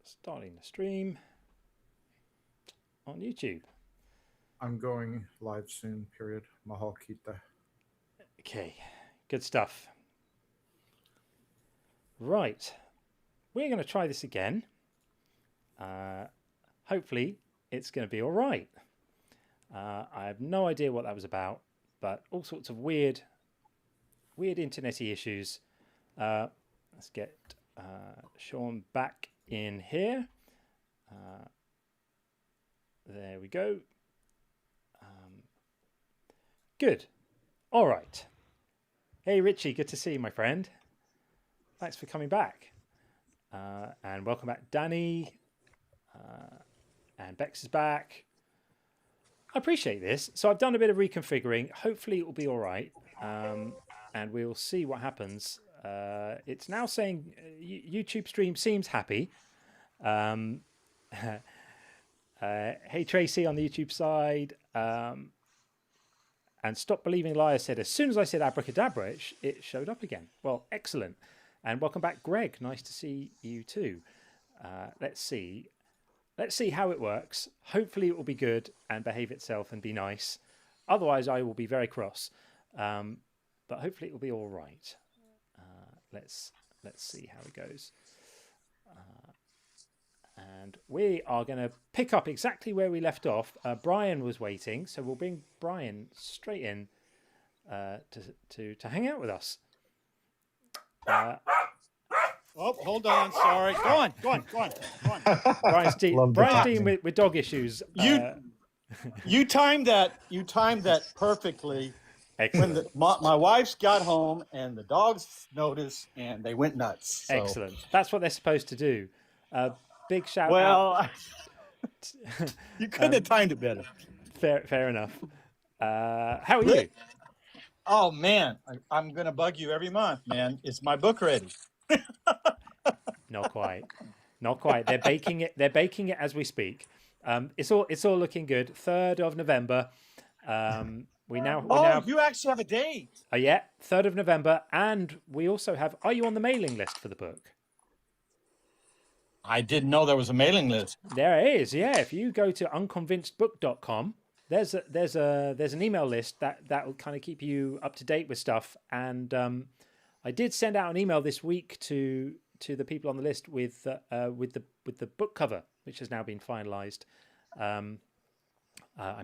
Starting the stream on YouTube. I'm going live soon, period. Mahal kita. Okay, good stuff. Right, we're going to try this again. Hopefully, it's going to be all right. I have no idea what that was about, but all sorts of weird internet-y issues. Let's get Sean back in here. There we go. Good. All right. Hey, Richie, good to see you, my friend. Thanks for coming back. And welcome back, Danny. And Bex is back. I appreciate this. So I've done a bit of reconfiguring. Hopefully it will be all right. And we'll see what happens. It's now saying YouTube stream seems happy. Hey, Tracy on the YouTube side. And Stop Believing Liars said, as soon as I said abracadabra, it showed up again. Well, excellent. And welcome back, Greg. Nice to see you too. Let's see. Let's see how it works. Hopefully it will be good and behave itself and be nice. Otherwise, I will be very cross. But hopefully it will be all right. Let's see how it goes. And we are going to pick up exactly where we left off. Brian was waiting, so we'll bring Brian straight in to hang out with us. Oh, hold on. Sorry. Go on. Brian's dealing with dog issues. You timed that perfectly. Excellent. When my wife's got home and the dogs noticed and they went nuts. So. Excellent. That's what they're supposed to do. Big shout out. Well, you couldn't have timed it better. Fair enough. How are you? Oh man, I'm gonna bug you every month, man. Is my book ready? Not quite. They're baking it as we speak. It's all looking good. 3rd of November. You actually have a date. Yeah, 3rd of November, and we also have. Are you on the mailing list for the book? I didn't know there was a mailing list. There is, yeah. If you go to unconvincedbook.com, there's an email list that will kind of keep you up to date with stuff. And I did send out an email this week to the people on the list with the book cover, which has now been finalised. I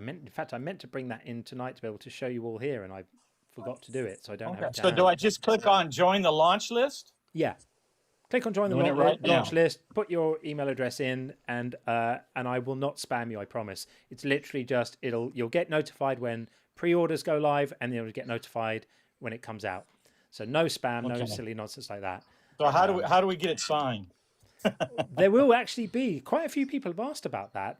meant to bring that in tonight to be able to show you all here, and I forgot to do it, so I don't have it. So do I just click on join the launch list? Yeah. Click on join the launch list, put your email address in, and I will not spam you, I promise. It's literally just you'll get notified when pre-orders go live, and you'll get notified when it comes out. So no spam, no silly nonsense like that. So how do we get it signed? There will actually be quite a few people have asked about that.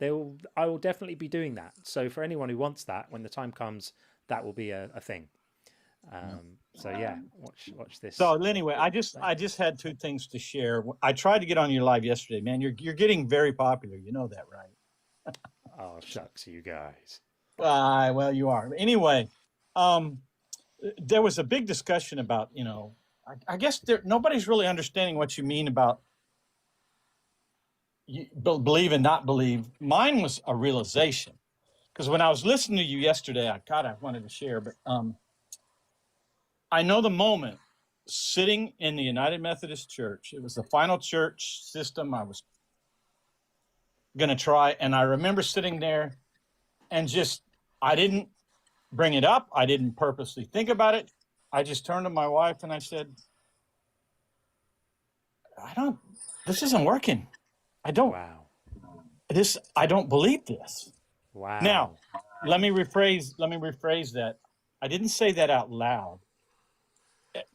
I will definitely be doing that. So for anyone who wants that, when the time comes, that will be a thing. So yeah, watch this. So anyway, I just had 2 things to share. I tried to get on your live yesterday, man. You're getting very popular. You know that, right? Oh shucks, you guys. Well, you are. Anyway, there was a big discussion about, I guess nobody's really understanding what you mean about believe and not believe. Mine was a realization, because when I was listening to you yesterday, I wanted to share, but I know the moment sitting in the United Methodist Church. It was the final church system I was going to try. And I remember sitting there and I didn't bring it up. I didn't purposely think about it. I just turned to my wife and I said, this isn't working. I don't believe this. Wow. Now, let me rephrase that. I didn't say that out loud.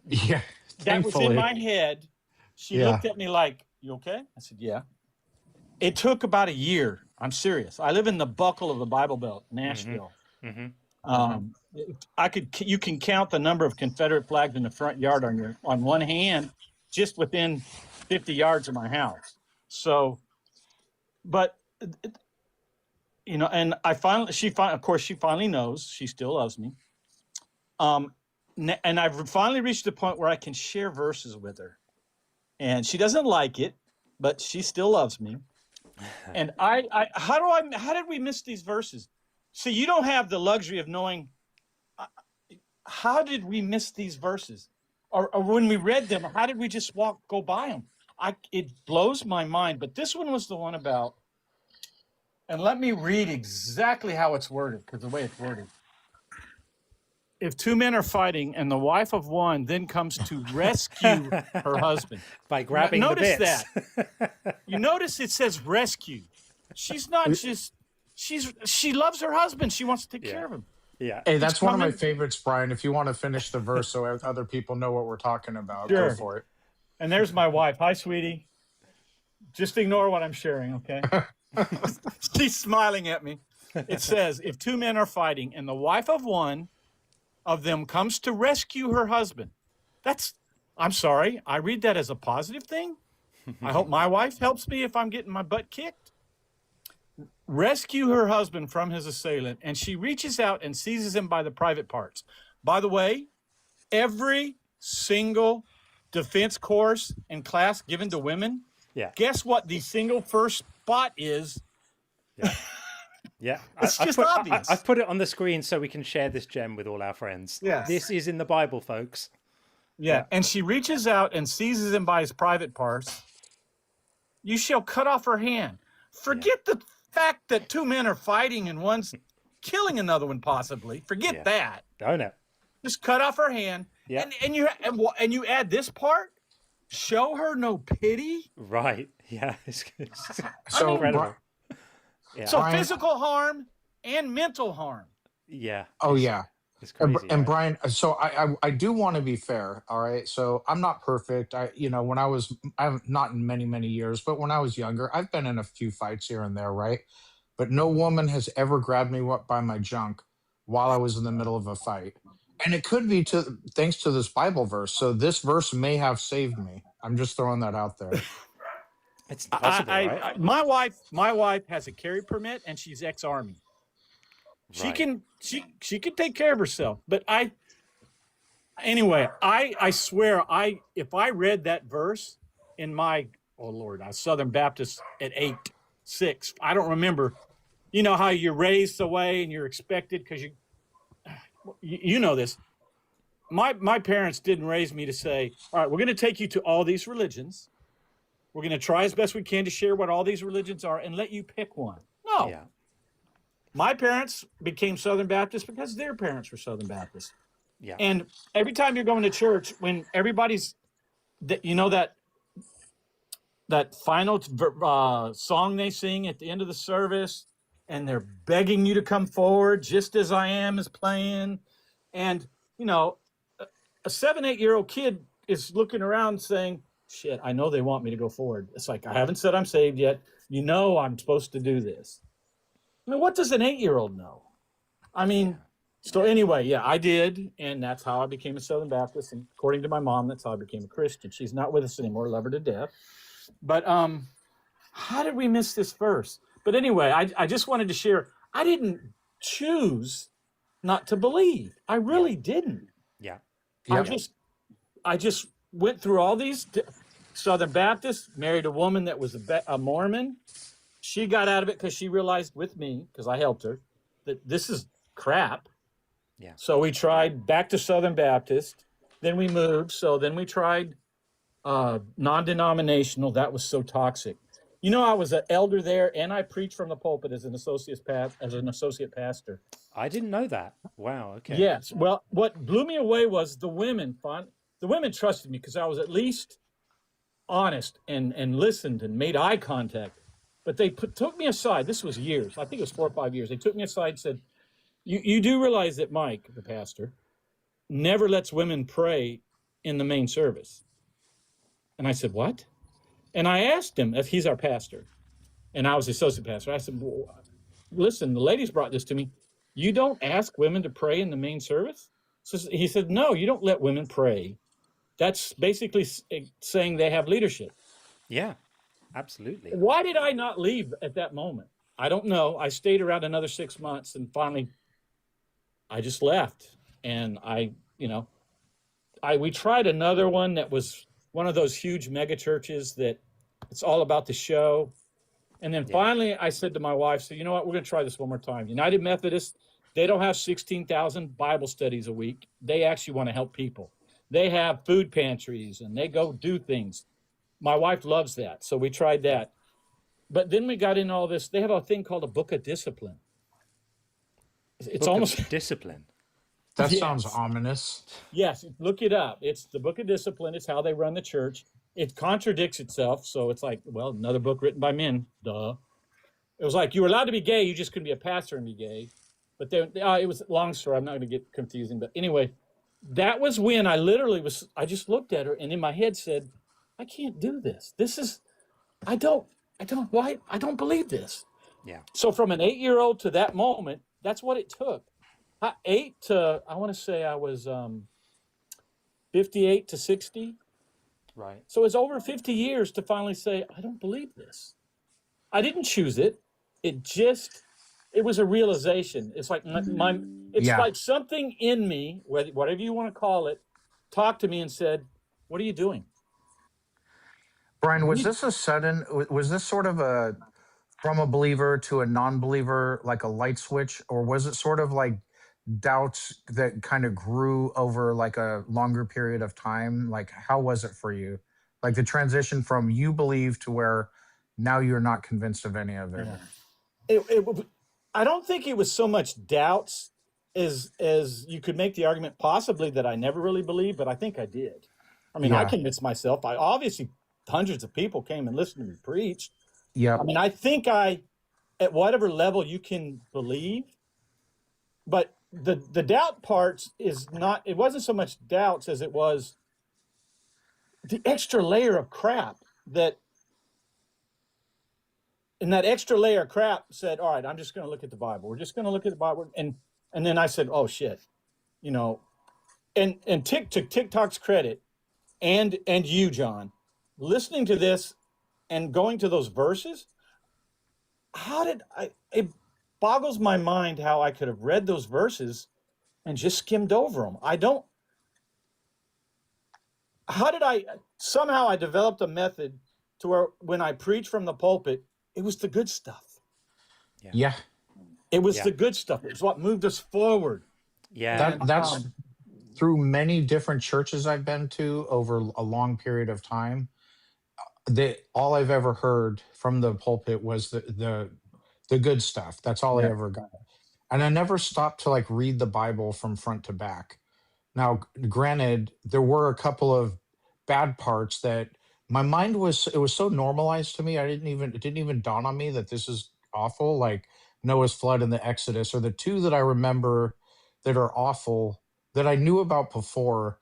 Yeah. That was in my head. She looked at me like, you okay? I said, yeah. It took about a year. I'm serious. I live in the buckle of the Bible Belt, Nashville. You can count the number of Confederate flags in the front yard on one hand, just within 50 yards of my house. So, but and she finally knows. She still loves me. And I've finally reached the point where I can share verses with her. And she doesn't like it. but she still loves me. And how did we miss these verses? See, you don't have the luxury of knowing. How did we miss these verses? Or when we read them, how did we just go by them? It blows my mind. But this one was the one about, and let me read exactly how it's worded, because the way it's worded. If two men are fighting and the wife of one then comes to rescue her husband. By grabbing the bits. Notice that. You notice it says rescue. She's not just, she loves her husband. She wants to take care of him. Yeah. Hey, that's one of my favorites, Brian. If you want to finish the verse so other people know what we're talking about, Sure. go for it. And there's my wife. Hi, sweetie. Just ignore what I'm sharing, okay? She's smiling at me. It says, if two men are fighting and the wife of one of them comes to rescue her husband. I'm sorry, I read that as a positive thing. I hope my wife helps me if I'm getting my butt kicked. Rescue her husband from his assailant, and she reaches out and seizes him by the private parts. By the way, every single defense course and class given to women, guess what the single first spot is? Yeah, it's just obvious. I've put it on the screen so we can share this gem with all our friends. Yes. This is in the Bible, folks. Yeah, and she reaches out and seizes him by his private parts. You shall cut off her hand. Forget the fact that two men are fighting and one's killing another one possibly. Forget that. Oh, no. Just cut off her hand. Yeah. And you add this part. Show her no pity. Right. Yeah. It's so incredible. So physical harm and mental harm. Yeah. Oh, yeah. It's crazy. And Brian, so I do want to be fair. All right. So I'm not perfect. I'm not in many, many years, but when I was younger, I've been in a few fights here and there. Right. But no woman has ever grabbed me by my junk while I was in the middle of a fight. And it could be thanks to this Bible verse. So this verse may have saved me. I'm just throwing that out there. It's possible, right? My wife has a carry permit and she's ex-Army. She can take care of herself. But I swear if I read that verse in my I was Southern Baptist at 8, 6. I don't remember. You know how you're raised away and you're expected because you know this. My parents didn't raise me to say, all right, we're going to take you to all these religions. We're going to try as best we can to share what all these religions are and let you pick one. No. Yeah. My parents became Southern Baptist because their parents were Southern Baptist. Yeah. And every time you're going to church, when everybody's, that final song they sing at the end of the service, and they're begging you to come forward, Just As I Am is playing. And, a 7, 8-year-old kid is looking around saying, shit, I know they want me to go forward. It's like, I haven't said I'm saved yet. I'm supposed to do this. I mean, what does an 8-year-old know? I mean, so anyway, I did. And that's how I became a Southern Baptist. And according to my mom, that's how I became a Christian. She's not with us anymore. Love her to death. But how did we miss this verse? But anyway, I just wanted to share. I didn't choose not to believe. I really didn't. Yeah. I just went through all these Southern Baptists, married a woman that was a Mormon. She got out of it because she realized with me, because I helped her, that this is crap. Yeah. So we tried back to Southern Baptist. Then we moved. So then we tried non-denominational. That was so toxic. I was an elder there, and I preached from the pulpit as an associate pastor. I didn't know that. Wow. Okay. Yes. Well, what blew me away was the women. The women trusted me because I was at least honest and listened and made eye contact. But they took me aside. This was years. I think it was 4 or 5 years. They took me aside and said, you do realize that Mike, the pastor, never lets women pray in the main service. And I said, what? And I asked him if he's our pastor. And I was the associate pastor. I said, well, listen, the ladies brought this to me. You don't ask women to pray in the main service? So he said, no, you don't let women pray. That's basically saying they have leadership. Yeah, absolutely. Why did I not leave at that moment? I don't know. I stayed around another 6 months and finally I just left. And we tried another one that was one of those huge mega churches that It's all about the show. And then Yeah. finally, I said to my wife, so you know what? We're going to try this one more time. United Methodist, they don't have 16,000 Bible studies a week. They actually want to help people. They have food pantries and they go do things. My wife loves that. So we tried that. But then we got in all this. They have a thing called a book of discipline. It's Book almost of discipline. That Yes. sounds ominous. Yes, look it up. It's the book of discipline. It's how they run the church. It contradicts itself. So it's like, well, another book written by men. Duh. It was like you were allowed to be gay. You just couldn't be a pastor and be gay. But it was a long story. I'm not going to get confusing. But anyway, that was when I just looked at her and in my head said, I can't do this. I don't believe this. Yeah. So from an 8-year-old to that moment, that's what it took. I want to say I was 58 to 60. Right. So it's over 50 years to finally say, I don't believe this. I didn't choose it. It was a realization. It's like like something in me, whatever you want to call it, talked to me and said, what are you doing? Brian, was this was this sort of from a believer to a non-believer, like a light switch, or was it sort of like doubts that kind of grew over like a longer period of time? Like, how was it for you? Like the transition from you believe to where now you're not convinced of any of it. I don't think it was so much doubts as you could make the argument possibly that I never really believed, but I think I did. I mean, I convinced myself. I obviously hundreds of people came and listened to me preach. Yeah. I mean, I think at whatever level you can believe, but the doubt parts it wasn't so much doubts as it was the extra layer of crap and that extra layer of crap said, all right, I'm just going to look at the Bible. We're just going to look at the Bible. And then I said, oh shit, and to TikTok's credit and you, John, listening to this and going to those verses, it boggles my mind how I could have read those verses and just skimmed over them. Somehow I developed a method to where when I preach from the pulpit, it was the good stuff. Yeah. It was the good stuff. It was what moved us forward. Yeah. That's through many different churches I've been to over a long period of time. All I've ever heard from the pulpit was the good stuff. That's all I ever got. And I never stopped to like read the Bible from front to back. Now, granted, there were a couple of bad parts that my mind it was so normalized to me. It didn't even dawn on me that this is awful, like Noah's flood and the Exodus are the two that I remember that are awful that I knew about before,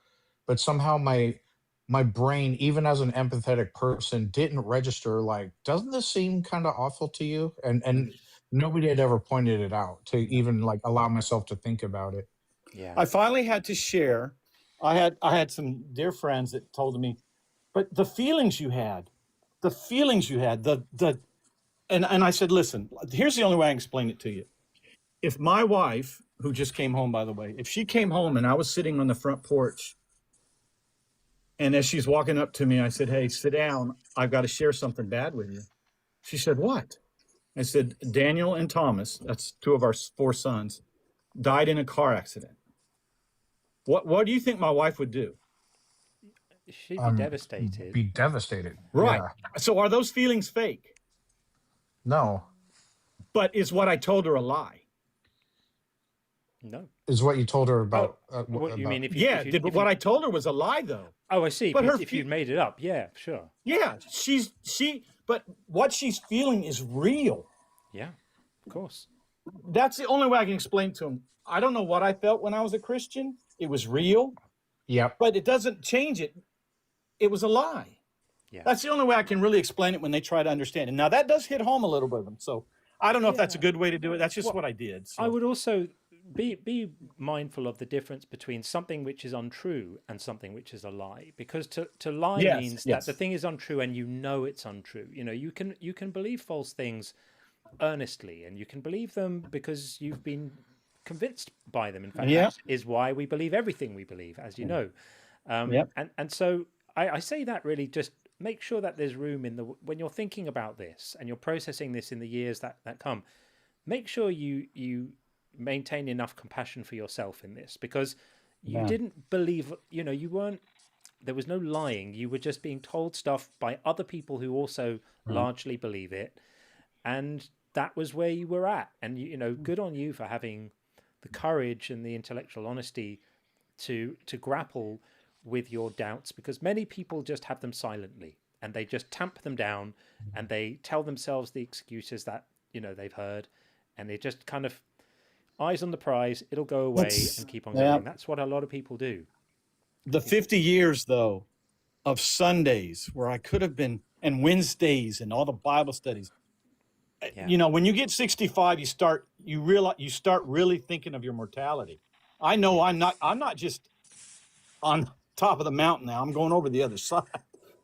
but somehow my brain, even as an empathetic person, didn't register like, doesn't this seem kind of awful to you? And nobody had ever pointed it out to even like allow myself to think about it. Yeah. I finally had to share. I had some dear friends that told me, but the feelings you had, and I said, listen, here's the only way I can explain it to you. If my wife, who just came home, by the way, if she came home and I was sitting on the front porch, and as she's walking up to me, I said, hey, sit down. I've got to share something bad with you. She said, what? I said, Daniel and Thomas, that's two of our 4 sons, died in a car accident. What do you think my wife would do? She'd be devastated. Be devastated. Right. Yeah. So are those feelings fake? No. But is what I told her a lie? No. Is what you told her about. What you mean? What I told her was a lie, though. Oh, I see. But if you'd made it up, yeah, sure. Yeah, but what she's feeling is real. Yeah, of course. That's the only way I can explain to him. I don't know what I felt when I was a Christian. It was real. Yep. But it doesn't change it. It was a lie. Yeah. That's the only way I can really explain it when they try to understand it. Now, that does hit home a little bit of them. So I don't know if that's a good way to do it. That's just what I did. So. I would also be mindful of the difference between something which is untrue and something which is a lie, because to lie means that the thing is untrue and you know it's untrue. You can believe false things earnestly, and you can believe them because you've been convinced by them. In fact, that is why we believe everything we believe, as you know. And so I say that really just make sure that there's room when you're thinking about this and you're processing this in the years that come. Make sure you maintain enough compassion for yourself in this, because you didn't believe, you weren't, there was no lying. You were just being told stuff by other people who also largely believe it. And that was where you were at. And, good on you for having the courage and the intellectual honesty to grapple with your doubts, because many people just have them silently and they just tamp them down and they tell themselves the excuses that, they've heard, and they just kind of eyes on the prize, it'll go away and keep on going. That's what a lot of people do. The 50 years, though, of Sundays where I could have been, and Wednesdays and all the Bible studies. Yeah. When you get 65, you start really thinking of your mortality. I know I'm not just on top of the mountain now. I'm going over the other side.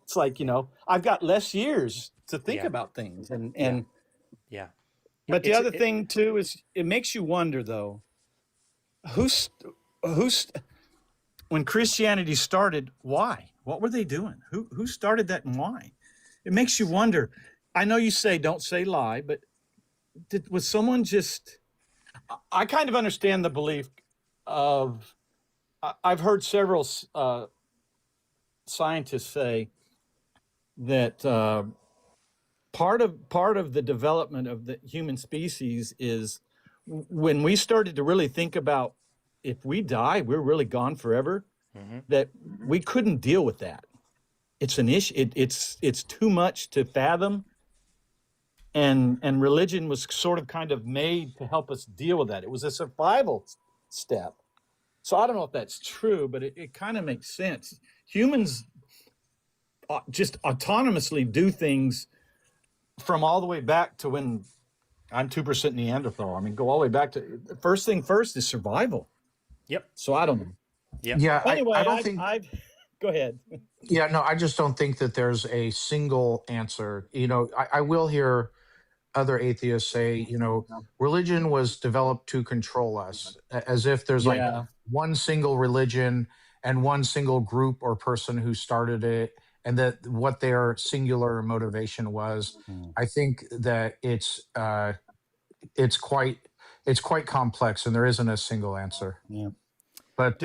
It's like, I've got less years to think about things. And But the other thing too is it makes you wonder, though, who's when Christianity started, why? What were they doing? Who started that and why? It makes you wonder. I know you say don't say lie, but was someone just? I kind of understand the belief of. I've heard several scientists say that part of the development of the human species is when we started to really think about if we die, we're really gone forever. That we couldn't deal with that. It's an issue. It's too much to fathom. And religion was sort of kind of made to help us deal with that. It was a survival step. So I don't know if that's true, but it kind of makes sense. Humans just autonomously do things from all the way back to when I'm 2% Neanderthal. I mean, go all the way back to first thing first is survival. Yep. So I don't know. Yep. Yeah. Anyway, I don't think. Go ahead. Yeah, no, I just don't think that there's a single answer. I will hear other atheists say, religion was developed to control us, as if there's like one single religion and one single group or person who started it, and that what their singular motivation was. I think that it's quite complex, and there isn't a single answer. Yeah. But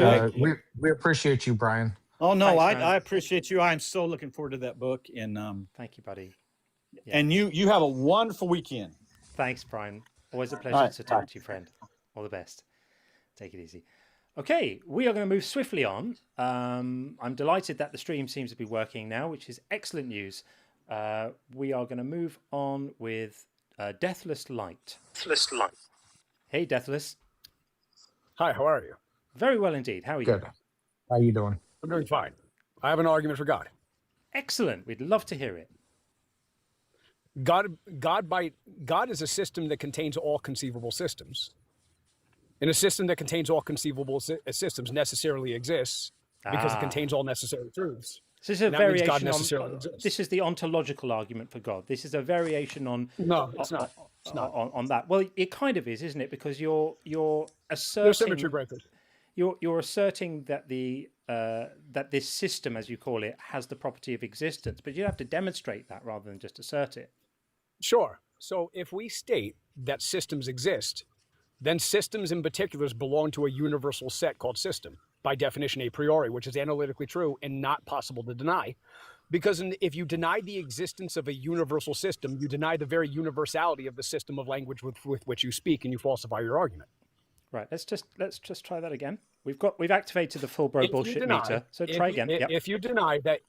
we appreciate you, Brian. Oh no, Thanks, I appreciate you. I'm so looking forward to that book, and thank you, buddy. Yeah. And you have a wonderful weekend. Thanks, Brian. Always a pleasure to talk to you, friend. All the best. Take it easy. Okay, we are going to move swiftly on. I'm delighted that the stream seems to be working now, which is excellent news. We are going to move on with Deathless Light. Hey, Deathless. Hi, how are you? Very well indeed. How are you? Good. How you doing? I'm doing fine. I have an argument for God. Excellent. We'd love to hear it. God is a system that contains all conceivable systems. And a system that contains all conceivable systems necessarily exists because it contains all necessary truths. So this is a variation on. This is the ontological argument for God. This is a variation on. No, it's not. It's not on that. Well, it kind of is, isn't it? Because you're asserting. There's symmetry breakers. You're asserting that that this system, as you call it, has the property of existence, but you have to demonstrate that rather than just assert it. Sure. So if we state that systems exist, then systems in particulars belong to a universal set called system, by definition a priori, which is analytically true and not possible to deny. Because if you deny the existence of a universal system, you deny the very universality of the system of language with which you speak, and you falsify your argument. Right. Let's just try that again. We've activated the full bro bullshit meter. So try again. Yep. If you deny that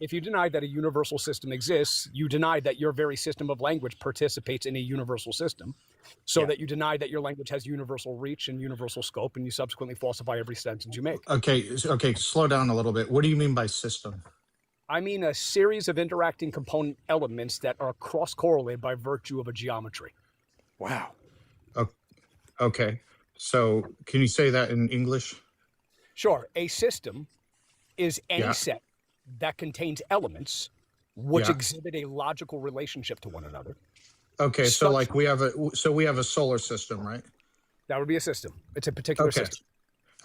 a universal system exists, you deny that your very system of language participates in a universal system, so that you deny that your language has universal reach and universal scope, and you subsequently falsify every sentence you make. Okay. Slow down a little bit. What do you mean by system? I mean a series of interacting component elements that are cross-correlated by virtue of a geometry. Wow. Okay. So can you say that in English? Sure. A system is any set that contains elements which exhibit a logical relationship to one another. Okay, so like we have a solar system, right? That would be a system. It's a particular system.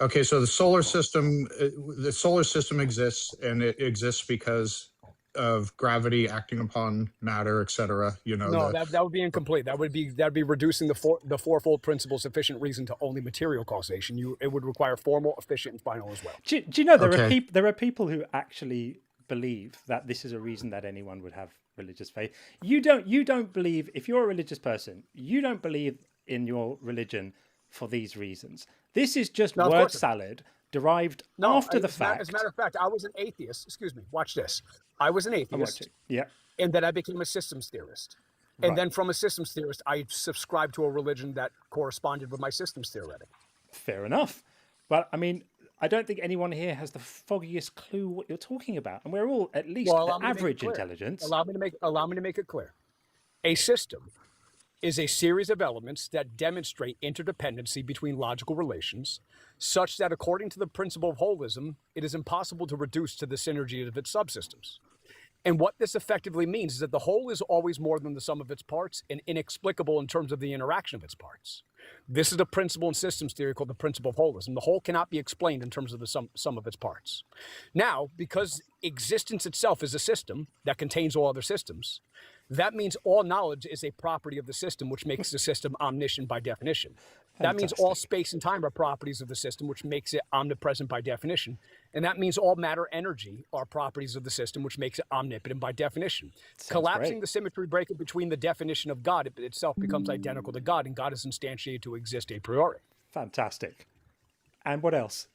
Okay, so the solar system exists, and it exists because of gravity acting upon matter, etc. You know, No, that would be incomplete. That'd be reducing the fourfold principle sufficient reason to only material causation. It would require formal, efficient, and final as well. Do you know Okay. there are people who actually believe that this is a reason that anyone would have religious faith. You don't believe, if you're a religious person, you don't believe in your religion for these reasons. This is just No, of word course not. salad derived No, after the as a fact. matter of fact, I was an atheist. Excuse me. Watch this. I was an I'm atheist, watching. Yeah, and then I became a systems theorist. And right. then from a systems theorist, I subscribed to a religion that corresponded with my systems theoretic. Fair enough. But I mean, I don't think anyone here has the foggiest clue what you're talking about, and we're all at least Well, at average intelligence. Allow me to make it clear. A system is a series of elements that demonstrate interdependency between logical relations, such that according to the principle of holism, it is impossible to reduce to the synergy of its subsystems. And what this effectively means is that the whole is always more than the sum of its parts and inexplicable in terms of the interaction of its parts. This is a principle in systems theory called the principle of holism. The whole cannot be explained in terms of the sum of its parts. Now, because existence itself is a system that contains all other systems, that means all knowledge is a property of the system, which makes the system omniscient by definition. That means all space and time are properties of the system, which makes it omnipresent by definition. And that means all matter energy are properties of the system, which makes it omnipotent by definition. Collapsing great. the symmetry breaker between the definition of God, it itself becomes identical to God, and God is instantiated to exist a priori. Fantastic. And what else?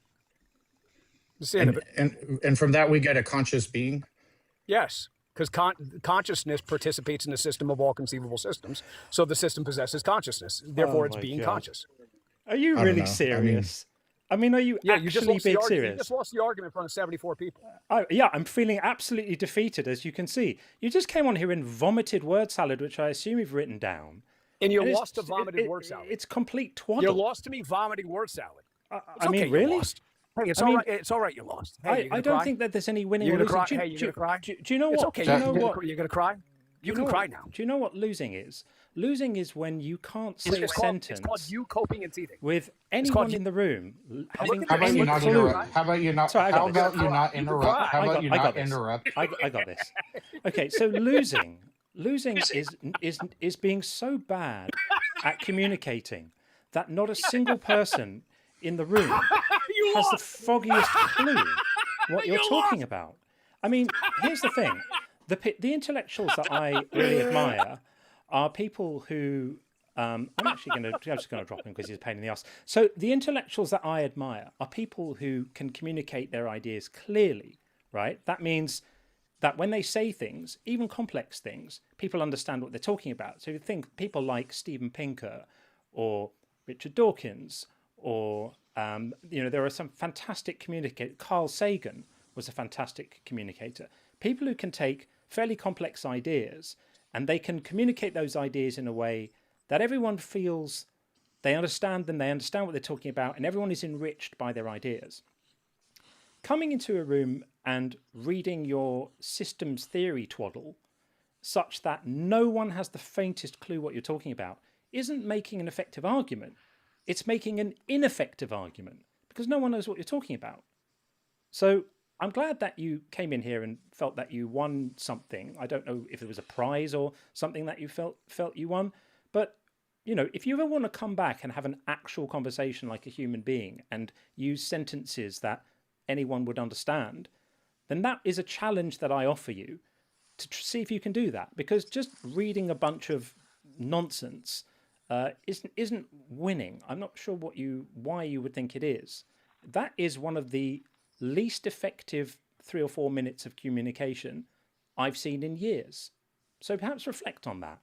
That's the end of it. And from that we get a conscious being. Yes, because consciousness participates in the system of all conceivable systems. So the system possesses consciousness. Therefore, it's my being God. conscious. Are you don't really know. serious? I mean, are you Yeah, you just actually lost the being argument. You serious? just lost the argument in front of 74 people. Yeah, I'm feeling absolutely defeated, as you can see. You just came on here and vomited word salad, which I assume you've written down. And you And lost to vomited word salad. It's complete twaddle. You lost to me vomiting word salad. I mean, You really? lost. Hey, it's all right. It's all right. You lost. Hey, I don't think that there's any winning You're or gonna losing. cry. Hey, you're gonna cry. Do you know It's what? okay. Do you know what? You're gonna cry. You can cry now. Do you know what losing is? Losing is when you can't say a It's sentence called you coping and teething. with anyone you- in the room having How about any you not clue. interrupt? How about you not? Sorry, I got How this. about you not interrupt? How about you not this. interrupt? I got this. Okay, so losing is being so bad at communicating that not a single person in the room has the foggiest clue what you're talking about. I mean, here's the thing: the intellectuals that I really admire are people who I'm just going to drop him because he's a pain in the ass. So the intellectuals that I admire are people who can communicate their ideas clearly, right? That means that when they say things, even complex things, people understand what they're talking about. So you think people like Steven Pinker or Richard Dawkins, or there are some fantastic communicators. Carl Sagan was a fantastic communicator. People who can take fairly complex ideas and they can communicate those ideas in a way that everyone feels they understand them, they understand what they're talking about, and everyone is enriched by their ideas. Coming into a room and reading your systems theory twaddle such that no one has the faintest clue what you're talking about isn't making an effective argument. It's making an ineffective argument because no one knows what you're talking about. So I'm glad that you came in here and felt that you won something. I don't know if it was a prize or something that you felt you won, but if you ever want to come back and have an actual conversation like a human being and use sentences that anyone would understand, then that is a challenge that I offer you to see if you can do that. Because just reading a bunch of nonsense isn't winning. I'm not sure why you would think it is. That is one of the least effective 3 or 4 minutes of communication I've seen in years. So perhaps reflect on that.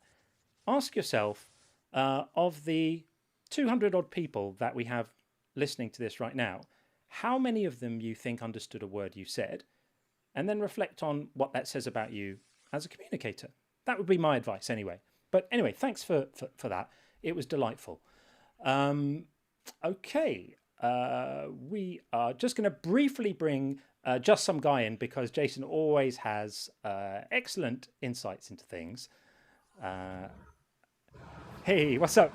Ask yourself, of the 200 odd people that we have listening to this right now, how many of them you think understood a word you said? And then reflect on what that says about you as a communicator. That would be my advice anyway. But anyway, thanks for that. It was delightful. Okay. We are just going to briefly bring just some guy in because Jason always has excellent insights into things. Hey, what's up?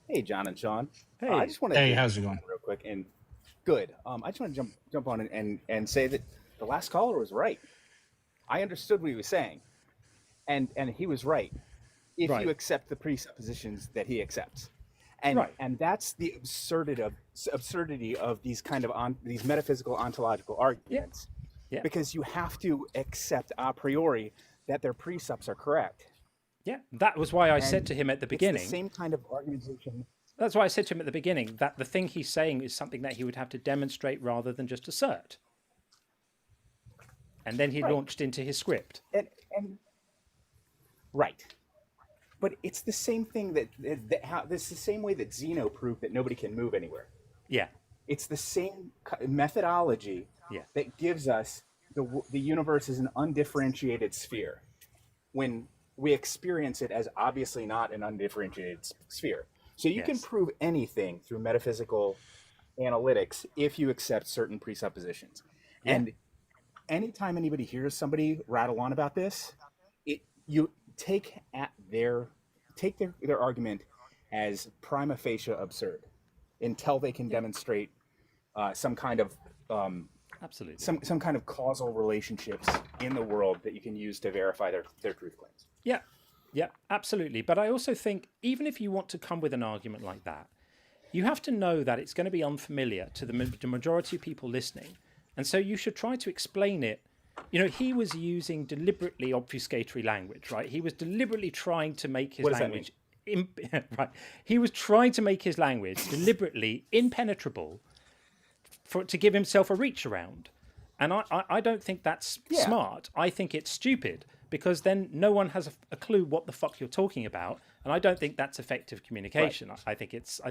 Hey, John and Sean. Hey. I just want to Hey, how's it going? real quick and good. I just want to jump on and say that the last caller was right. I understood what he was saying, and he was right if you Right. accept the presuppositions that he accepts. And Right. that's the absurdity of these kind of these metaphysical ontological Yeah. arguments, Yeah. because you have to accept a priori that their precepts are correct. Yeah. That was why I said And to him at the it's the beginning. same kind of argumentation. That's why I said to him at the beginning that the thing he's saying is something that he would have to demonstrate rather than just assert. And then he Right. launched into his script. And right. But it's the same thing this is the same way that Zeno proved that nobody can move anywhere. Yeah. It's the same methodology Yeah. that gives us the universe as an undifferentiated sphere when we experience it as obviously not an undifferentiated sphere. So you can Yes. prove anything through metaphysical analytics if you accept certain presuppositions. Yeah. And anytime anybody hears somebody rattle on about this, you take their argument as prima facie absurd until they can demonstrate some kind of Absolutely. some kind of causal relationships in the world that you can use to verify their truth claims. Yeah. Yeah, absolutely. But I also think even if you want to come with an argument like that, you have to know that it's going to be unfamiliar to the majority of people listening. And so you should try to explain it. You know, he was using deliberately obfuscatory language, right? He was deliberately trying to make his What does that language right. He was trying to make his language deliberately impenetrable to give himself a reach around. And I don't think that's smart. I think it's stupid, because then no one has a clue what the fuck you're talking about, and I don't think that's effective communication. Right. I think it's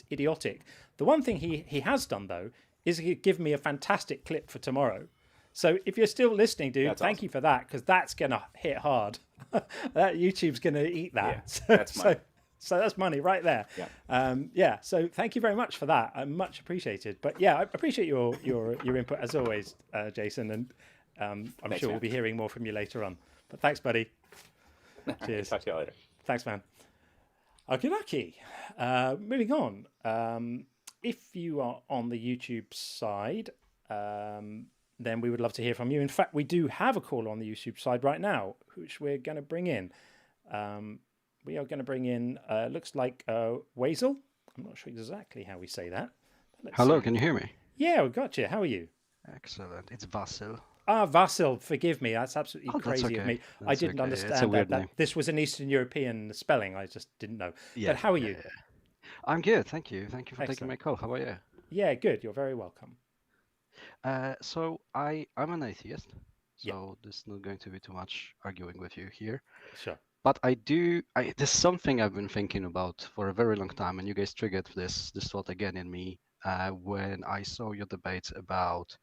idiotic. The one thing he has done though is give me a fantastic clip for tomorrow. So if you're still listening, dude, thank you for that, because that's gonna hit hard. That YouTube's gonna eat that. Yeah, that's money. So that's money right there. Yeah. So thank you very much for that. I'm much appreciated. But yeah, I appreciate your input as always, Jason, and I'm Thanks, sure man. we'll be hearing more from you later on. But thanks, buddy. Cheers. Talk to you later. Thanks, man. Okie dokie. Moving on. If you are on the YouTube side, then we would love to hear from you. In fact, we do have a caller on the YouTube side right now, which we're going to bring in. We are going to bring in, looks like Wazel. I'm not sure exactly how we say that. Hello, can you hear me? Yeah, we got you. How are you? Excellent. It's Vasil. Vasil, forgive me. That's absolutely That's crazy okay. of me. I That's didn't okay. It's a understand weird that name. this was an Eastern European spelling. I just didn't know. Yeah, But how are you? yeah. I'm good, thank you. Thank you for taking Excellent. my call. How are you? Yeah, good. You're very welcome. So I'm an atheist, Yeah. so there's not going to be too much arguing with you here. Sure. But there's something I've been thinking about for a very long time, and you guys triggered this thought again in me when I saw your debate about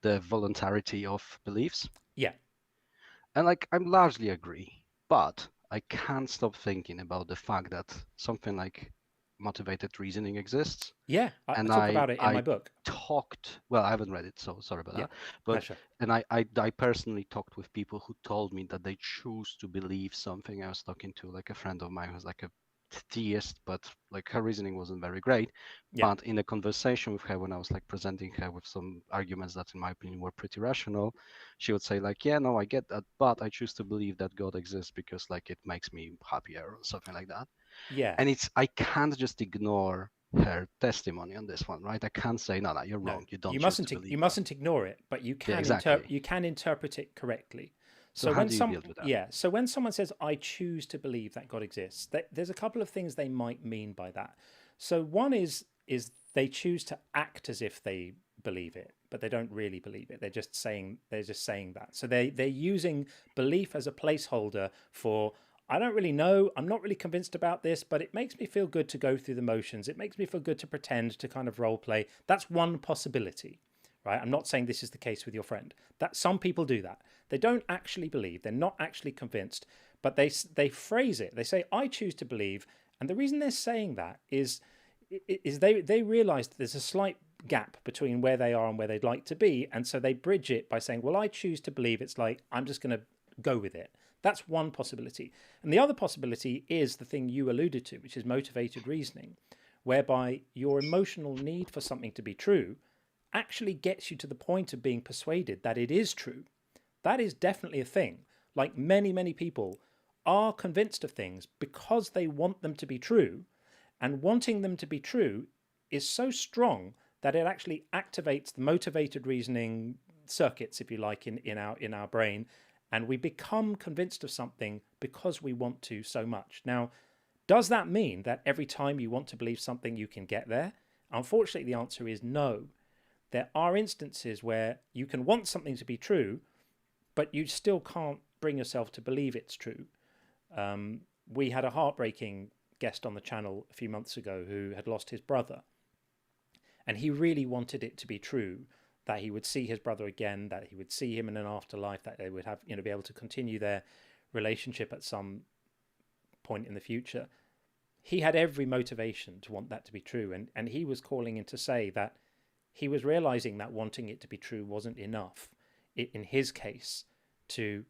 the voluntarity of beliefs. Yeah. And like I largely agree, but I can't stop thinking about the fact that something like motivated reasoning exists. Yeah, I And talk about it in my book. Well, I haven't read it, so sorry about Yeah, that. But pleasure. and I personally talked with people who told me that they choose to believe something. I was talking to like a friend of mine who's like a theist, but like her reasoning wasn't very great. Yeah. But in a conversation with her, when I was like presenting her with some arguments that in my opinion were pretty rational, she would say like, yeah, no, I get that, but I choose to believe that God exists because like it makes me happier or something like that. Yeah. And I can't just ignore her testimony on this one, right? I can't say, no, you're wrong. You don't. You choose to mustn't. believe You that." mustn't ignore it, but you can exactly. you can interpret it correctly. So how do you deal with that? Yeah. So when someone says, "I choose to believe that God exists," there's a couple of things they might mean by that. So one is they choose to act as if they believe it, but they don't really believe it. They're just saying that. So they're using belief as a placeholder for, I don't really know, I'm not really convinced about this, but it makes me feel good to go through the motions. It makes me feel good to pretend, to kind of role play. That's one possibility, right? I'm not saying this is the case with your friend. That some people do that. They don't actually believe. They're not actually convinced, but they phrase it. They say, I choose to believe. And the reason they're saying that is they realize that there's a slight gap between where they are and where they'd like to be. And so they bridge it by saying, well, I choose to believe. It's like, I'm just going to go with it. That's one possibility. And the other possibility is the thing you alluded to, which is motivated reasoning, whereby your emotional need for something to be true actually gets you to the point of being persuaded that it is true. That is definitely a thing. Like many people are convinced of things because they want them to be true, and wanting them to be true is so strong that it actually activates the motivated reasoning circuits, if you like, in our brain, and we become convinced of something because we want to so much. Now, does that mean that every time you want to believe something you can get there? Unfortunately, the answer is no. There are instances where you can want something to be true, but you still can't bring yourself to believe it's true. We had a heartbreaking guest on the channel a few months ago who had lost his brother, and he really wanted it to be true, that he would see his brother again, that he would see him in an afterlife, that they would have, be able to continue their relationship at some point in the future. He had every motivation to want that to be true, and he was calling in to say that he was realizing that wanting it to be true wasn't enough, in his case, to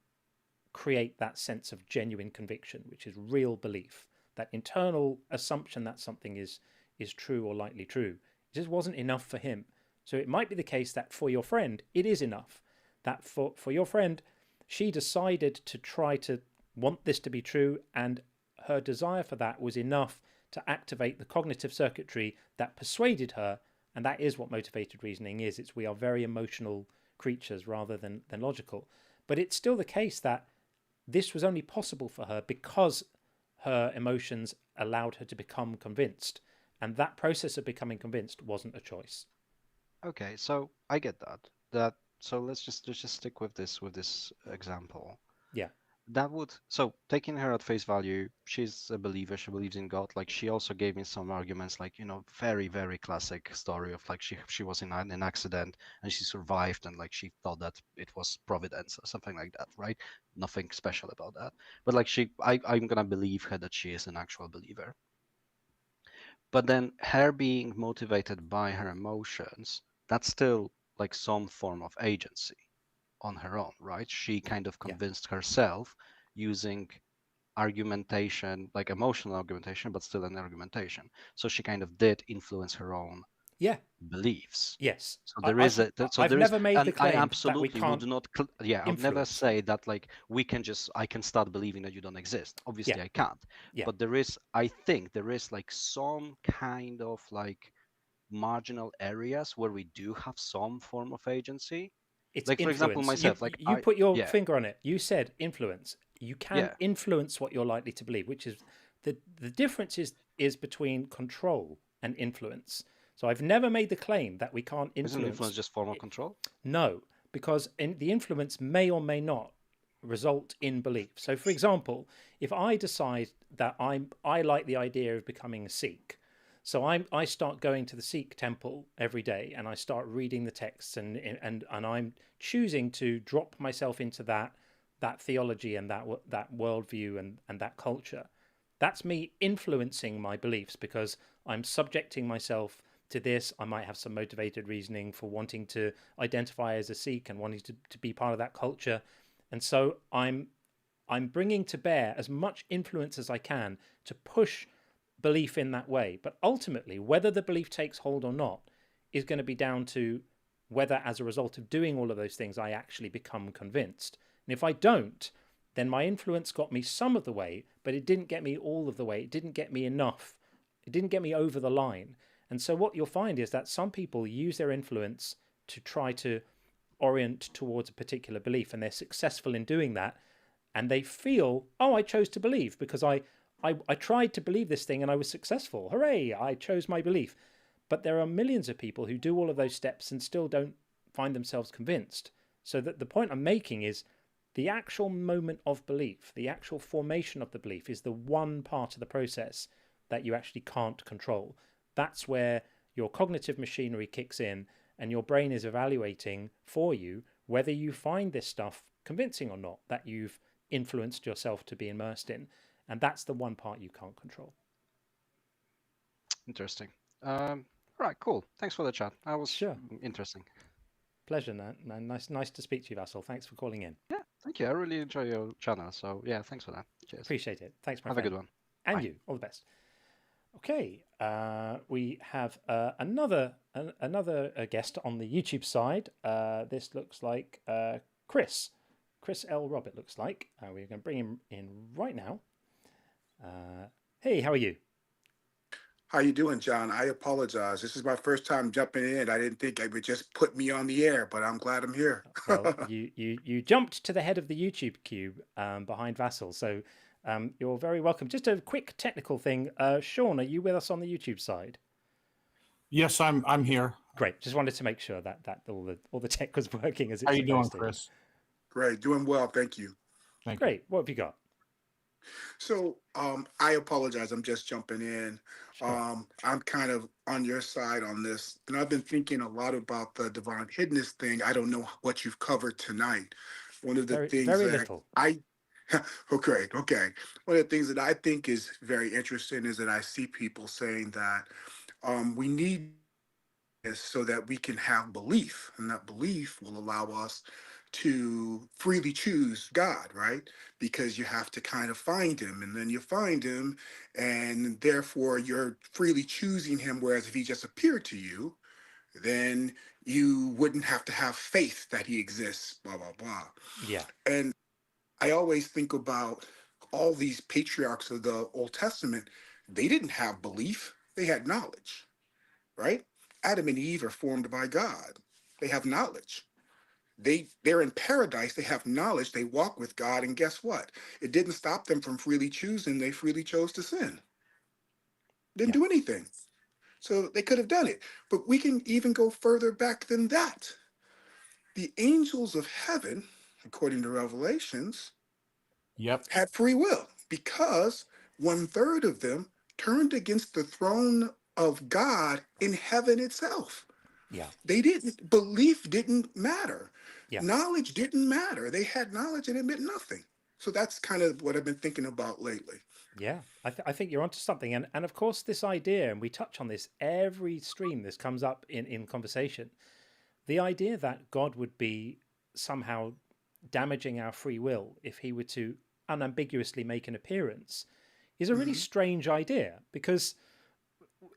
create that sense of genuine conviction, which is real belief, that internal assumption that something is true or likely true. It just wasn't enough for him. So it might be the case that for your friend, it is enough. That for your friend, she decided to try to want this to be true, and her desire for that was enough to activate the cognitive circuitry that persuaded her, and that is what motivated reasoning is. We are very emotional creatures rather than logical. But it's still the case that this was only possible for her because her emotions allowed her to become convinced, and that process of becoming convinced wasn't a choice. Okay, so I get that. So let's just stick with this example. Yeah. That would, so taking her at face value, she's a believer, she believes in God. Like, she also gave me some arguments, like, very classic story of, like, she was in an accident and she survived, and like she thought that it was providence or something like that, right? Nothing special about that. But like, I'm gonna believe her that she is an actual believer. But then her being motivated by her emotions, that's still like some form of agency on her own, right? She kind of Yeah. convinced herself using argumentation, like emotional argumentation, but still an argumentation. So she kind of did influence her own Yeah. beliefs. Yes. So there is I've never made the and I claim that we absolutely would can't not, yeah, I would never influence. say that like I can start believing that you don't exist. Yeah. Obviously I can't. Yeah. But I think there is like some kind of like marginal areas where we do have some form of agency. It's Like, for example, influence. myself, like You put your yeah, finger on it. You said influence. You can yeah, influence what you're likely to believe, which is the difference is between control and influence. So I've never made the claim that we can't isn't influence influence. just formal control? No, because the influence may or may not result in belief. So, for example, if I decide that I like the idea of becoming a Sikh, so I start going to the Sikh temple every day, and I start reading the texts, and I'm choosing to drop myself into that theology and that worldview and that culture. That's me influencing my beliefs because I'm subjecting myself to this. I might have some motivated reasoning for wanting to identify as a Sikh and wanting to be part of that culture. And so I'm bringing to bear as much influence as I can to push belief in that way. But ultimately, whether the belief takes hold or not is going to be down to whether, as a result of doing all of those things, I actually become convinced. And if I don't, then my influence got me some of the way, but it didn't get me all of the way. It didn't get me enough. It didn't get me over the line. And so what you'll find is that some people use their influence to try to orient towards a particular belief, and they're successful in doing that. And they feel, oh, I chose to believe because I tried to believe this thing and I was successful. Hooray, I chose my belief. But there are millions of people who do all of those steps and still don't find themselves convinced. So that the point I'm making is the actual moment of belief, the actual formation of the belief is the one part of the process that you actually can't control. That's where your cognitive machinery kicks in and your brain is evaluating for you whether you find this stuff convincing or not, that you've influenced yourself to be immersed in. And that's the one part you can't control. Interesting. All right, cool. Thanks for the chat. That was Sure. interesting. Pleasure, man. Nice to speak to you, Vassal. Thanks for calling in. Yeah, thank you. I really enjoy your channel. So yeah, thanks for that. Cheers. Appreciate it. Thanks, my Have friend. a good one. And Bye. you. All the best. Okay, we have another guest on the YouTube side. This looks like Chris. Chris L. Robb, it looks like. We're going to bring him in right now. Hey, how are you? How you doing, John? I apologize. This is my first time jumping in. I didn't think it would just put me on the air, but I'm glad I'm here. Well, you jumped to the head of the YouTube cube behind Vassal, so you're very welcome. Just a quick technical thing. Sean, are you with us on the YouTube side? Yes, I'm here. Great. Just wanted to make sure that all the tech was working as it's How you doing, supposed to. Chris? Great, doing well, thank you. Thank Great. What have you got? So, I apologize. I'm just jumping in. Sure. I'm kind of on your side on this, and I've been thinking a lot about the divine hiddenness thing. I don't know what you've covered tonight. One of the things Very that little. okay. One of the things that I think is very interesting is that I see people saying that we need this so that we can have belief, and that belief will allow us to freely choose God, right? Because you have to kind of find him, and then you find him, and therefore you're freely choosing him. Whereas if he just appeared to you, then you wouldn't have to have faith that he exists, blah, blah, blah. Yeah. And I always think about all these patriarchs of the Old Testament. They didn't have belief, they had knowledge, right? Adam and Eve are formed by God. They have knowledge. They're in paradise, they have knowledge, they walk with God, and guess what? It didn't stop them from freely choosing, they freely chose to sin. Didn't Yeah. do anything. So they could have done it. But we can even go further back than that. The angels of heaven, according to Revelations, Yep. had free will because 1/3 of them turned against the throne of God in heaven itself. Yeah. They didn't, belief didn't matter. Yeah. Knowledge didn't matter. They had knowledge and it meant nothing. So that's kind of what I've been thinking about lately. Yeah, I think you're onto something, and of course this idea, and we touch on this every stream. This comes up in conversation. The idea that God would be somehow damaging our free will if he were to unambiguously make an appearance is a really Mhm. strange idea, because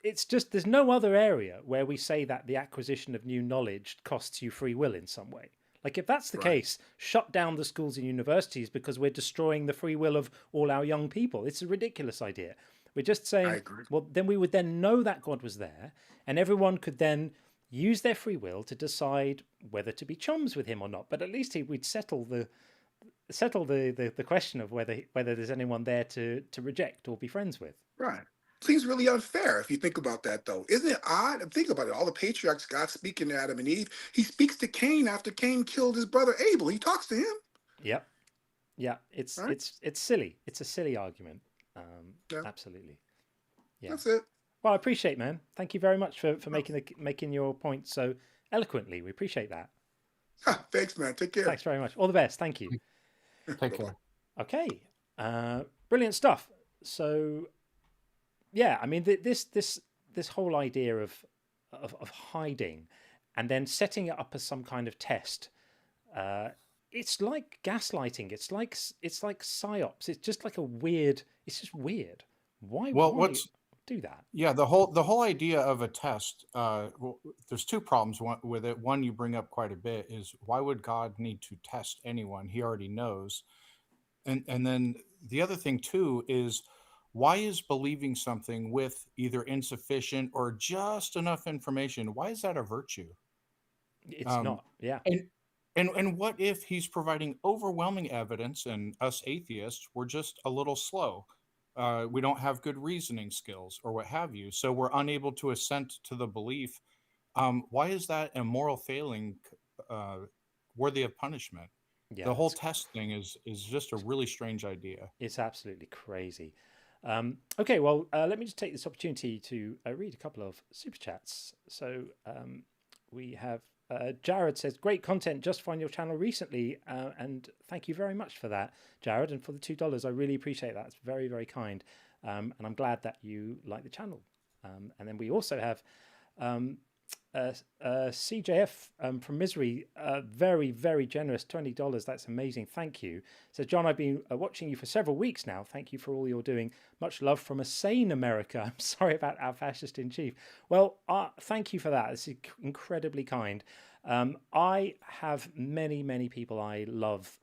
it's just there's no other area where we say that the acquisition of new knowledge costs you free will in some way. Like, if that's the Right. case, shut down the schools and universities because we're destroying the free will of all our young people. It's a ridiculous idea. We're just I saying, agree. well, then we would then know that God was there, and everyone could then use their free will to decide whether to be chums with him or not. But at least we'd settle the question of whether there's anyone there to reject or be friends with. Right. Seems really unfair if you think about that, though. Isn't it odd? Think about it. All the patriarchs, God speaking to Adam and Eve. He speaks to Cain after Cain killed his brother Abel. He talks to him. Yep. Yeah, it's Right? it's silly. It's a silly argument. Yeah, Absolutely. Yeah. that's it. Well, I appreciate, man. Thank you very much for making your point so eloquently. We appreciate that. Thanks, man. Take care. Thanks very much. All the best. Thank you. Take care. Okay. Brilliant stuff. So, yeah, I mean, this whole idea of hiding and then setting it up as some kind of test. It's like gaslighting. It's like psyops. It's just like it's just weird. Why do that? Yeah, the whole idea of a test, there's two problems with it. One you bring up quite a bit is, why would God need to test anyone? He already knows. And then the other thing too is, why is believing something with either insufficient or just enough information, why is that a virtue? It's Um, not. Yeah. and what if he's providing overwhelming evidence and us atheists were just a little slow? We don't have good reasoning skills or what have you, so we're unable to assent to the belief. Why is that a moral failing worthy of punishment? Yeah. The whole test thing is just a really strange idea. It's absolutely crazy. Okay, well, let me just take this opportunity to read a couple of super chats. So we have Jared says, great content, just found your channel recently, and thank you very much for that, Jared, and for the $2. I really appreciate that. It's very, very kind, and I'm glad that you like the channel. And then we also have CJF from Misery, very, very generous, $20. That's amazing. Thank you. So, John, I've been watching you for several weeks now. Thank you for all you're doing. Much love from a sane America. I'm sorry about our fascist in chief. Well, thank you for that. It's incredibly kind. I have many, many people I love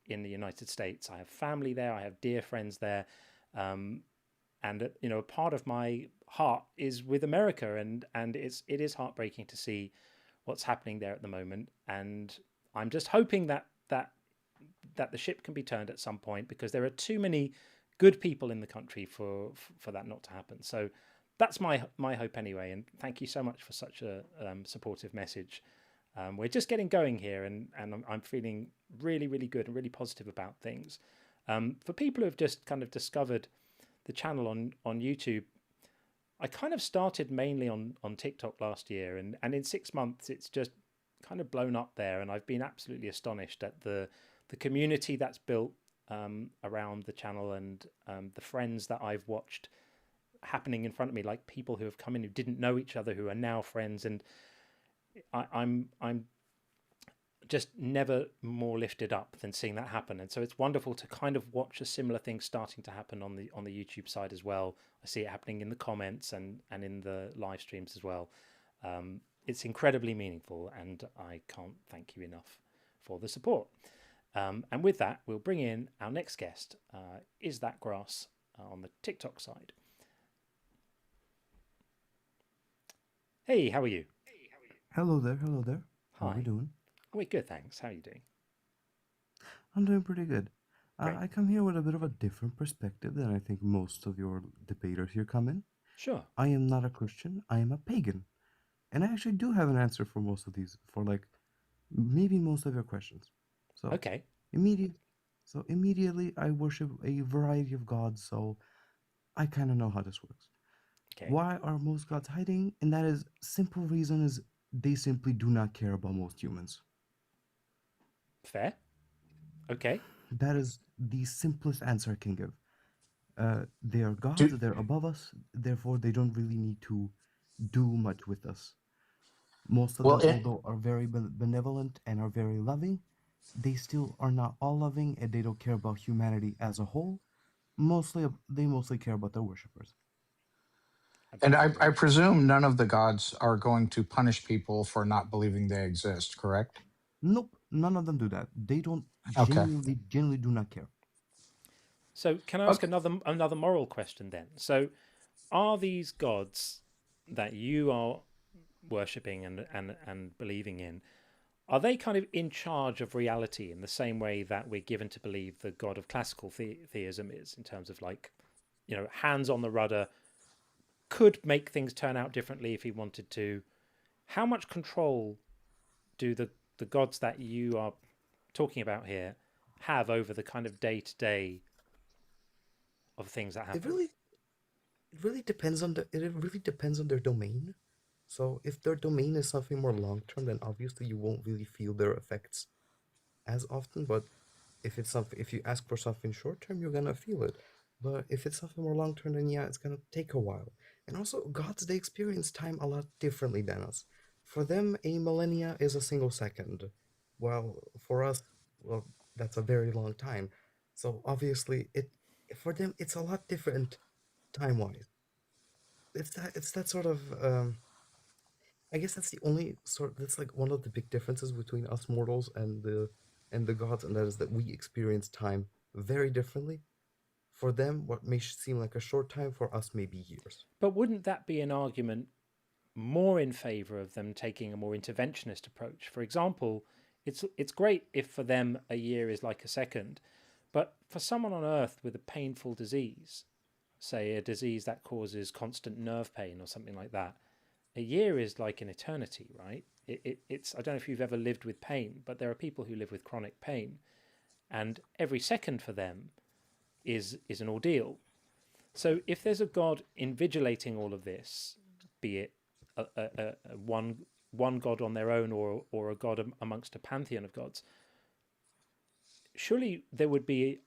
in the United States. I have family there. I have dear friends there, and a part of my heart is with America, and it is heartbreaking to see what's happening there at the moment. And I'm just hoping that the ship can be turned at some point, because there are too many good people in the country for that not to happen. So that's my hope anyway. And thank you so much for such a supportive message. We're just getting going here, and I'm feeling really, really good and really positive about things. For people who have just kind of discovered the channel on YouTube, I kind of started mainly on TikTok last year, and in 6 months it's just kind of blown up there, and I've been absolutely astonished at the community that's built around the channel, and the friends that I've watched happening in front of me, like people who have come in who didn't know each other who are now friends, and I'm just never more lifted up than seeing that happen. And so it's wonderful to kind of watch a similar thing starting to happen on the YouTube side as well. I see it happening in the comments and in the live streams as well. It's incredibly meaningful, and I can't thank you enough for the support. And with that, we'll bring in our next guest, Is That Grass, on the TikTok side. Hey, how are you? Hello there, hello there. How are Hi. we doing? We're good, thanks. How are you doing? I'm doing pretty good. Great. I come here with a bit of a different perspective than I think most of your debaters here come in. Sure. I am not a Christian, I am a pagan. And I actually do have an answer for most of these, for like maybe most of your questions. So Okay. immediately I worship a variety of gods, so I kind of know how this works. Okay. Why are most gods hiding? And that is simple reason is they simply do not care about most humans. Fair. Okay. That is the simplest answer I can give. They are gods, Do, they're above us, therefore they don't really need to do much with us. Most of well, them, although are very benevolent and are very loving, they still are not all loving, and they don't care about humanity as a whole. They mostly care about their worshippers. and Absolutely. I presume none of the gods are going to punish people for not believing they exist, correct? Nope, none of them do that. They don't Okay. genuinely do not care. So can I ask Okay. another moral question then? So are these gods that you are worshipping and believing in, are they kind of in charge of reality in the same way that we're given to believe the god of classical theism is, in terms of, like, hands on the rudder, could make things turn out differently if he wanted to? How much control do the gods that you are talking about here have over the kind of day to day of things that It happen? really it really depends on their domain. So if their domain is something more long term, then obviously you won't really feel their effects as often. But if you ask for something short term, you're gonna feel it. But if it's something more long term, then yeah, it's gonna take a while. And also, gods, they experience time a lot differently than us. For them, a millennia is a single second, while for us, well, that's a very long time. So obviously, it for them it's a lot different time wise. It's that sort of I guess that's the only sort. That's like one of the big differences between us mortals and the gods, and that is that we experience time very differently. For them, what may seem like a short time, for us may be years. But wouldn't that be an argument more in favor of them taking a more interventionist approach? For example, it's great if for them a year is like a second, but for someone on Earth with a painful disease, say a disease that causes constant nerve pain or something like that, a year is like an eternity, right? It's I don't know if you've ever lived with pain, but there are people who live with chronic pain, and every second for them is an ordeal. So if there's a god invigilating all of this, be it a one god on their own, or a god amongst a pantheon of gods, surely there would be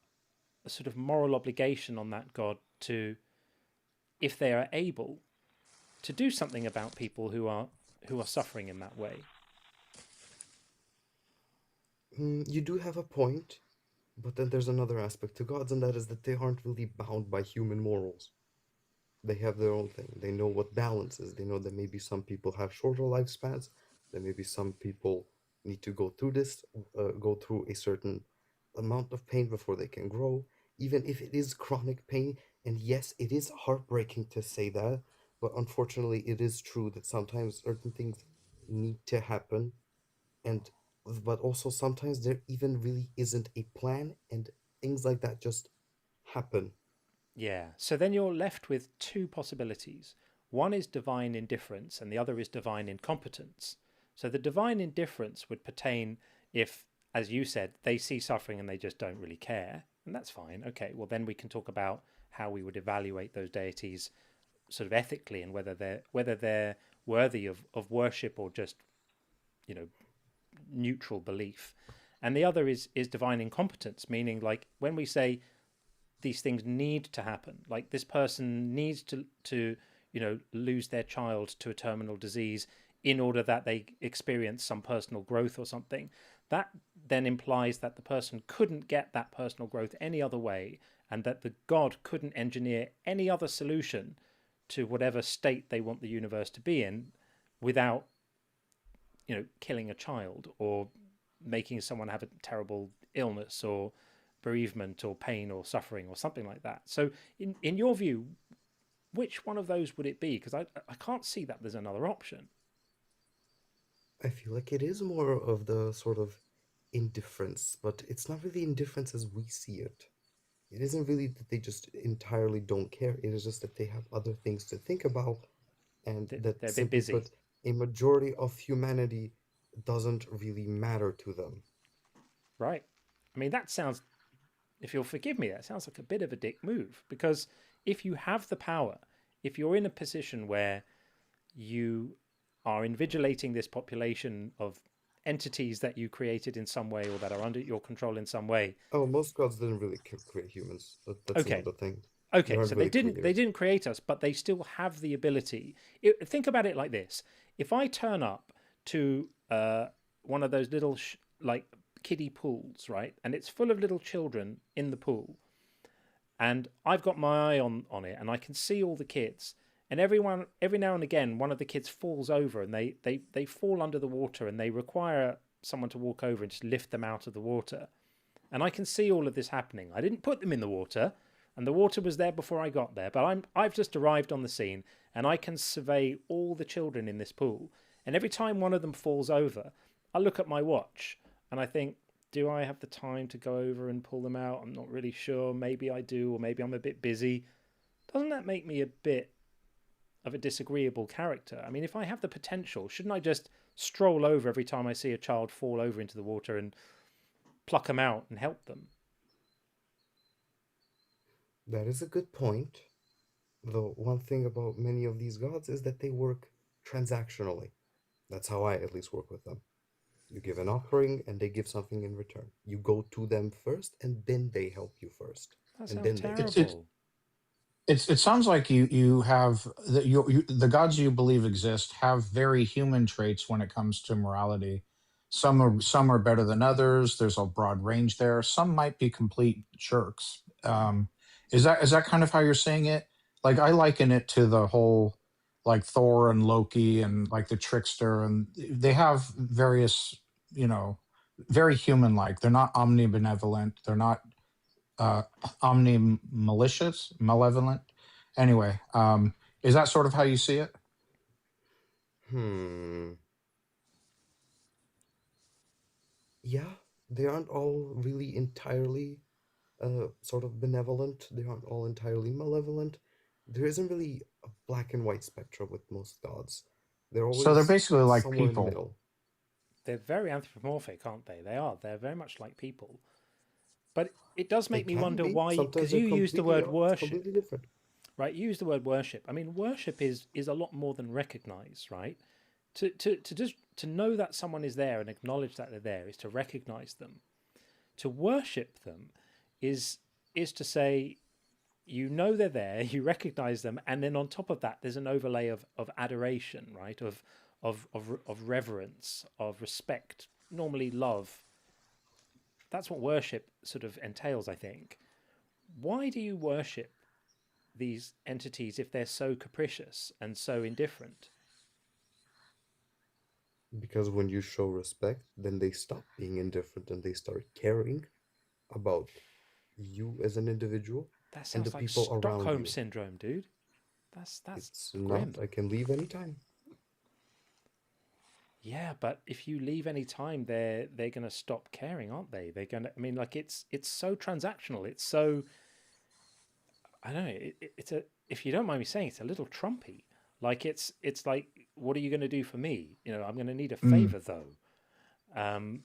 a sort of moral obligation on that god to, if they are able, to do something about people who are suffering in that way. You do have a point, but then there's another aspect to gods, and that is that they aren't really bound by human morals. They have their own thing. They know what balance is. They know that maybe some people have shorter lifespans, that maybe some people need to go through a certain amount of pain before they can grow, even if it is chronic pain. And yes, it is heartbreaking to say that, but unfortunately, it is true that sometimes certain things need to happen, and but also sometimes there even really isn't a plan, and things like that just happen. Yeah. So then you're left with two possibilities. One is divine indifference, and the other is divine incompetence. So the divine indifference would pertain if, as you said, they see suffering and they just don't really care. And that's fine. Okay, well, then we can talk about how we would evaluate those deities sort of ethically and whether they're worthy of worship or just, you know, neutral belief. And the other is divine incompetence, meaning like when we say these things need to happen. Like this person needs to lose their child to a terminal disease in order that they experience some personal growth or something. That then implies that the person couldn't get that personal growth any other way, and that the god couldn't engineer any other solution to whatever state they want the universe to be in without killing a child or making someone have a terrible illness or bereavement or pain or suffering or something like that. So in your view, which one of those would it be? Because I can't see that there's another option. I feel like it is more of the sort of indifference, but it's not really indifference as we see it. It isn't really that they just entirely don't care. It is just that they have other things to think about, and that They're a bit simply busy. put, a majority of humanity doesn't really matter to them. Right. I mean, that sounds, if you'll forgive me, that sounds like a bit of a dick move, because if you have the power, if you're in a position where you are invigilating this population of entities that you created in some way or that are under your control in some way. Oh, most gods didn't really create humans. That's Okay. another thing. They Okay, aren't so they really didn't they creators. didn't create us, but they still have the ability. Think about it like this: if I turn up to one of those little like kiddie pools, right, and it's full of little children in the pool, and I've got my eye on it, and I can see all the kids, and every now and again, one of the kids falls over, and they fall under the water, and they require someone to walk over and just lift them out of the water. And I can see all of this happening. I didn't put them in the water, and the water was there before I got there, but I've just arrived on the scene, and I can survey all the children in this pool. And every time one of them falls over, I look at my watch and I think, do I have the time to go over and pull them out? I'm not really sure. Maybe I do, or maybe I'm a bit busy. Doesn't that make me a bit of a disagreeable character? I mean, if I have the potential, shouldn't I just stroll over every time I see a child fall over into the water and pluck them out and help them? That is a good point. Though one thing about many of these gods is that they work transactionally. That's how I at least work with them. You give an offering and they give something in return. You go to them first and then they help you first. That And sounds then they help It's you. terrible. it sounds like you have the gods you believe exist have very human traits when it comes to morality. Some are better than others. There's a broad range there. Some might be complete jerks. Is that kind of how you're saying it? Like I liken it to the whole like Thor and Loki and like the trickster, and they have various, you know, very human like. They're not omnibenevolent. They're not uh, omni malicious, malevolent. Anyway, is that sort of how you see it? Hmm. Yeah, they aren't all really entirely sort of benevolent. They aren't all entirely malevolent. There isn't really a black and white spectrum with most gods. They're So they're always basically like somewhere in the people. middle. They're very anthropomorphic, aren't they? They are. They're very much like people. But it does They make me can wonder be. why, Sometimes because they're you use the completely word opposite, worship, completely different. right? You use the word worship. I mean, worship is a lot more than recognize, right? To just to know that someone is there and acknowledge that they're there is to recognize them. To worship them is is to say you know they're there, you recognize them, and then on top of that, there's an overlay of adoration, right? Of reverence, of respect, normally love. That's what worship sort of entails, I think. Why do you worship these entities if they're so capricious and so indifferent? Because when you show respect, then they stop being indifferent and they start caring. about you as an individual That and the sounds like people around Stockholm you. syndrome, dude. That's It's not. grim. I can leave anytime. Yeah, but if you leave any time, they're gonna stop caring, aren't they? They're gonna. I mean, like it's so transactional. It's so I don't know. It's a. If you don't mind me saying, it's a little Trumpy. Like it's like, what are you going to do for me? You know, I'm going to need a Mm. favor though. Um,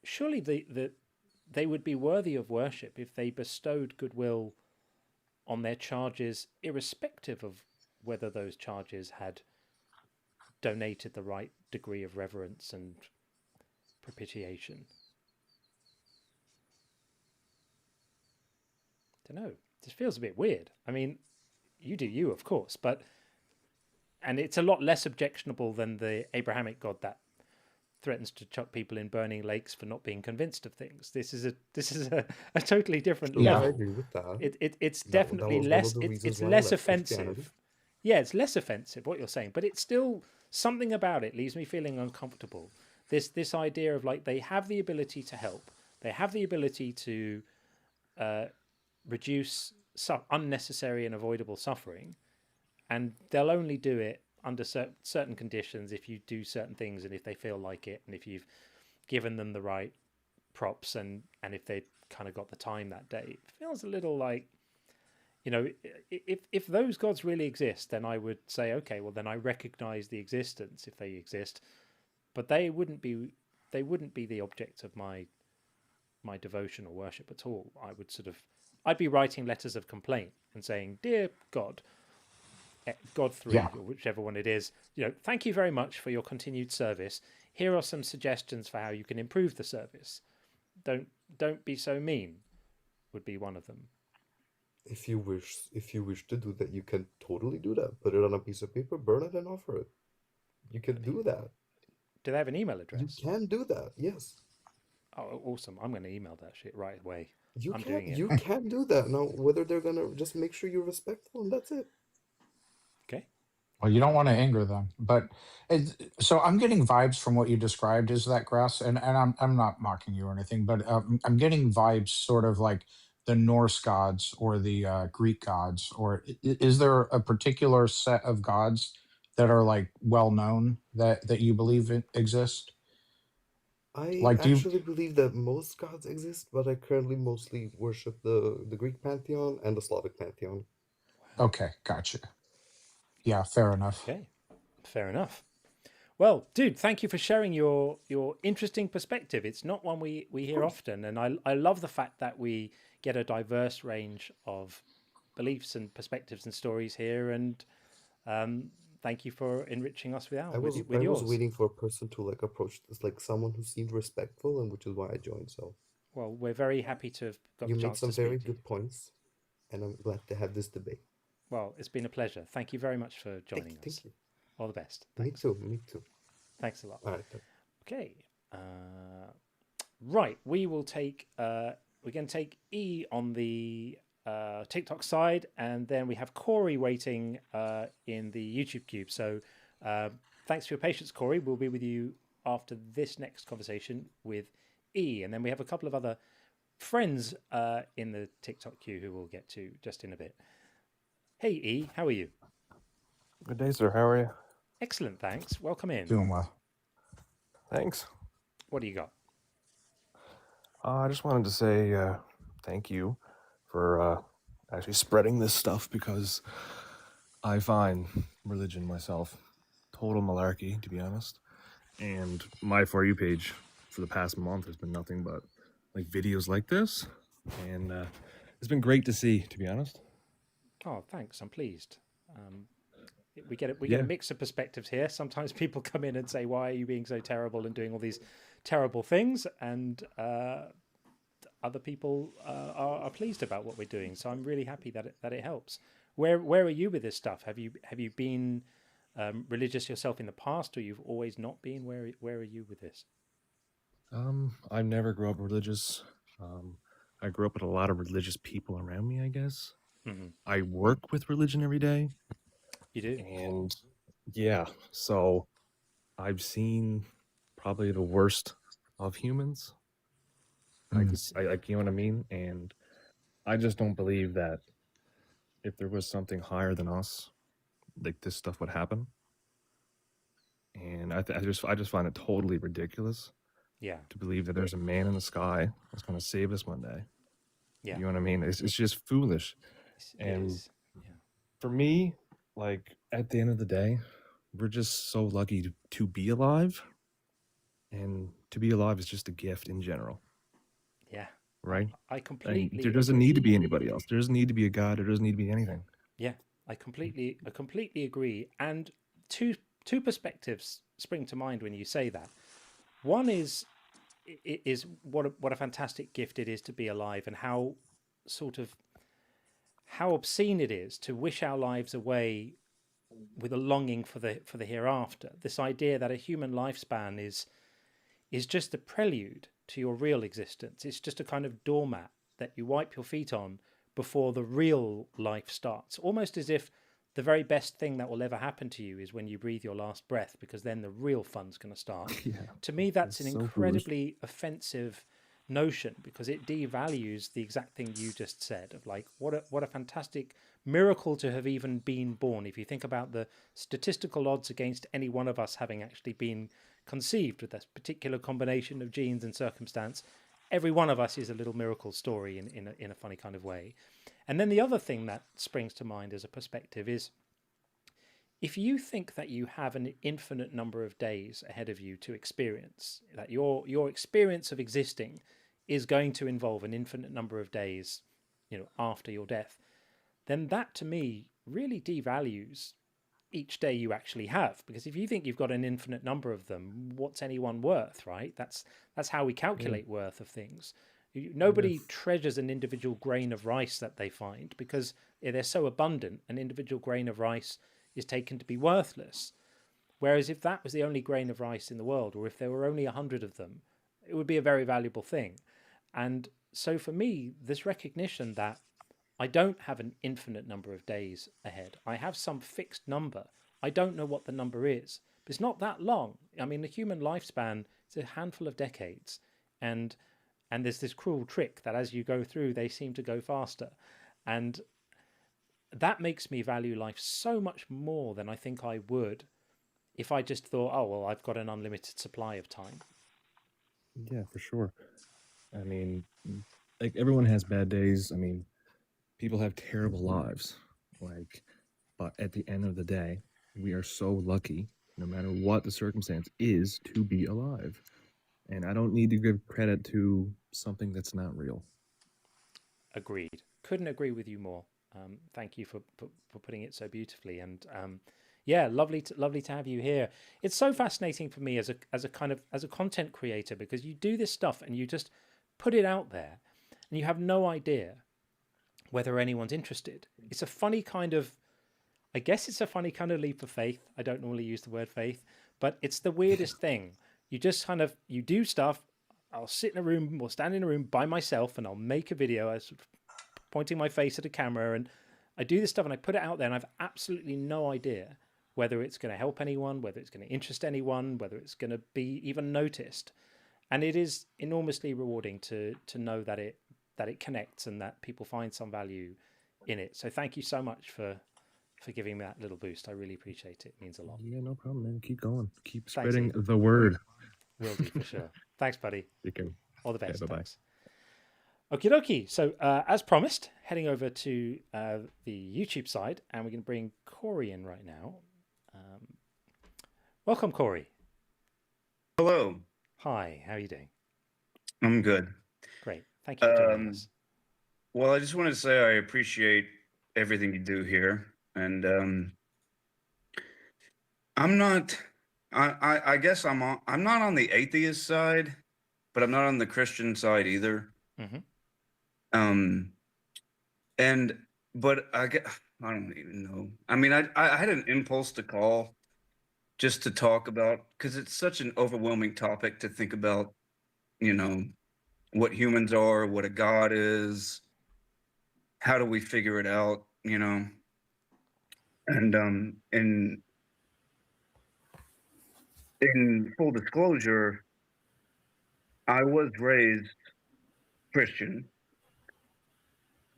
Surely they would be worthy of worship if they bestowed goodwill on their charges, irrespective of whether those charges had donated the right degree of reverence and propitiation. Don't know. This feels a bit weird. I mean, you do you, of course, but and it's a lot less objectionable than the Abrahamic God that threatens to chuck people in burning lakes for not being convinced of things. This is a totally different True, Yeah. I level. agree with that. It's That definitely was one less. of the reasons It's why I less left Christianity. offensive. Yeah, it's less offensive what you're saying, but it's still something about it leaves me feeling uncomfortable. This idea of like they have the ability to help, they have the ability to reduce unnecessary and avoidable suffering, and they'll only do it under certain conditions if you do certain things and if they feel like it and if you've given them the right props and if they kind of got the time that day. It feels a little like, you know, if those gods really exist, then I would say, okay, well then I recognize the existence if they exist, but they wouldn't be the object of my devotion or worship at all. I'd be writing letters of complaint and saying, dear God, God Yeah. 3 or whichever one it is, thank you very much for your continued service. Here are some suggestions for how you can improve the service. Don't be so mean would be one of them. If you wish to do that, you can totally do that. Put it on a piece of paper, burn it, and offer it. You can do that. Do they have an email You address? can do that. Yes. Oh, awesome. I'm going to email that shit right away. You I'm can doing it. you can do that. Now, whether they're gonna just make sure you're respectful and that's it. Okay. Well, you don't want to anger them, but so I'm getting vibes from what you described as that grass, and I'm not mocking you or anything, but I'm getting vibes sort of like the Norse gods or the Greek gods, or is there a particular set of gods that are like well known that you believe exist? I Like, do you? actually believe that most gods exist, but I currently mostly worship the Greek pantheon and the Slavic pantheon. Okay, gotcha. Yeah, fair enough. Okay. Fair enough. Well, dude, thank you for sharing your interesting perspective. It's not one we hear often, and I love the fact that we get a diverse range of beliefs and perspectives and stories here. And thank you for enriching us with I was with yours. waiting for a person to like approach this, like someone who seemed respectful, and which is why I joined. So Well, we're very happy to have got you the made chance some to speak very to you. good points, and I'm glad to have this debate. Well, it's been a pleasure. Thank you very much for joining us. Thank you. All the best. Me Thanks. too. Me too. Thanks a lot. All right. Then. Okay. Right. We will take. We're going to take E on the TikTok side, and then we have Corey waiting in the YouTube cube. So thanks for your patience, Corey. We'll be with you after this next conversation with E, and then we have a couple of other friends in the TikTok queue who we'll get to just in a bit. Hey E, how are you? Good day, sir. How are you? Excellent, thanks. Welcome in. Doing well. Thanks. What do you got? I just wanted to say thank you for actually spreading this stuff because I find religion myself total malarkey, to be honest. And my For You page for the past month has been nothing but like videos like this. And it's been great to see, to be honest. Oh, thanks. I'm pleased. We get a mix of perspectives here. Sometimes people come in and say, "Why are you being so terrible and doing all these terrible things?" And other people are pleased about what we're doing. So I'm really happy that it helps. Where are you with this stuff? Have you been religious yourself in the past, or you've always not been? Where are you with this? I never grew up religious. I grew up with a lot of religious people around me, I guess. Mm-hmm. I work with religion every day. You do? And yeah, so I've seen probably the worst of humans. like, you know what I mean? And I just don't believe that if there was something higher than us, like this stuff would happen. And I just find it totally ridiculous Yeah. to believe that there's a man in the sky that's going to save us one day. Yeah. You know what I mean? It's just foolish. It And is. Yeah. for me, like at the end of the day, we're just so lucky to be alive. And to be alive is just a gift in general, Yeah. right? I And completely there doesn't agree. need to be anybody else. There doesn't need to be a God. There doesn't need to be anything. Yeah, I completely agree. And two perspectives spring to mind when you say that. One is what a fantastic gift it is to be alive, and how sort of how obscene it is to wish our lives away with a longing for the hereafter. This idea that a human lifespan is just a prelude to your real existence. It's just a kind of doormat that you wipe your feet on before the real life starts. Almost as if the very best thing that will ever happen to you is when you breathe your last breath, because then the real fun's going to start. Yeah. To me, that's an so foolish. incredibly offensive notion, because it devalues the exact thing you just said of like what a fantastic miracle to have even been born. If you think about the statistical odds against any one of us having actually been conceived with this particular combination of genes and circumstance, every one of us is a little miracle story in a funny kind of way. And then the other thing that springs to mind as a perspective is, if you think that you have an infinite number of days ahead of you to experience, that your experience of existing is going to involve an infinite number of days, after your death, then that to me really devalues each day you actually have. Because if you think you've got an infinite number of them, what's anyone worth, right? That's how we calculate worth of things. Nobody treasures an individual grain of rice that they find, because they're so abundant, an individual grain of rice is taken to be worthless. Whereas if that was the only grain of rice in the world, or if there were only 100 of them, it would be a very valuable thing. And so for me, this recognition that I don't have an infinite number of days ahead, I have some fixed number. I don't know what the number is, but it's not that long. I mean, the human lifespan is a handful of decades, and there's this cruel trick that as you go through, they seem to go faster. And that makes me value life so much more than I think I would if I just thought, oh, well, I've got an unlimited supply of time. Yeah, for sure. I mean, like everyone has bad days. I mean, people have terrible lives. Like, but at the end of the day, we are so lucky, no matter what the circumstance is, to be alive. And I don't need to give credit to something that's not real. Agreed. Couldn't agree with you more. Thank you for putting it so beautifully. And yeah, lovely to have you here. It's so fascinating for me as a content creator, because you do this stuff and you just put it out there, and you have no idea whether anyone's interested. It's a funny kind of, I guess it's a funny kind of leap of faith. I don't normally use the word faith, but it's the weirdest thing. You just you do stuff. I'll sit in a room or stand in a room by myself, and I'll make a video. I sort of pointing my face at a camera, and I do this stuff and I put it out there, and I've absolutely no idea whether it's going to help anyone, whether it's going to interest anyone, whether it's going to be even noticed. And it is enormously rewarding to know that it connects and that people find some value in it. So thank you so much for giving me that little boost. I really appreciate it. It means a lot. Yeah, no problem, man. Keep going. Keep Thanks, spreading Ian. the word. Will do, for sure. Thanks, buddy. You can. All the best. Yeah, bye-bye. Thanks. Okie dokie. So as promised, heading over to the YouTube side, and we're going to bring Corey in right now. Welcome, Corey. Hello. Hi, how are you doing? I'm good. Great. Thank you for joining us. Well, I just wanted to say I appreciate everything you do here. And I'm not, I guess I'm not on the atheist side, but I'm not on the Christian side either. Mm-hmm. But I don't even know. I mean, I had an impulse to call just to talk about, because it's such an overwhelming topic to think about, what humans are, what a God is, how do we figure it out, and in full disclosure, I was raised Christian.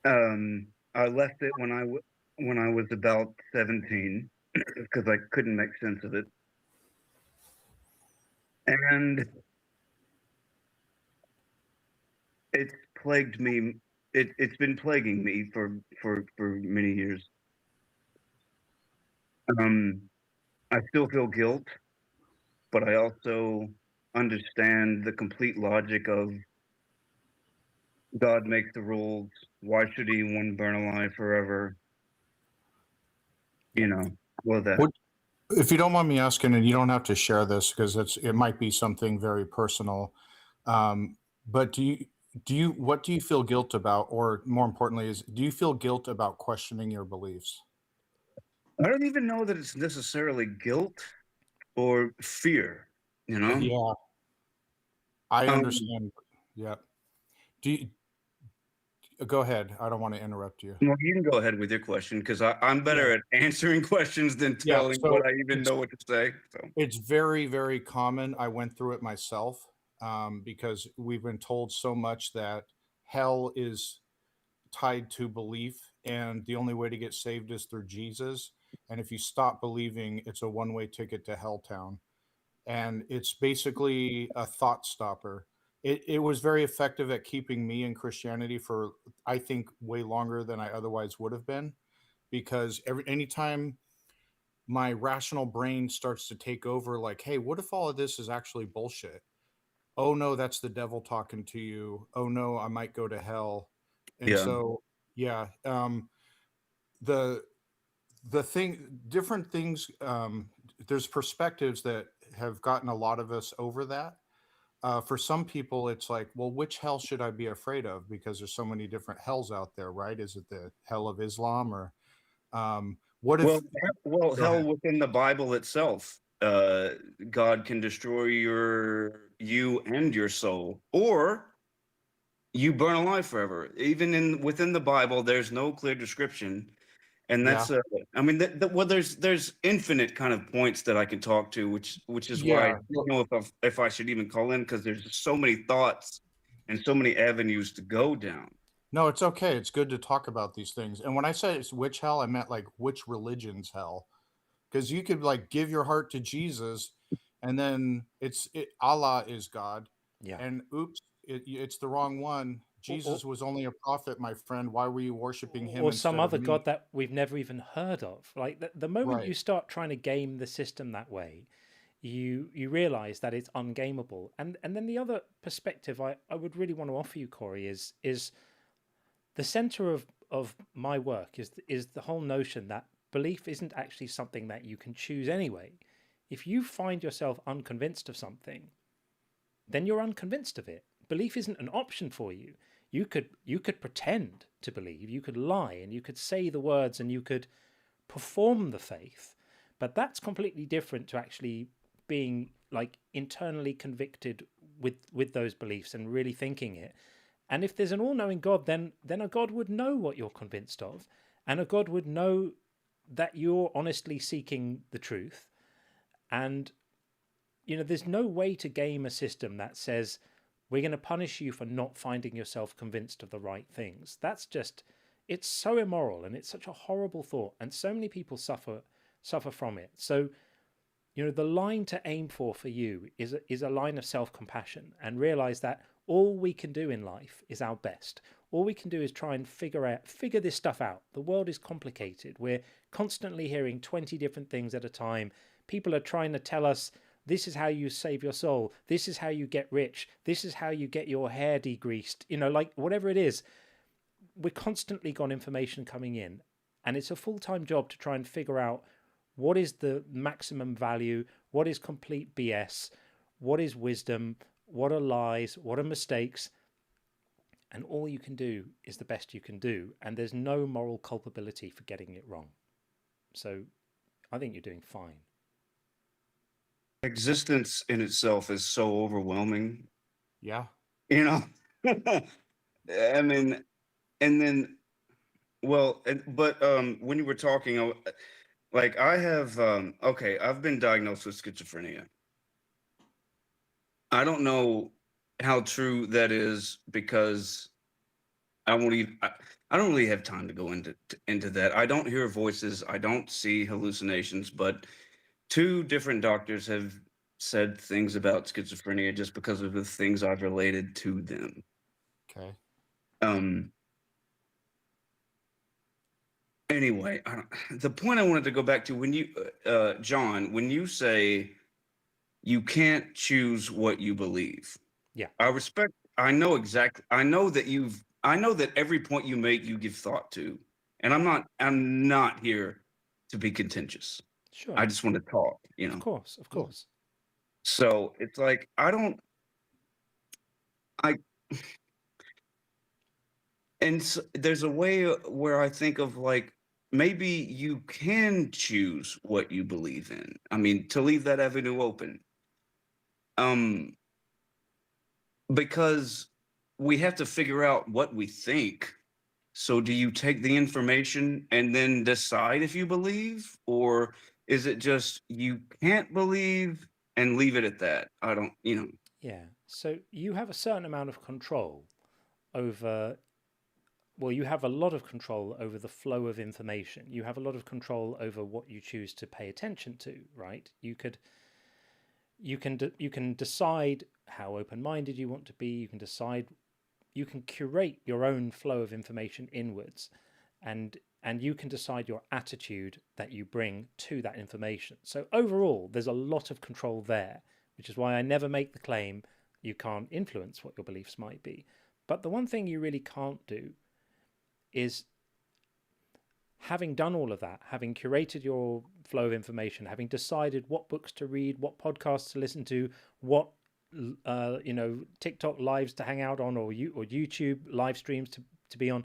I left it when I was about 17 because I couldn't make sense of it, and it's plagued me. It's been plaguing me for many years. I still feel guilt, but I also understand the complete logic of God makes the rules. Why should he one burn alive forever? You know, well that. What, if you don't mind me asking, and you don't have to share this because it might be something very personal, but what do you feel guilt about, or more importantly, do you feel guilt about questioning your beliefs? I don't even know that it's necessarily guilt or fear, you know? Yeah, I Um, understand. Yeah. Do you, go ahead. I don't want to interrupt you. well, you can go ahead with your question because I'm Yeah. better at answering questions than Yeah. telling what So I even it's know what to say. So, it's very, very common. I went through it myself, because we've been told so much that hell is tied to belief, and the only way to get saved is through Jesus. And if you stop believing, it's a one-way ticket to Helltown. And it's basically a thought stopper. It was very effective at keeping me in Christianity for, I think, way longer than I otherwise would have been, because anytime my rational brain starts to take over, like, hey, what if all of this is actually bullshit? Oh no, that's the devil talking to you. Oh no, I might go to hell. And yeah. so, yeah, the different things, there's perspectives that have gotten a lot of us over that. For some people, it's like, well, which hell should I be afraid of? Because there's so many different hells out there, right? Is it the hell of Islam, or what if? Well, Go hell ahead. within the Bible itself, God can destroy you and your soul, or you burn alive forever. Even within the Bible, there's no clear description, and Yeah, that's I mean, well, there's infinite kind of points that I can talk to, which is why I yeah. don't know if I should even call in because there's just so many thoughts and so many avenues to go down. No, it's okay. It's good to talk about these things. And when I said it's which hell, I meant like which religion's hell. Because you could like give your heart to Jesus, and then Allah is God, Yeah. and oops, it's the wrong one. Or, or, Jesus was only a prophet, my friend. Why were you worshiping him or some instead of other me? god that we've never even heard of. Like the moment Right. you start trying to game the system that way, you realize that it's ungameable. And then the other perspective I would really want to offer you, Corey, is the center of my work is the whole notion that belief isn't actually something that you can choose anyway. If you find yourself unconvinced of something, then you're unconvinced of it. Belief isn't an option for you. You could pretend to believe, you could lie, and you could say the words, and you could perform the faith, but that's completely different to actually being like internally convicted with those beliefs and really thinking it. And if there's an all-knowing God, then a God would know what you're convinced of, and a God would know that you're honestly seeking the truth. And there's no way to game a system that says we're going to punish you for not finding yourself convinced of the right things. That's just, it's so immoral, and it's such a horrible thought, and so many people suffer from it. So the line to aim for you is a line of self-compassion, and realize that all we can do in life is our best. All we can do is try and figure this stuff out. The world is complicated. We're constantly hearing 20 different things at a time. People are trying to tell us this is how you save your soul, this is how you get rich, this is how you get your hair degreased, like whatever it is. We're constantly got information coming in, and it's a full-time job to try and figure out what is the maximum value, what is complete BS, what is wisdom, what are lies, what are mistakes. And all you can do is the best you can do, and there's no moral culpability for getting it wrong. So I think you're doing fine. Existence in itself is so overwhelming, Yeah. you know. I mean, and then, well, but when you were talking, like I have, okay, I've been diagnosed with schizophrenia. I don't know how true that is because I won't even. I don't really have time to go into that. I don't hear voices. I don't see hallucinations. But two different doctors have said things about schizophrenia just because of the things I've related to them. Okay. Um. Anyway, the point I wanted to go back to when you, John, when you say you can't choose what you believe. Yeah. I respect. I know exactly. I know that you've. I know that every point you make, you give thought to, and I'm not. I'm not here to be contentious. Sure. I just want to talk. Of course. Of course. So it's like I don't. I and there's a way where I think of like maybe you can choose what you believe in. I mean, to leave that avenue open. Um, because we have to figure out what we think. So do you take the information and then decide if you believe, or is it just you can't believe and leave it at that? I don't, Yeah. So you have a certain amount of control over, well, you have a lot of control over the flow of information. You have a lot of control over what you choose to pay attention to, right? You can decide how open-minded you want to be. You can decide, you can curate your own flow of information inwards, and you can decide your attitude that you bring to that information. So overall, there's a lot of control there, which is why I never make the claim you can't influence what your beliefs might be. But the one thing you really can't do is, having done all of that, having curated your flow of information, having decided what books to read, what podcasts to listen to, what TikTok lives to hang out on, or YouTube live streams to be on.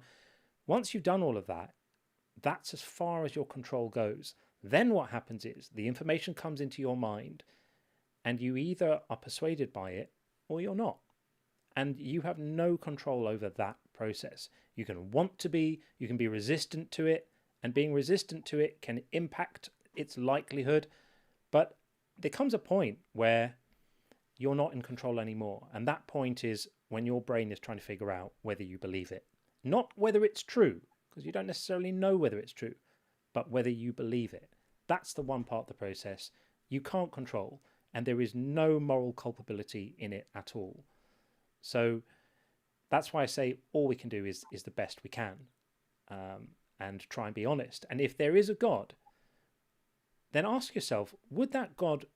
Once you've done all of that, that's as far as your control goes. Then what happens is the information comes into your mind, and you either are persuaded by it or you're not. And you have no control over that process. You can want to be, you can be resistant to it, and being resistant to it can impact its likelihood. But there comes a point where you're not in control anymore. And that point is when your brain is trying to figure out whether you believe it. Not whether it's true, because you don't necessarily know whether it's true, but whether you believe it. That's the one part of the process you can't control, and there is no moral culpability in it at all. So that's why I say all we can do is the best we can, and try and be honest. And if there is a God, then ask yourself, would that God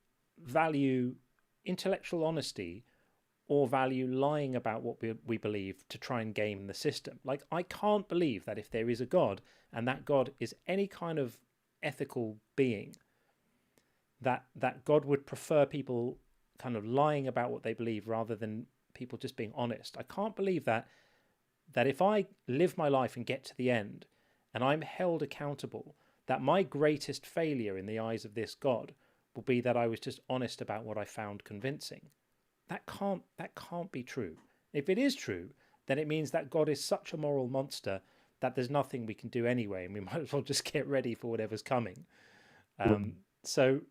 value intellectual honesty or value lying about what we believe to try and game the system? Like, I can't believe that if there is a God, and that God is any kind of ethical being, that God would prefer people kind of lying about what they believe rather than people just being honest. I can't believe that if I live my life and get to the end and I'm held accountable, that my greatest failure in the eyes of this God will be that I was just honest about what I found convincing. That can't be true. If it is true, then it means that God is such a moral monster that there's nothing we can do anyway, and we might as well just get ready for whatever's coming. So,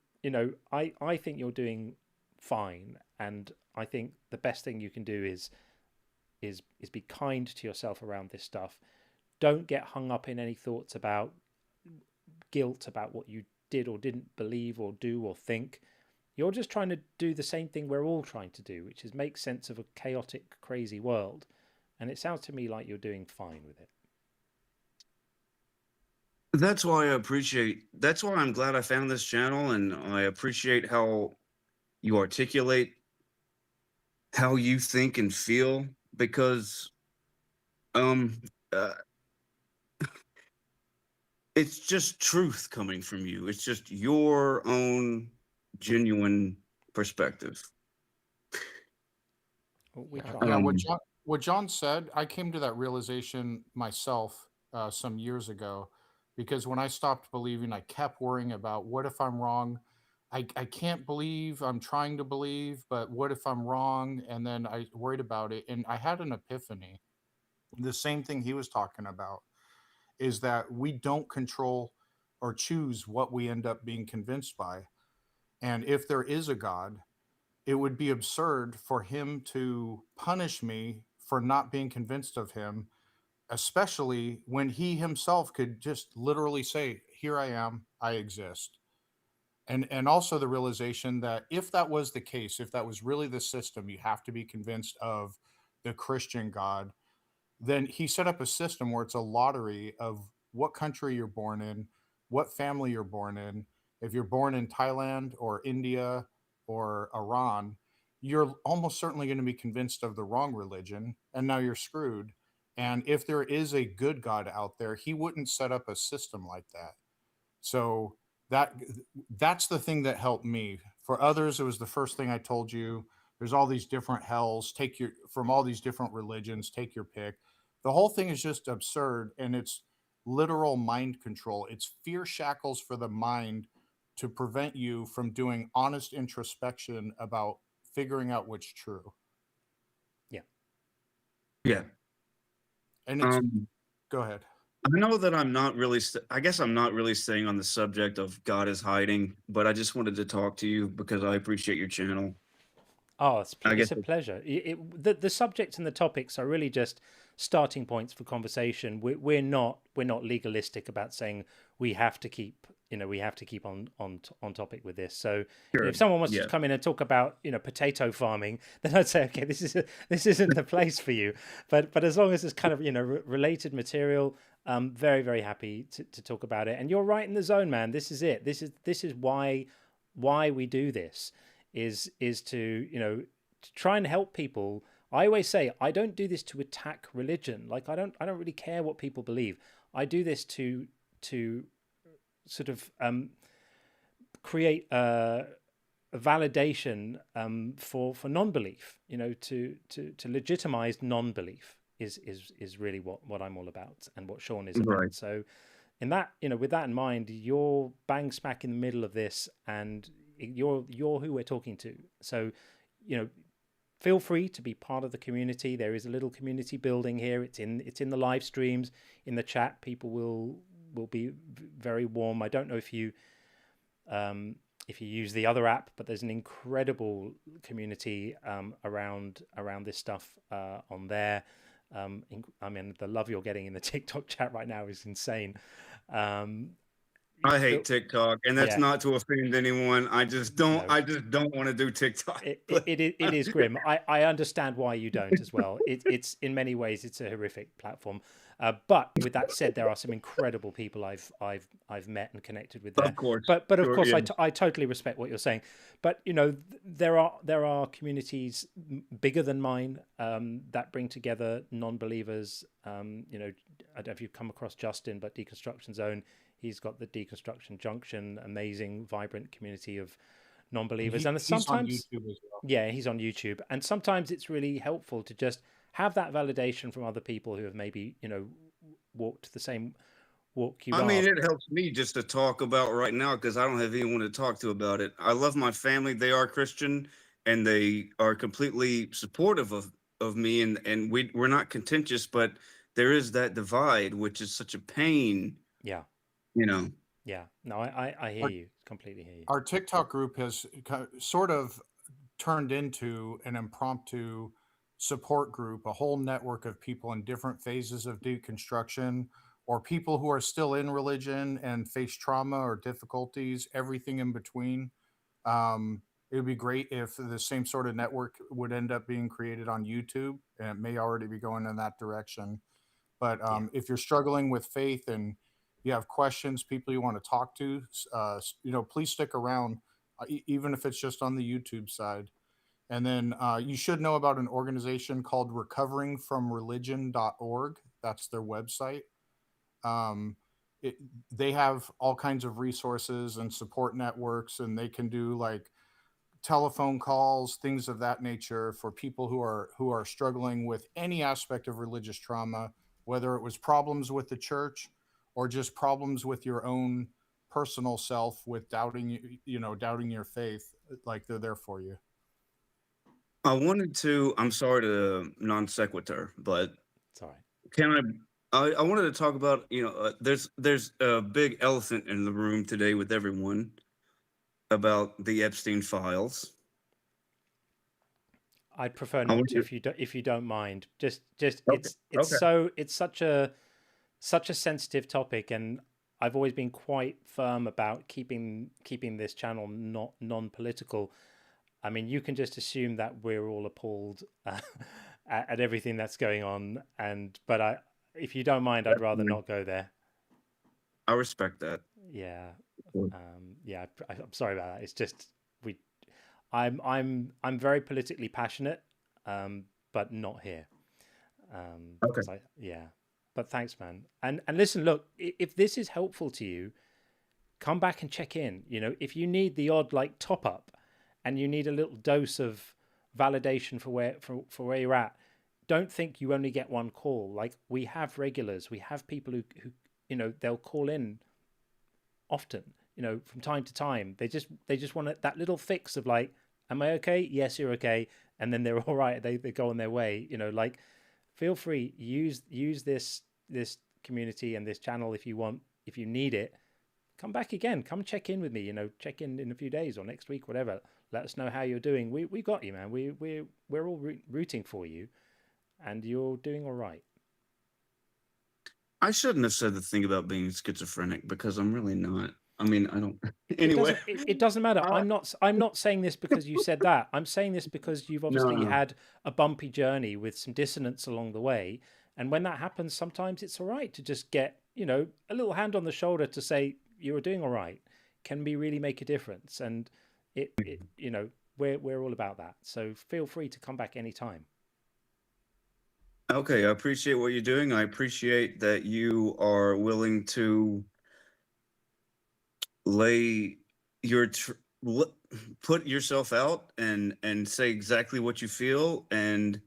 I think you're doing fine, and I think the best thing you can do is be kind to yourself around this stuff. Don't get hung up in any thoughts about guilt about what you did or didn't believe or do or think. You're just trying to do the same thing we're all trying to do, which is make sense of a chaotic, crazy world. And it sounds to me like you're doing fine with it. That's why that's why I'm glad I found this channel, and I appreciate how you articulate how you think and feel, because um uh, it's just truth coming from you. It's just your own genuine perspective. Well, we try. Yeah, Um, what John said, I came to that realization myself some years ago, because when I stopped believing, I kept worrying about what if I'm wrong. I can't believe, I'm trying to believe, but what if I'm wrong? And then I worried about it, and I had an epiphany. The same thing he was talking about is that we don't control or choose what we end up being convinced by. And if there is a God, it would be absurd for him to punish me for not being convinced of him, especially when he himself could just literally say, "Here I am, I exist." And also the realization that if that was the case, if that was really the system, you have to be convinced of the Christian God, then he set up a system where it's a lottery of what country you're born in, what family you're born in. If you're born in Thailand or India or Iran, you're almost certainly going to be convinced of the wrong religion, and now you're screwed. And if there is a good God out there, he wouldn't set up a system like that. So that that's the thing that helped me. For others, it was the first thing I told you. There's all these different hells. Take your from all these different religions. Take your pick. The whole thing is just absurd, and it's literal mind control. It's fear shackles for the mind to prevent you from doing honest introspection about figuring out what's true. Yeah. Yeah. And it's go ahead. I know that I'm not really, I guess I'm not really staying on the subject of God is hiding, but I just wanted to talk to you because I appreciate your channel. Oh, I guess it's a pleasure. The subject and the topics are really just starting points for conversation. We're not legalistic about saying we have to keep we have to keep on topic with this. So sure. if someone wants Yeah. to come in and talk about potato farming, then I'd say okay, this isn't the place for you. But as long as it's kind of related material, I'm very very happy to talk about it. And you're right in the zone, man. This is it. This is why we do this. Is to to try and help people. I always say I don't do this to attack religion. Like I don't really care what people believe. I do this to sort of create a validation for non-belief. To legitimize non-belief is really what I'm all about and what Sean is about. Right. So in that with that in mind, you're bang smack in the middle of this, and you're who we're talking to. So feel free to be part of the community. There is a little community building here. It's in the live streams, in the chat. People will be very warm. I don't know if you use the other app, but there's an incredible community around this stuff on there. I mean, the love you're getting in the TikTok chat right now is insane. I hate TikTok, and that's Yeah. not to offend anyone. I just don't. No. I just don't want to do TikTok. It is grim. I understand why you don't as well. It's in many ways it's a horrific platform. But with that said, there are some incredible people I've met and connected with there. Of course. But of Sure, course, yeah. I totally respect what you're saying. But there are communities bigger than mine that bring together non-believers. I don't know if you've come across Justin, but Deconstruction Zone. He's got the Deconstruction Junction, amazing, vibrant community of non-believers. And sometimes he's on YouTube as well. Yeah, he's on YouTube. And sometimes it's really helpful to just have that validation from other people who have maybe, walked the same walk you are. I mean, it helps me just to talk about right now because I don't have anyone to talk to about it. I love my family. They are Christian and they are completely supportive of me. And we're not contentious, but there is that divide, which is such a pain. Yeah. Yeah. No, I hear you. Completely hear you. Our TikTok group has sort of turned into an impromptu support group, a whole network of people in different phases of deconstruction, or people who are still in religion and face trauma or difficulties, everything in between. It would be great if the same sort of network would end up being created on YouTube, and it may already be going in that direction. But if you're struggling with faith and you have questions, people you want to talk to, please stick around, even if it's just on the YouTube side. And then you should know about an organization called recoveringfromreligion.org. That's their website. They have all kinds of resources and support networks, and they can do like telephone calls, things of that nature for people who are struggling with any aspect of religious trauma, whether it was problems with the church or just problems with your own personal self with doubting your faith. Like, they're there for you. I'm sorry to non sequitur, but It's all right. I wanted to talk about, there's a big elephant in the room today with everyone about the Epstein files. I'd prefer I not want to, you. if you don't mind. Just Okay. Okay. it's such a sensitive topic, and I've always been quite firm about keeping this channel not non-political. I mean, you can just assume that we're all appalled at everything that's going on, but if you don't mind, I'd rather Definitely. not go there. I respect that. Yeah, yeah. I'm sorry about that. It's just we. I'm very politically passionate, but not here. Okay. Because but thanks, man. And listen, look, if this is helpful to you, come back and check in. You know, if you need the odd like top up, and you need a little dose of validation for where you're at, don't think you only get one call. Like, we have regulars, we have people who they'll call in often, from time to time. They just want that little fix of like, am I okay? Yes, you're okay. And then they're all right. They go on their way. Like, feel free, use this community and this channel if you want, if you need it. Come back again. Come check in with me. Check in a few days or next week, whatever. Let us know how you're doing. We got you, man. We're all rooting for you, and you're doing all right. I shouldn't have said the thing about being schizophrenic because I'm really not. I mean, I don't. It Anyway, doesn't. It doesn't matter. I, I'm not saying this because you said that. I'm saying this because you've no, obviously no. had a bumpy journey with some dissonance along the way, and when that happens, sometimes it's all right to just get a little hand on the shoulder to say you're doing all right. Can really make a difference, and we're all about that. So feel free to come back anytime. Okay, I appreciate what you're doing. I appreciate that you are willing to lay your put yourself out and say exactly what you feel. And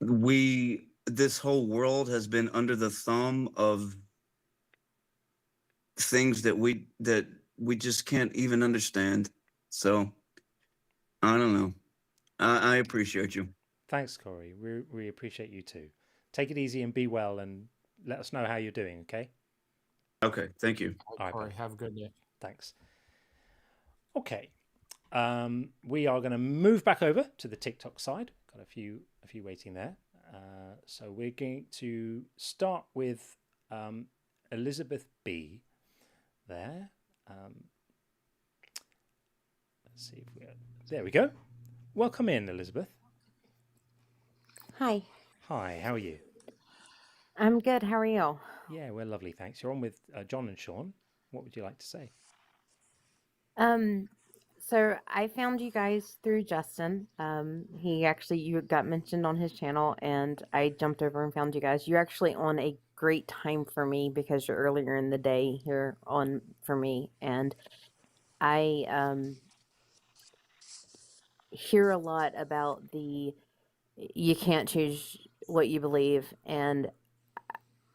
this whole world has been under the thumb of things that we just can't even understand. So I don't know. I appreciate you. Thanks, Corey. We appreciate you too. Take it easy and be well, and let us know how you're doing. Okay. Okay, thank you. All right, Corey, bud. have a good day. Thanks. Okay. We are going to move back over to the TikTok side. Got a few waiting there. So we're going to start with Elizabeth B. There. Let's see if there we go. Welcome in, Elizabeth. Hi. Hi. How are you? I'm good. How are you? Yeah, we're lovely, thanks. You're on with John and Sean. What would you like to say? So I found you guys through Justin. You got mentioned on his channel, and I jumped over and found you guys. You're actually on a great time for me because you're earlier in the day here on for me, and I hear a lot about you can't change what you believe, and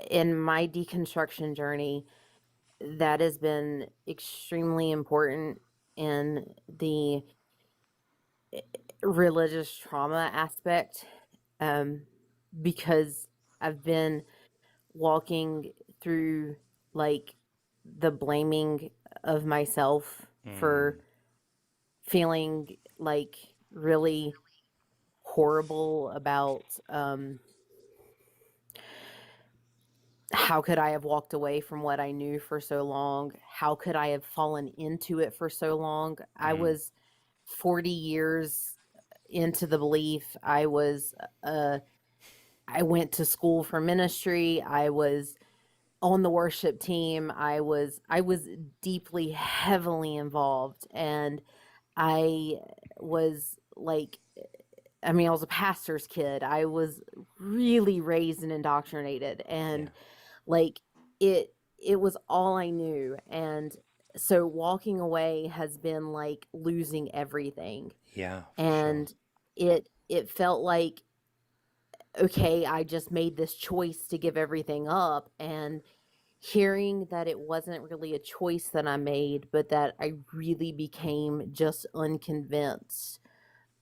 in my deconstruction journey, that has been extremely important in the religious trauma aspect, because I've been walking through like the blaming of myself for feeling like really horrible about how could I have walked away from what I knew for so long? How could I have fallen into it for so long? I was 40 years into the belief. I went to school for ministry. I was on the worship team. I was deeply, heavily involved, and I was like, I mean, I was a pastor's kid. I was really raised and indoctrinated, and like it was all I knew. And so walking away has been like losing everything. Yeah, for And sure. it felt like, okay, I just made this choice to give everything up, and hearing that it wasn't really a choice that I made, but that I really became just unconvinced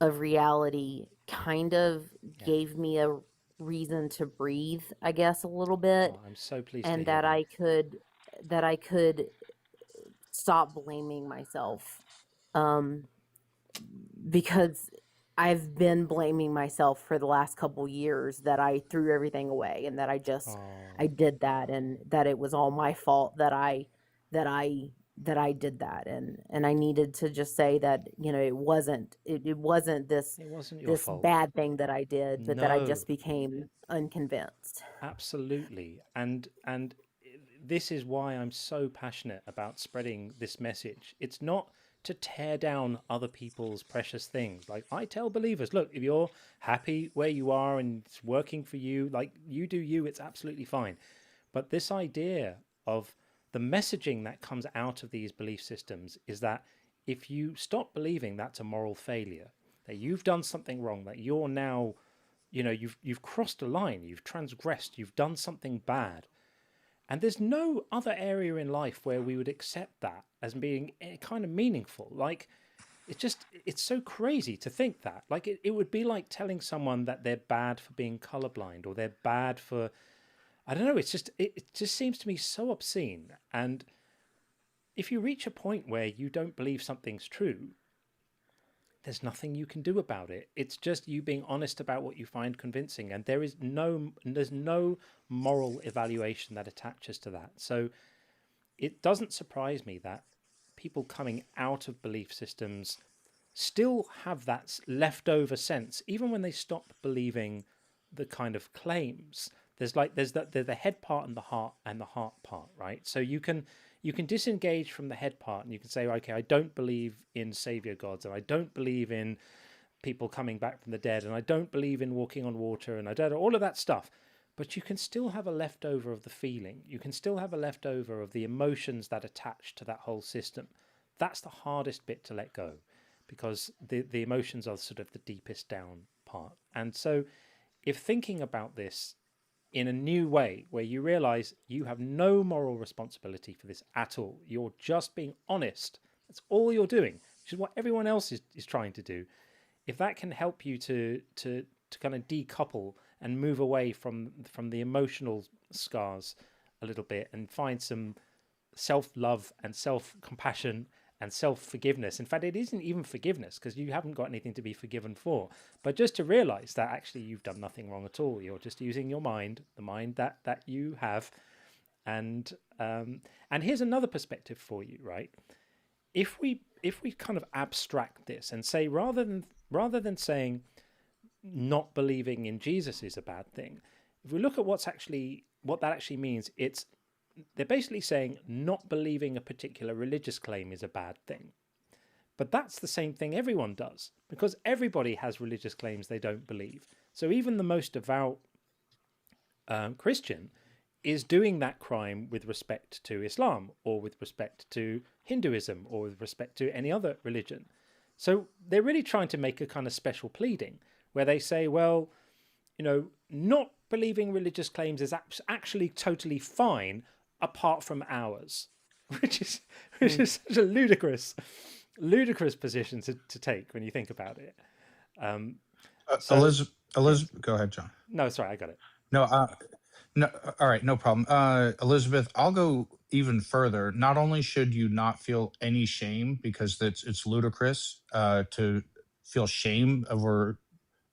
of reality, kind of gave me a reason to breathe, I guess, a little bit. Oh, I'm so pleased to And hear that I could stop blaming myself, because I've been blaming myself for the last couple years that I threw everything away and that Oh, I did that, and that it was all my fault that I that I did that, and I needed to just say that, it wasn't it wasn't your this fault. bad thing that I did, but that I No, just became unconvinced. absolutely. And this is why I'm so passionate about spreading this message. It's not to tear down other people's precious things. Like, I tell believers, look, if you're happy where you are and it's working for you, like, you do you, it's absolutely fine. But this idea of the messaging that comes out of these belief systems is that if you stop believing that's a moral failure, that you've done something wrong, that you're now, you've crossed a line, you've transgressed, you've done something bad, and there's no other area in life where we would accept that as being kind of meaningful. Like, it's so crazy to think that. Like, it would be like telling someone that they're bad for being colorblind, or they're bad for, I don't know, it just seems to me so obscene. And if you reach a point where you don't believe something's true, there's nothing you can do about it. It's just you being honest about what you find convincing, and there's no moral evaluation that attaches to that. So it doesn't surprise me that people coming out of belief systems still have that leftover sense, even when they stop believing the kind of claims. There's the head part and the heart part, right? So you can disengage from the head part, and you can say, okay, I don't believe in savior gods, and I don't believe in people coming back from the dead, and I don't believe in walking on water, and I don't, all of that stuff. But you can still have a leftover of the feeling. You can still have a leftover of the emotions that attach to that whole system. That's the hardest bit to let go, because the emotions are sort of the deepest down part. And so if thinking about this in a new way, where you realize you have no moral responsibility for this at all, you're just being honest, that's all you're doing, which is what everyone else is trying to do. If that can help you to kind of decouple and move away from the emotional scars a little bit, and find some self-love and self-compassion and self-forgiveness. In fact, it isn't even forgiveness, because you haven't got anything to be forgiven for, but just to realize that actually you've done nothing wrong at all. You're just using your mind, the mind that you have. And here's another perspective for you, right? If we kind of abstract this and say, rather than saying not believing in Jesus is a bad thing, if we look at what that actually means, they're basically saying not believing a particular religious claim is a bad thing. But that's the same thing everyone does, because everybody has religious claims they don't believe. So even the most devout Christian is doing that crime with respect to Islam, or with respect to Hinduism, or with respect to any other religion. So they're really trying to make a kind of special pleading where they say, well, not believing religious claims is actually totally fine apart from ours, which is such a ludicrous position to take when you think about it. Elizabeth, go ahead, John. No, sorry, I got it. No, no, all right, no problem. Elizabeth, I'll go even further. Not only should you not feel any shame, because it's ludicrous to feel shame over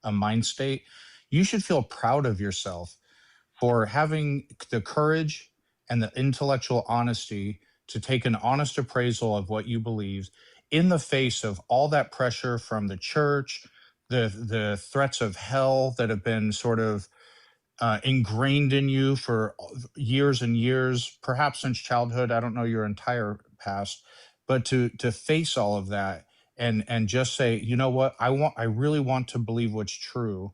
a mind state, you should feel proud of yourself for having the courage and the intellectual honesty to take an honest appraisal of what you believe in the face of all that pressure from the church, the threats of hell that have been sort of ingrained in you for years and years, perhaps since childhood. I don't know your entire past, but to face all of that and just say, you know what, I really want to believe what's true,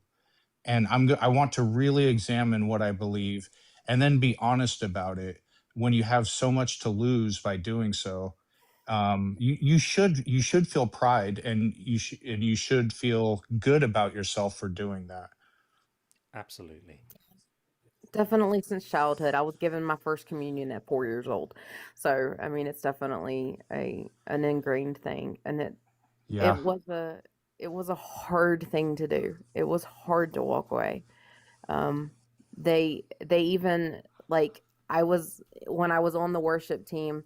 and I want to really examine what I believe, and then be honest about it. When you have so much to lose by doing so, you should feel pride, and you should feel good about yourself for doing that. Absolutely. Definitely since childhood. I was given my first communion at 4 years old. So, I mean, it's definitely an ingrained thing, and it Yeah. it was a hard thing to do. It was hard to walk away. Um, they even, like, when I was on the worship team,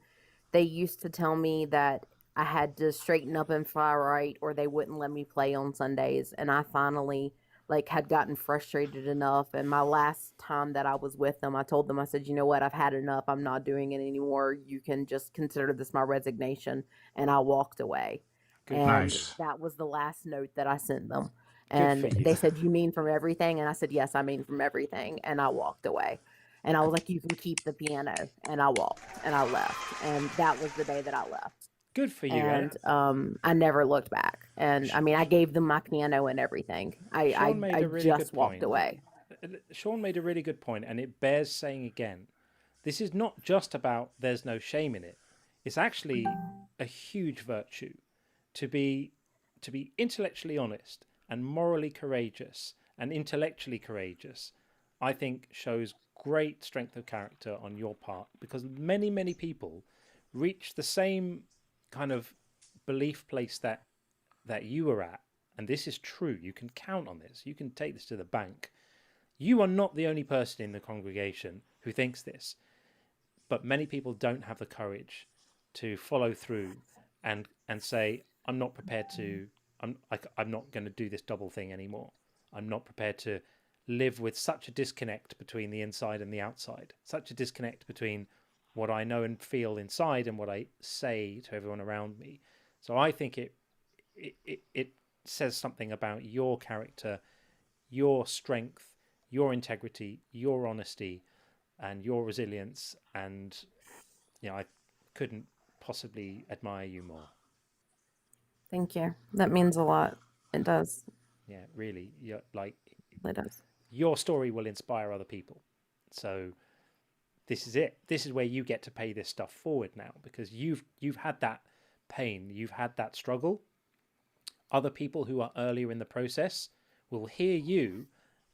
they used to tell me that I had to straighten up and fly right, or they wouldn't let me play on Sundays. And I finally like had gotten frustrated enough. And my last time that I was with them, I told them, I said, you know what, I've had enough. I'm not doing it anymore. You can just consider this my resignation. And I walked away. Good for And you. Nice. that was the last note that I sent them. Good for And you. they said, you mean from everything? And I said, yes, I mean from everything. And I walked away. And I was like, you can keep the piano. And I walked and I left. And that was the day that I left. Good for you. And I never looked back. And I mean, I gave them my piano and everything. Sean made I a really just good walked point. away. Sean made a really good point, and it bears saying again. This is not just about there's no shame in it. It's actually a huge virtue to be intellectually honest and morally courageous and intellectually courageous. I think shows great strength of character on your part, because many people reach the same kind of belief place that you were at, and this is true. You can count on this. You can take this to the bank. You are not the only person in the congregation who thinks this, but many people don't have the courage to follow through and say, I'm not prepared to. I'm not going to do this double thing anymore. I'm not prepared to live with such a disconnect between the inside and the outside, such a disconnect between what I know and feel inside and what I say to everyone around me. So I think it says something about your character, your strength, your integrity, your honesty, and your resilience. And I couldn't possibly admire you more. Thank you. That means a lot. It does. Yeah, really. It does. Your story will inspire other people. So this is it. This is where you get to pay this stuff forward now, because you've had that pain, you've had that struggle. Other people who are earlier in the process will hear you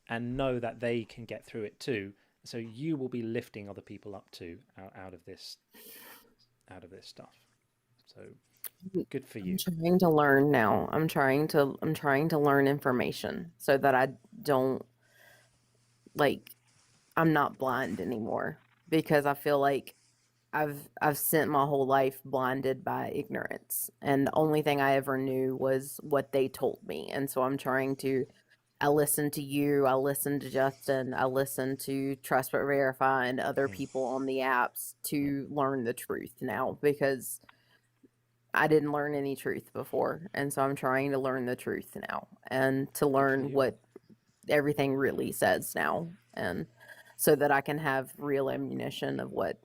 and know that they can get through it too. So you will be lifting other people up too out of this stuff. So good for you. I'm trying to learn now. I'm trying to learn information so that I don't I'm not blind anymore, because I feel like I've spent my whole life blinded by ignorance, and the only thing I ever knew was what they told me. And so I listen to you, I listen to Justin, I listen to Trust But Verify and other people on the apps to learn the truth now, because I didn't learn any truth before. And so I'm trying to learn the truth now, and to learn what everything really says now, and so that I can have real ammunition of what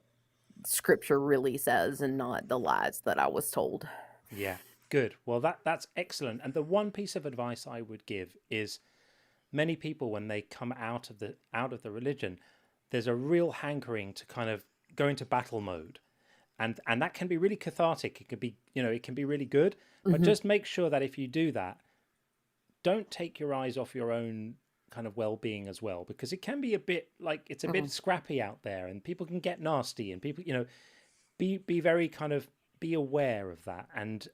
scripture really says and not the lies that I was told. Yeah, good. Well, that's excellent. And the one piece of advice I would give is, many people, when they come out of the religion, there's a real hankering to kind of go into battle mode, and that can be really cathartic. It can be it can be really good, but just make sure that if you do that, don't take your eyes off your own kind of well-being as well, because it can be a bit it's a bit scrappy out there, and people can get nasty, and people be very kind of be aware of that, and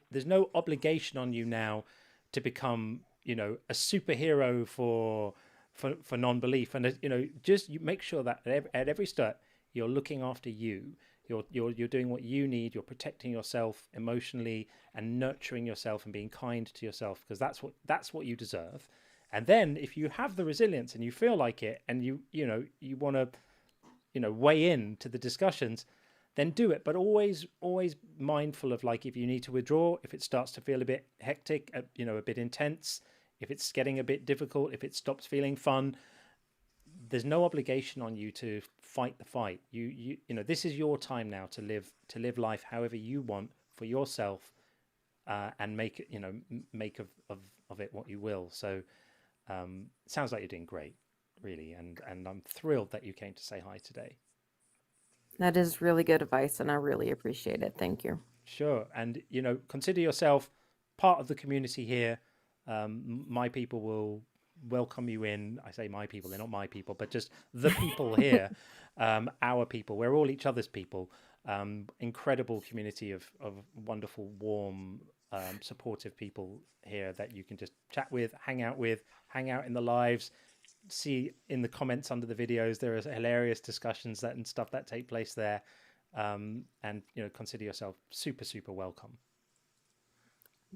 there's no obligation on you now to become a superhero for non-belief, and just you make sure that at every step you're looking after you. You're doing what you need. You're protecting yourself emotionally and nurturing yourself and being kind to yourself, because that's what you deserve. And then if you have the resilience and you feel like it, and you want to weigh in to the discussions, then do it. But always mindful of, if you need to withdraw, if it starts to feel a bit hectic, a bit intense, if it's getting a bit difficult, if it stops feeling fun, there's no obligation on you to fight the fight. This is your time now to live life however you want for yourself, and make of it what you will. So sounds like you're doing great, really, and I'm thrilled that you came to say hi today. That is really good advice, and I really appreciate it. Thank you. Sure. And consider yourself part of the community here. My people will welcome you in. I say my people, they're not my people, but just the people here, our people. We're all each other's people. Incredible community of wonderful, warm, supportive people here that you can just chat with, hang out in the lives. See in the comments under the videos, there are hilarious discussions and stuff that take place there. and consider yourself super, super welcome.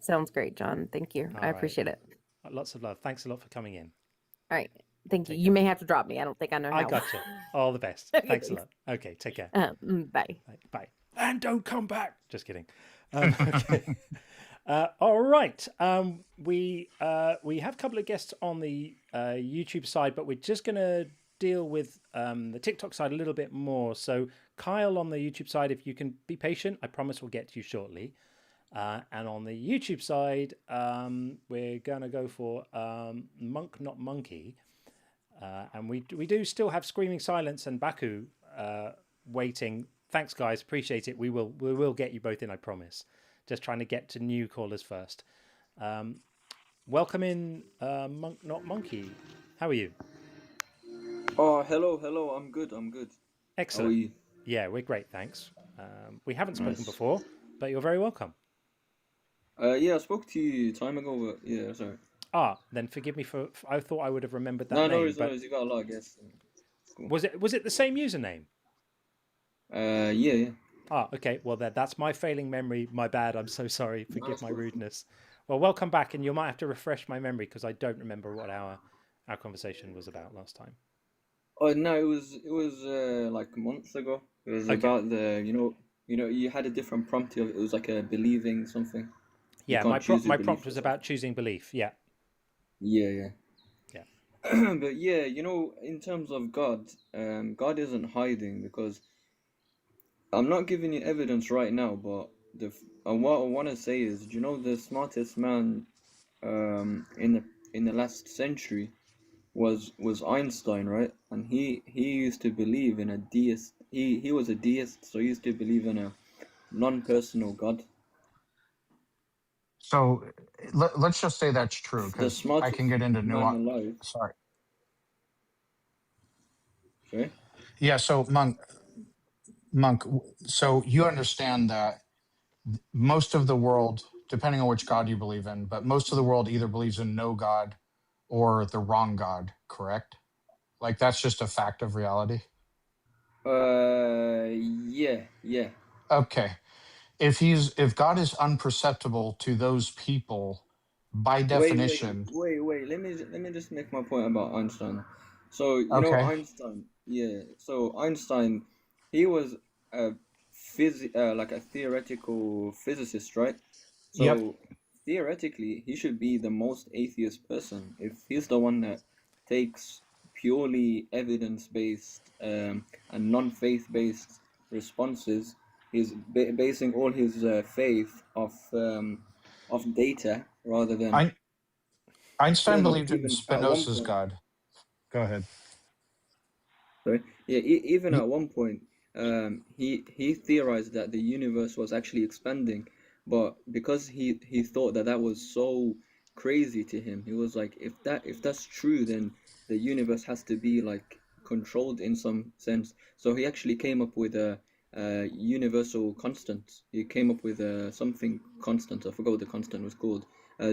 Sounds great, John. Thank you. All I right. appreciate it. Lots of love. Thanks a lot for coming in. All right. Thank you. Take You care. may have to drop me. I don't think I know how. I gotcha. All the best. Okay, Thanks a thanks. lot. Okay, take care. Bye. Bye. And don't come back. Just kidding. Okay. All right. We have a couple of guests on the YouTube side, but we're just going to deal with the TikTok side a little bit more. So Kyle on the YouTube side, if you can be patient, I promise we'll get to you shortly. And on the YouTube side, we're going to go for Monk Not Monkey. And we do still have Screaming Silence and Baku waiting. Thanks, guys. Appreciate it. We will get you both in, I promise. Just trying to get to new callers first. Welcome in, Monk Not Monkey. How are you? Oh, hello. I'm good. Excellent. How are you? Yeah, we're great, thanks. We haven't spoken Nice. before, but you're very welcome. Yeah, I spoke to you time ago, but yeah, sorry. Then forgive me for I thought I would have remembered that No, name. no worries, But you got a lot of guests. Cool. was it the same username? Yeah. Okay. Well, that's my failing memory. My bad. I'm so sorry. Forgive my rudeness. Well, welcome back, and you might have to refresh my memory because I don't remember what our conversation was about last time. Oh no, it was like months ago. It was about the you had a different prompt. It was like a believing something. Yeah, my prompt was about choosing belief. Yeah. Yeah. But yeah, in terms of God, God isn't hiding, because I'm not giving you evidence right now, but what I want to say is, the smartest man in the last century was Einstein, right? And he used to believe in a deist. He was a deist, so he used to believe in a non-personal God. So let's just say that's true, The because I smartest can get into man nuance. alive. Sorry. Sorry? Yeah. So Monk. So you understand that most of the world, depending on which God you believe in, but most of the world either believes in no God or the wrong God, correct? Like that's just a fact of reality. Yeah. Okay. If God is unperceptible to those people, by definition. Wait. Let me just make my point about Einstein. So Okay. Einstein, yeah. So Einstein, he was a like a theoretical physicist, right? So Yep. theoretically, he should be the most atheist person if he's the one that takes purely evidence-based and non-faith-based responses. He's basing all his faith of data rather than Einstein even believed in at one Spinoza's point. God. Go ahead. Sorry. Yeah, even at one point, he theorized that the universe was actually expanding, but because he thought that was so crazy to him, he was like, if that's true, then the universe has to be like controlled in some sense. So he actually came up with a universal constant. He came up with something constant. I forgot what the constant was called.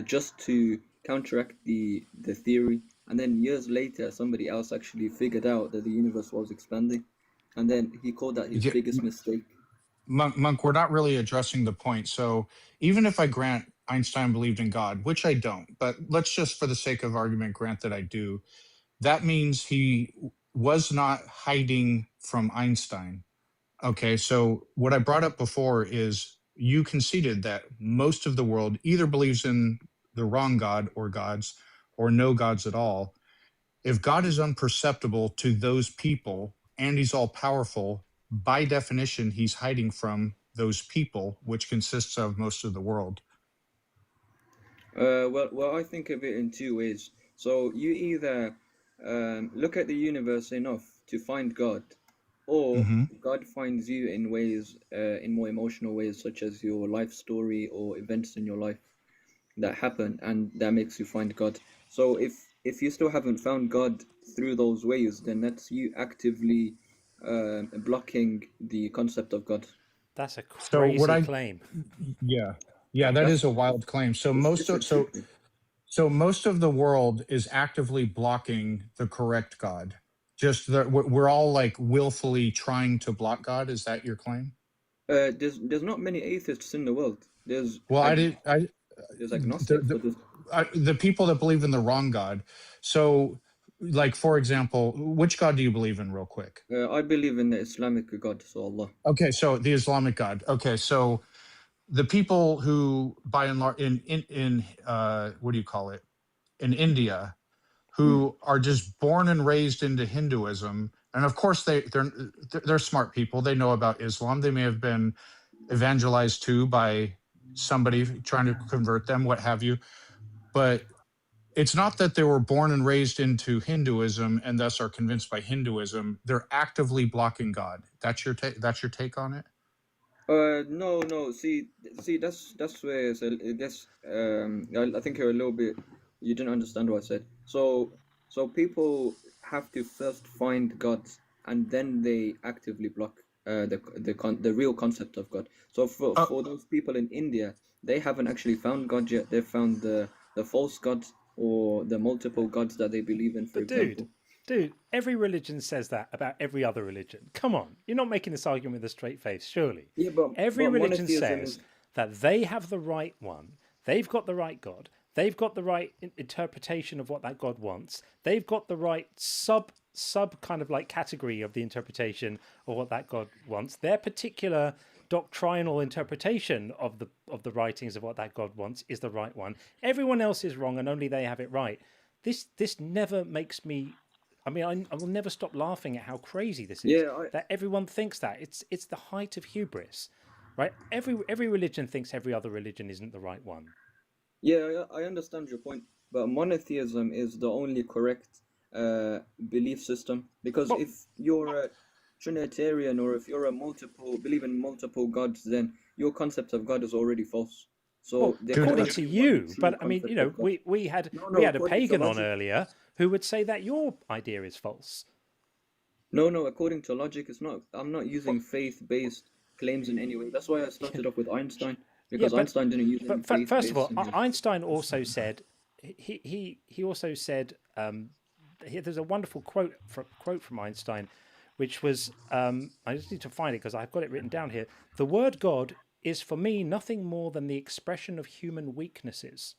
Just to counteract the theory. And then years later, somebody else actually figured out that the universe was expanding, and then he called that his biggest mistake. Monk, we're not really addressing the point. So even if I grant Einstein believed in God, which I don't, but let's just for the sake of argument grant that I do, that means he was not hiding from Einstein. Okay, so what I brought up before is you conceded that most of the world either believes in the wrong God or gods or no gods at all. If God is unperceptible to those people and he's all powerful, by definition, he's hiding from those people, which consists of most of the world. Well, I think of it in two ways. So you either look at the universe enough to find God, or God finds you in ways, in more emotional ways, such as your life story or events in your life that happen, and that makes you find God. So if you still haven't found God through those ways, then that's you actively blocking the concept of God. That's a crazy claim. Yeah, that is a wild claim. So most of the world is actively blocking the correct God. Just that we're all like willfully trying to block God. Is that your claim? There's not many atheists in the world. There's Well, there's agnostics, but the people that believe in the wrong God. So, like for example, which God do you believe in, real quick? I believe in the Islamic God, so Allah. Okay, so the Islamic God. Okay, so the people who, by and large, in what do you call it, in India, who are just born and raised into Hinduism, and of course they're smart people. They know about Islam. They may have been evangelized to by somebody trying to convert them, what have you. But it's not that they were born and raised into Hinduism and thus are convinced by Hinduism. They're actively blocking God. That's your take. That's your take on it. No. See, that's where it's I guess I think you're a little bit. You didn't understand what I said. So people have to first find God, and then they actively block the real concept of God. So for those people in India, they haven't actually found God yet. They've found the false gods or the multiple gods that they believe in, for But example. dude, every religion says that about every other religion. Come on, you're not making this argument with a straight face, surely. Yeah, but Every religion monotheism says is. that they have the right one. They've got the right God. They've got the right interpretation of what that God wants. They've got the right sub kind of like category of the interpretation of what that God wants. Their particular doctrinal interpretation of the writings of what that God wants is the right one. Everyone else is wrong, and only they have it right. This never makes me. I mean, I will never stop laughing at how crazy this is. Yeah, that everyone thinks that it's the height of hubris, right? Every religion thinks every other religion isn't the right one. Yeah, I understand your point, but monotheism is the only correct belief system, because Well, if you're a Trinitarian or if you're believe in multiple gods, then your concept of God is already false. So well, there Dude, can according only to be one you, true but I mean, concept of God. we had No, a according to pagan on logic. earlier who would say that your idea is false. No, according to logic, it's not. I'm not using faith-based claims in any way. That's why I started off with Einstein, Yeah, because Einstein didn't use any first of faith-based all, things. Einstein also said he also said there's a wonderful quote from Einstein, which was I just need to find it because I've got it written down here. The word God is for me nothing more than the expression of human weaknesses,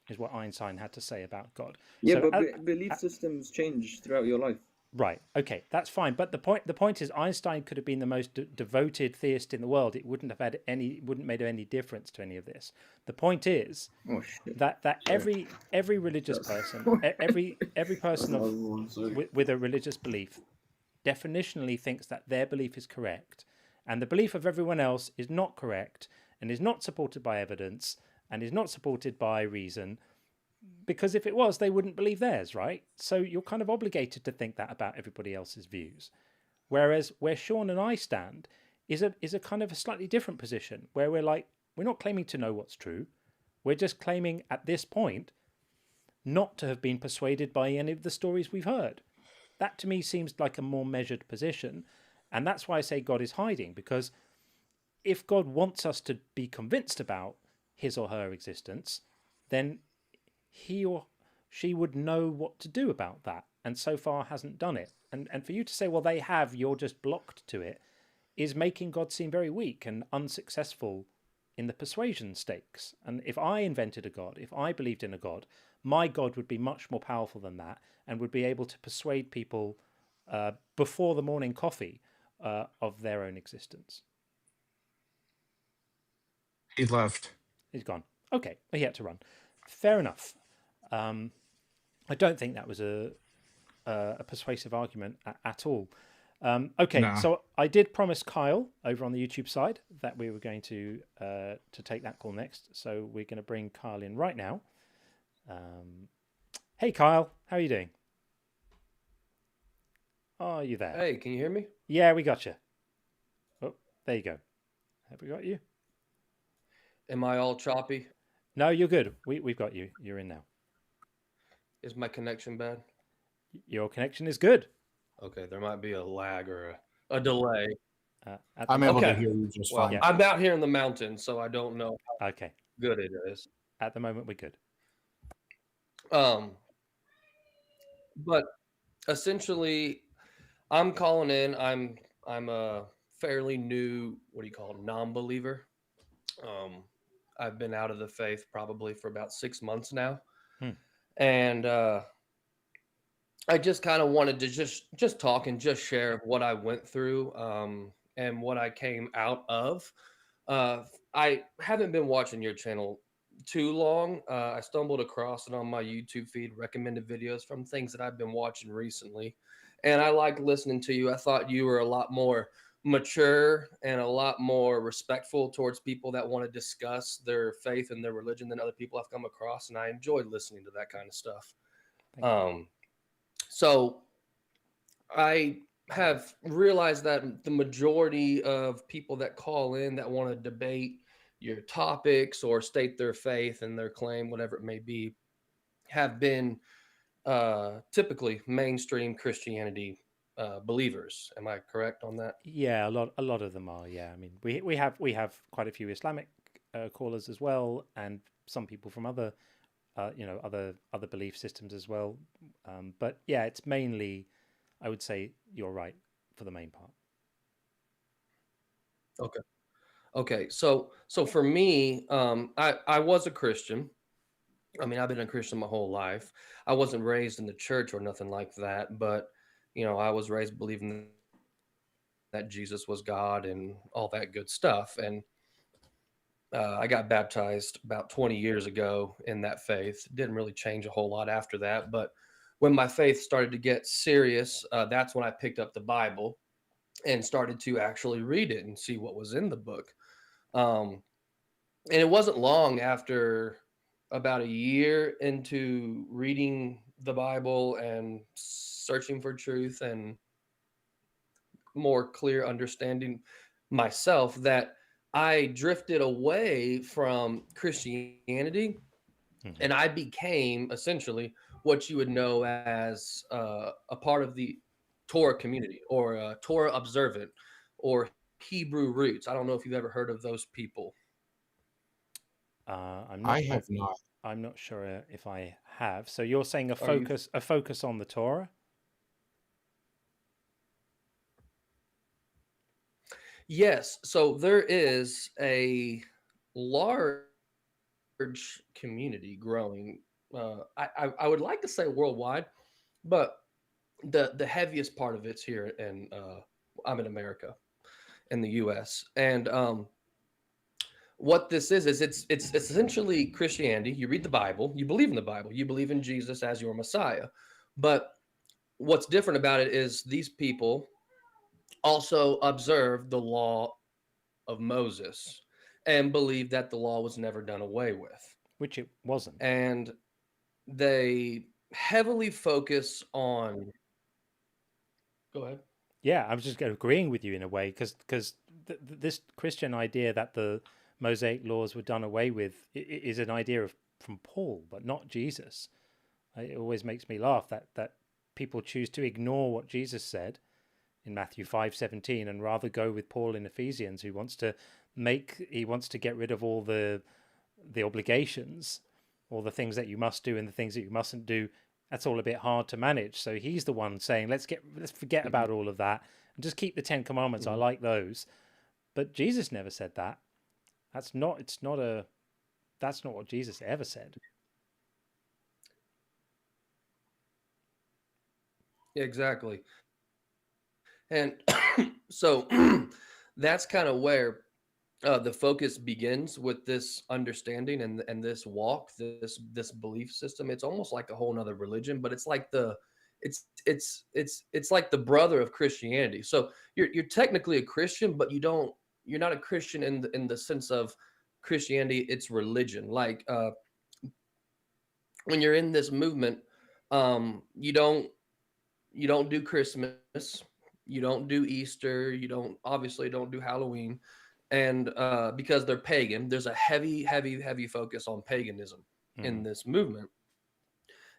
is what Einstein had to say about God. Yeah, So but belief systems change throughout your life. right, okay, that's fine. But the point is, Einstein could have been the most devoted theist in the world. It wouldn't have made any difference to any of this. The point is Oh shit. that every religious person, every person with a religious belief, definitionally thinks that their belief is correct, and the belief of everyone else is not correct, and is not supported by evidence, and is not supported by reason. Because if it was, they wouldn't believe theirs, right? So you're kind of obligated to think that about everybody else's views. Whereas where Sean and I stand is a kind of a slightly different position, where we're not claiming to know what's true. We're just claiming at this point not to have been persuaded by any of the stories we've heard. That to me seems like a more measured position. And that's why I say God is hiding, because if God wants us to be convinced about his or her existence, then he or she would know what to do about that, and so far hasn't done it. And for you to say, well, they have, you're just blocked to it, is making God seem very weak and unsuccessful in the persuasion stakes. And if I invented a God, if I believed in a God, my God would be much more powerful than that and would be able to persuade people before the morning coffee of their own existence. he left. He's gone. Okay, he had to run. Fair enough. I don't think that was a persuasive argument at all. Okay, Nah. so I did promise Kyle over on the YouTube side that we were going to take that call next. So we're going to bring Kyle in right now. Hey, Kyle, how are you doing? Are you there? Hey, can you hear me? Yeah, we got you. Oh, there you go. Have we got you? Am I all choppy? No, you're good. We've got you. You're in now. Is my connection bad? Your connection is good. Okay, there might be a lag or a delay. I'm able to Okay. hear you just Well, fine. Yeah. I'm out here in the mountains, so I don't know how Okay. good it is. At the moment, we're good. But essentially, I'm calling in. I'm a fairly new, what do you call it, non-believer. Um, I've been out of the faith probably for about 6 months now, Hmm. and I just kind of wanted to just talk and just share what I went through, and what I came out of. I haven't been watching your channel too long. I stumbled across it on my YouTube feed, recommended videos from things that I've been watching recently, and I like listening to you. I thought you were a lot more mature and a lot more respectful towards people that want to discuss their faith and their religion than other people I've come across, and I enjoyed listening to that kind of stuff. Thank you. So I have realized that the majority of people that call in that want to debate your topics or state their faith and their claim, whatever it may be, have been typically mainstream Christianity believers. Am I correct on that? Yeah, a lot of them are. Yeah, I mean, we have quite a few Islamic callers as well, and some people from other other belief systems as well. But yeah, it's mainly, I would say you're right for the main part. Okay. Okay. So for me, I was a Christian. I mean, I've been a Christian my whole life. I wasn't raised in the church or nothing like that, but I was raised believing that Jesus was God and all that good stuff. And I got baptized about 20 years ago in that faith. Didn't really change a whole lot after that. But when my faith started to get serious, that's when I picked up the Bible and started to actually read it and see what was in the book. Um, and it wasn't long after about a year into reading the Bible and searching for truth and more clear understanding myself that I drifted away from Christianity and I became essentially what you would know as a part of the Torah community or Torah observant or Hebrew roots. I don't know if you've ever heard of those people. I'm I not. have not. I'm not sure if I have. So you're saying a Are you? focus on the Torah? Yes. So there is a large community growing. I would like to say worldwide, but the heaviest part of it's here in I'm in America in the U.S. and what this is it's essentially Christianity. You read the Bible, you believe in the Bible, you believe in Jesus as your Messiah, but what's different about it is these people also observe the law of Moses and believe that the law was never done away with. Which it wasn't. And they heavily focus on. Go ahead. Yeah, I was just agreeing with you in a way because this Christian idea that the Mosaic laws were done away with is an idea from Paul, but not Jesus. It always makes me laugh that people choose to ignore what Jesus said in Matthew 5:17 and rather go with Paul in Ephesians, who wants to get rid of all the obligations, all the things that you must do and the things that you mustn't do. That's all a bit hard to manage. So he's the one saying, let's forget about all of that and just keep the 10 commandments. I like those. But Jesus never said that. That's not what Jesus ever said. Exactly. And so that's kind of where the focus begins with this understanding and this walk, this belief system. It's almost like a whole nother religion, but it's like it's like the brother of Christianity. So you're technically a Christian, but you're not a Christian in the sense of Christianity. It's religion. Like when you're in this movement, you don't do Christmas, you don't do Easter, you don't obviously don't do Halloween, and because they're pagan, there's a heavy focus on paganism in this movement,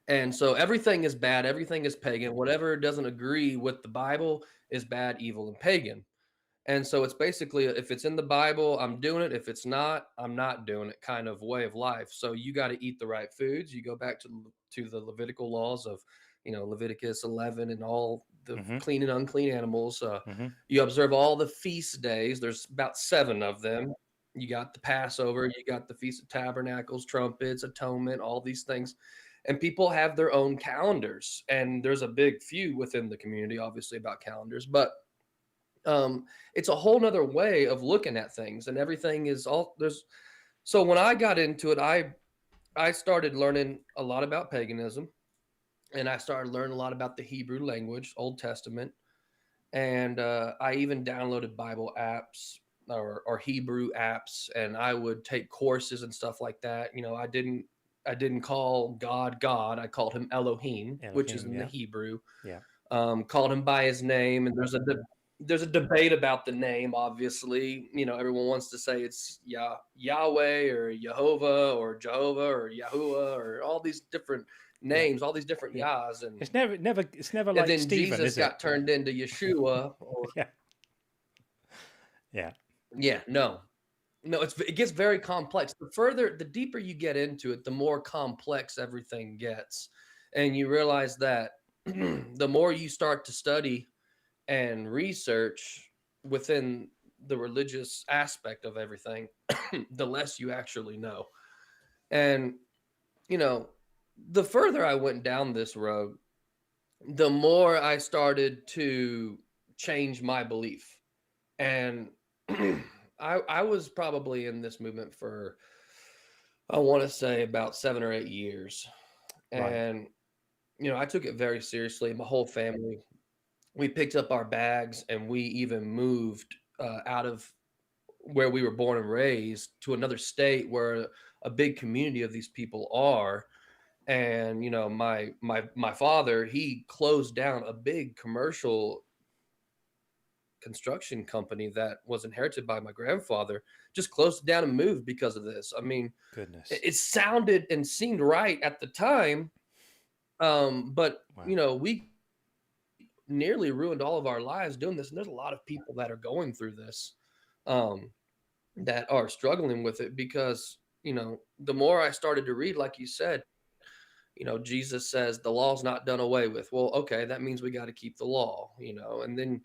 and so everything is bad, everything is pagan. Whatever doesn't agree with the Bible is bad, evil, and pagan. And so it's basically if it's in the Bible, I'm doing it. If it's not, I'm not doing it kind of way of life. So you got to eat the right foods. You go back to the Levitical laws of, Leviticus 11 and all the Mm-hmm. clean and unclean animals. Mm-hmm. You observe all the feast days. There's about 7 of them. You got the Passover, you got the Feast of Tabernacles, trumpets, atonement, all these things. And people have their own calendars. And there's a big feud within the community, obviously, about calendars. But it's a whole nother way of looking at things. And everything is all there's. So when I got into it, I started learning a lot about paganism. And I started learning a lot about the Hebrew language, Old Testament. And I even downloaded Bible apps or Hebrew apps, and I would take courses and stuff like that. I didn't call God God. I called him Elohim, which is Elohim, in the yeah. Hebrew. Yeah. Called him by his name, and there's a debate about the name. Obviously, everyone wants to say it's Yahweh or Jehovah or Jehovah or Yahuwah or all these different Yeah. names, all these different Yeah. Yahs, and It's never and like then Stephen, Jesus is it? got turned into Yeshua. Or Yeah. Yeah. yeah, no, it gets very complex. The deeper you get into it, the more complex everything gets, and you realize that the more you start to study and research within the religious aspect of everything, the less you actually know. And the further I went down this road, the more I started to change my belief. And I was probably in this movement for, I want to say, about 7 or 8 years. Right. And, I took it very seriously. My whole family, we picked up our bags and we even moved out of where we were born and raised to another state where a big community of these people are. And my father, he closed down a big commercial construction company that was inherited by my grandfather, just closed it down and moved because of this. I mean, Goodness. it sounded and seemed right at the time, but Wow. we nearly ruined all of our lives doing this. And there's a lot of people that are going through this, that are struggling with it because the more I started to read, like you said, Jesus says the law's not done away with. Well, okay, that means we got to keep the law, and then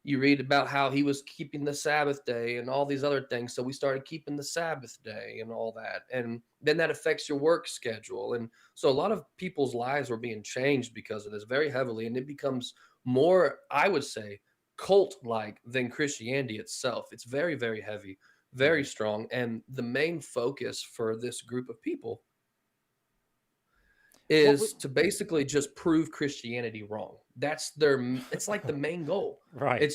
you read about how he was keeping the Sabbath day and all these other things. So we started keeping the Sabbath day and all that. And then that affects your work schedule. And so a lot of people's lives were being changed because of this very heavily. And it becomes more, I would say, cult like than Christianity itself. It's very, very heavy, very strong. And the main focus for this group of people is to basically just prove Christianity wrong. It's like the main goal. Right.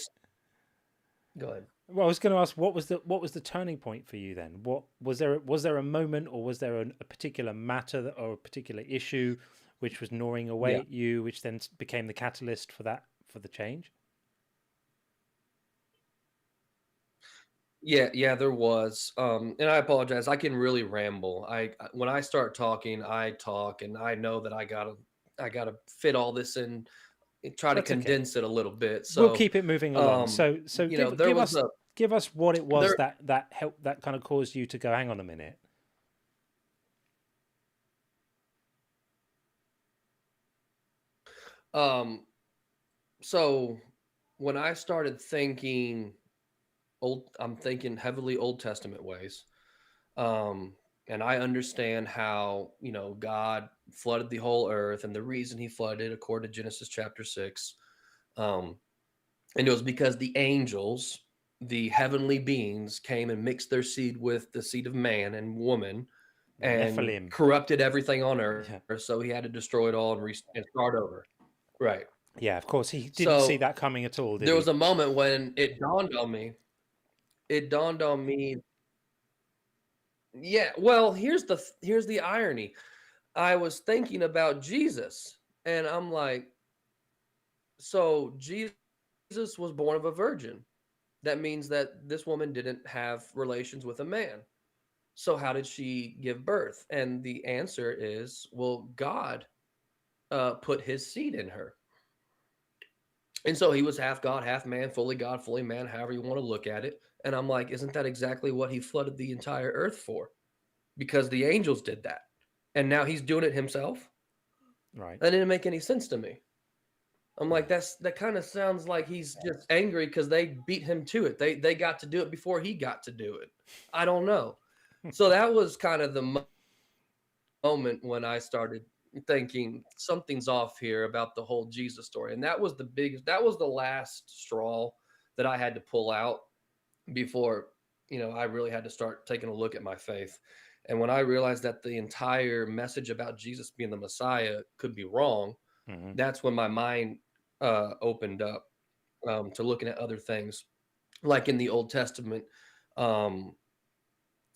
Go ahead. Well, I was going to ask, what was the turning point for you then? What was there a moment, or was there a particular matter or a particular issue which was gnawing away at you, which then became the catalyst for the change? Yeah, there was. And I apologize. I can really ramble. When I start talking, I talk, and I know that I gotta fit all this in, and try to That's okay. condense it a little bit. We'll So, keep it moving along. So give us what it was that helped, that kind of caused you to go, hang on a minute. So when I started thinking I'm thinking heavily Old Testament ways. And I understand how, God flooded the whole earth, and the reason he flooded, according to Genesis chapter 6. And it was because the angels, the heavenly beings, came and mixed their seed with the seed of man and woman and Nephilim. corrupted everything on earth. Yeah. So he had to destroy it all and start over. Right. Yeah, of course. He didn't see that coming at all, did he? There was a moment when it dawned on me. Yeah, well, here's the irony. I was thinking about Jesus, and I'm like, so Jesus was born of a virgin. That means that this woman didn't have relations with a man. So how did she give birth? And the answer is, well, God put his seed in her. And so he was half God, half man, fully God, fully man, however you want to look at it. And I'm like, isn't that exactly what he flooded the entire earth for? Because the angels did that. And now he's doing it himself. Right. That didn't make any sense to me. I'm like, that kind of sounds like he's just angry because they beat him to it. They got to do it before he got to do it. I don't know. So that was kind of the moment when I started thinking something's off here about the whole Jesus story. And that was the last straw that I had to pull out before, I really had to start taking a look at my faith. And when I realized that the entire message about Jesus being the Messiah could be wrong, Mm-hmm. that's when my mind opened up to looking at other things, like in the Old Testament. Um,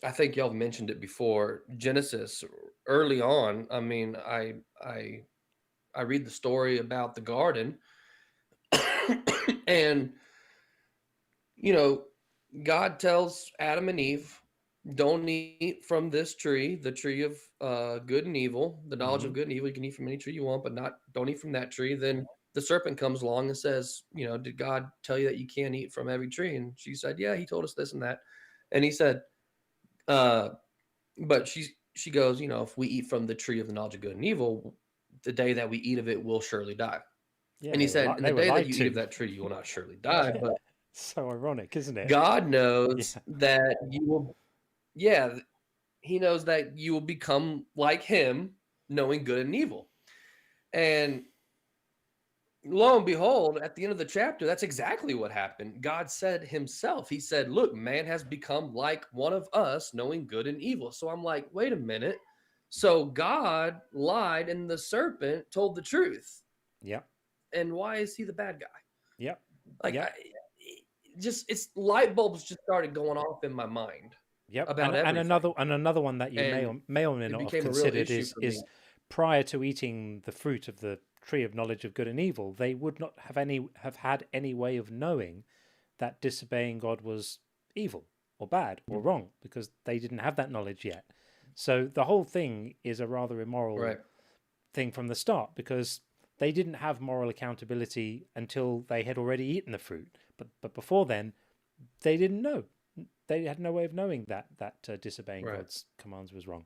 I think y'all mentioned it before. Genesis, early on. I mean, I read the story about the garden, and you know, God tells Adam and Eve, "Don't eat from this tree, the tree of good and evil, the knowledge Mm-hmm. of good and evil. You can eat from any tree you want, but not don't eat from that tree." Then the serpent comes along and says, "Did God tell you that you can't eat from every tree?" And she said, "Yeah, He told us this and that." And He said, uh, "But she goes, if we eat from the tree of the knowledge of good and evil, the day that we eat of it, we'll surely die." Yeah, And He said, "In the they were day that lied you eat of to. that tree, you will not surely die, but So ironic, isn't it? God Yeah. knows that you will." Yeah, He knows that you will become like Him, knowing good and evil. And lo and behold, at the end of the chapter, that's exactly what happened. God said Himself, He said, "Look, man has become like one of us, knowing good and evil." So I'm like, wait a minute. So God lied and the serpent told the truth. Yep. And why is he the bad guy? Yep. Like, Yep. it's light bulbs just started going off in my mind Yep. about And everything. another one that you And may or may it not have became a real considered issue for me. is prior to eating the fruit of the tree of knowledge of good and evil, they would not have had any way of knowing that disobeying God was evil or bad or wrong, because they didn't have that knowledge yet. So the whole thing is a rather immoral Right. thing from the start, because they didn't have moral accountability until they had already eaten the fruit. But before then, they didn't know. They had no way of knowing that disobeying Right. God's commands was wrong.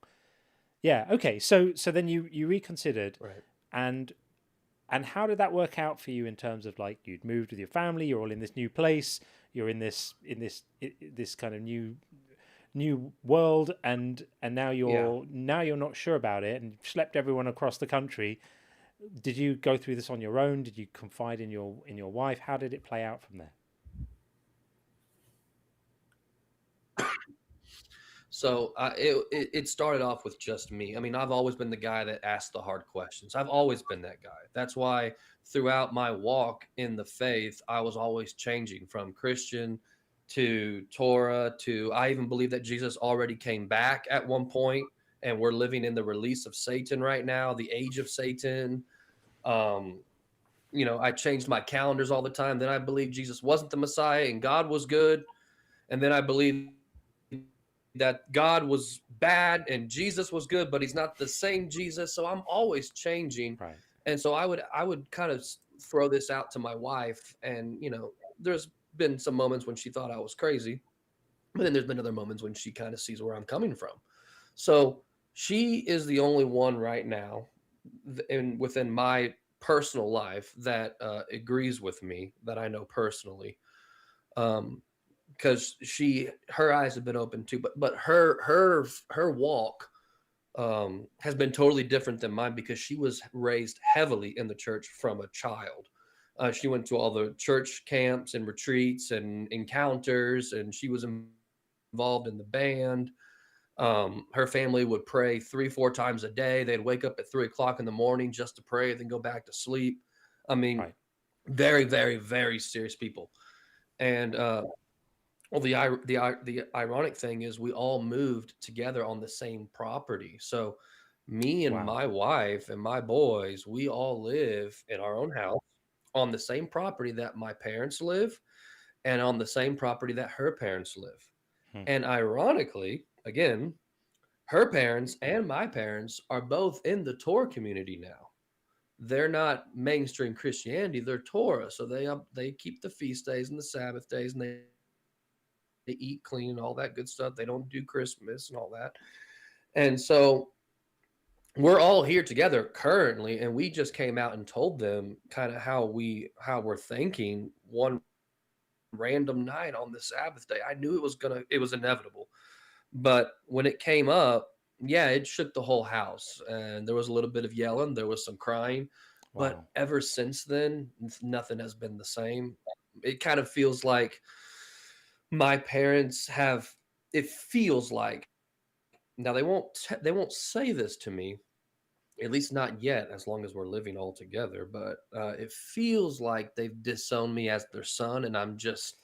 Yeah. Okay. So then you reconsidered, Right. and how did that work out for you in terms of, like, you'd moved with your family, you're all in this new place, you're in this kind of new world, and now Yeah. you're not sure about it, and you've schlepped everyone across the country. Did you go through this on your own? Did you confide in your wife? How did it play out from there? So it started off with just me. I mean, I've always been the guy that asked the hard questions. I've always been that guy. That's why throughout my walk in the faith, I was always changing from Christian to Torah to, I even believe that Jesus already came back at one point, and we're living in the release of Satan right now, the age of Satan. Um, I changed my calendars all the time. Then I believed Jesus wasn't the Messiah and God was good. And then I believed that God was bad and Jesus was good, but He's not the same Jesus. So I'm always changing. Right. And so I would kind of throw this out to my wife, and there's been some moments when she thought I was crazy, but then there's been other moments when she kind of sees where I'm coming from. So she is the only one right now within my personal life that agrees with me, that I know personally. Um, because her eyes have been open too, but her walk has been totally different than mine, because she was raised heavily in the church from a child. She went to all the church camps and retreats and encounters, and she was involved in the band. Her family would pray 3-4 times a day. They'd wake up at 3 o'clock in the morning just to pray, then go back to sleep. I mean, Right. very, very, very serious people. And well, the ironic thing is we all moved together on the same property. So me and Wow. my wife and my boys, we all live in our own house on the same property that my parents live, and on the same property that her parents live. Hmm. And ironically, again, her parents and my parents are both in the Torah community now. They're not mainstream Christianity; they're Torah, so they keep the feast days and the Sabbath days, and they eat clean and all that good stuff. They don't do Christmas and all that. And so we're all here together currently, and we just came out and told them kind of how we're thinking one random night on the Sabbath day. I knew it was inevitable. But when it came up, yeah, it shook the whole house. And there was a little bit of yelling, there was some crying. But Wow. ever since then, nothing has been the same. It kind of feels like my parents have, it feels like, now they won't say this to me, at least not yet, as long as we're living all together. But it feels like they've disowned me as their son, and I'm just,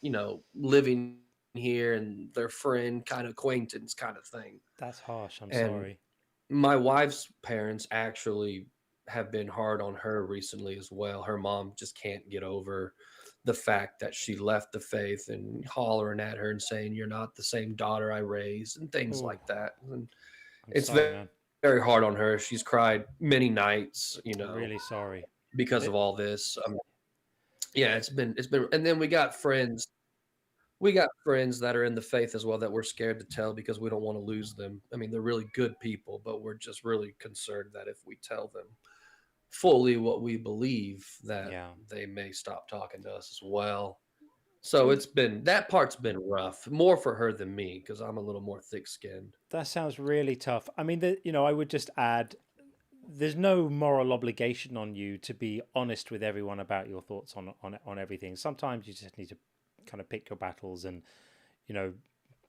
living here and their friend, kind of acquaintance kind of thing. That's harsh. I'm And sorry. my wife's parents actually have been hard on her recently as well. Her mom just can't get over the fact that she left the faith, and hollering at her and saying, "You're not the same daughter I raised," and things Oh, like that. And I'm it's sorry, very, man. very hard on her. She's cried many nights, I'm really sorry. because of It, all this. Yeah, it's been, and then we got friends that are in the faith as well that we're scared to tell because we don't want to lose them. I mean, they're really good people, but we're just really concerned that if we tell them fully what we believe, that yeah. they may stop talking to us as well. So Well, that part's been rough, more for her than me because I'm a little more thick-skinned. that sounds really tough. I mean, I would just add, there's no moral obligation on you to be honest with everyone about your thoughts on everything. Sometimes you just need to kind of pick your battles and you know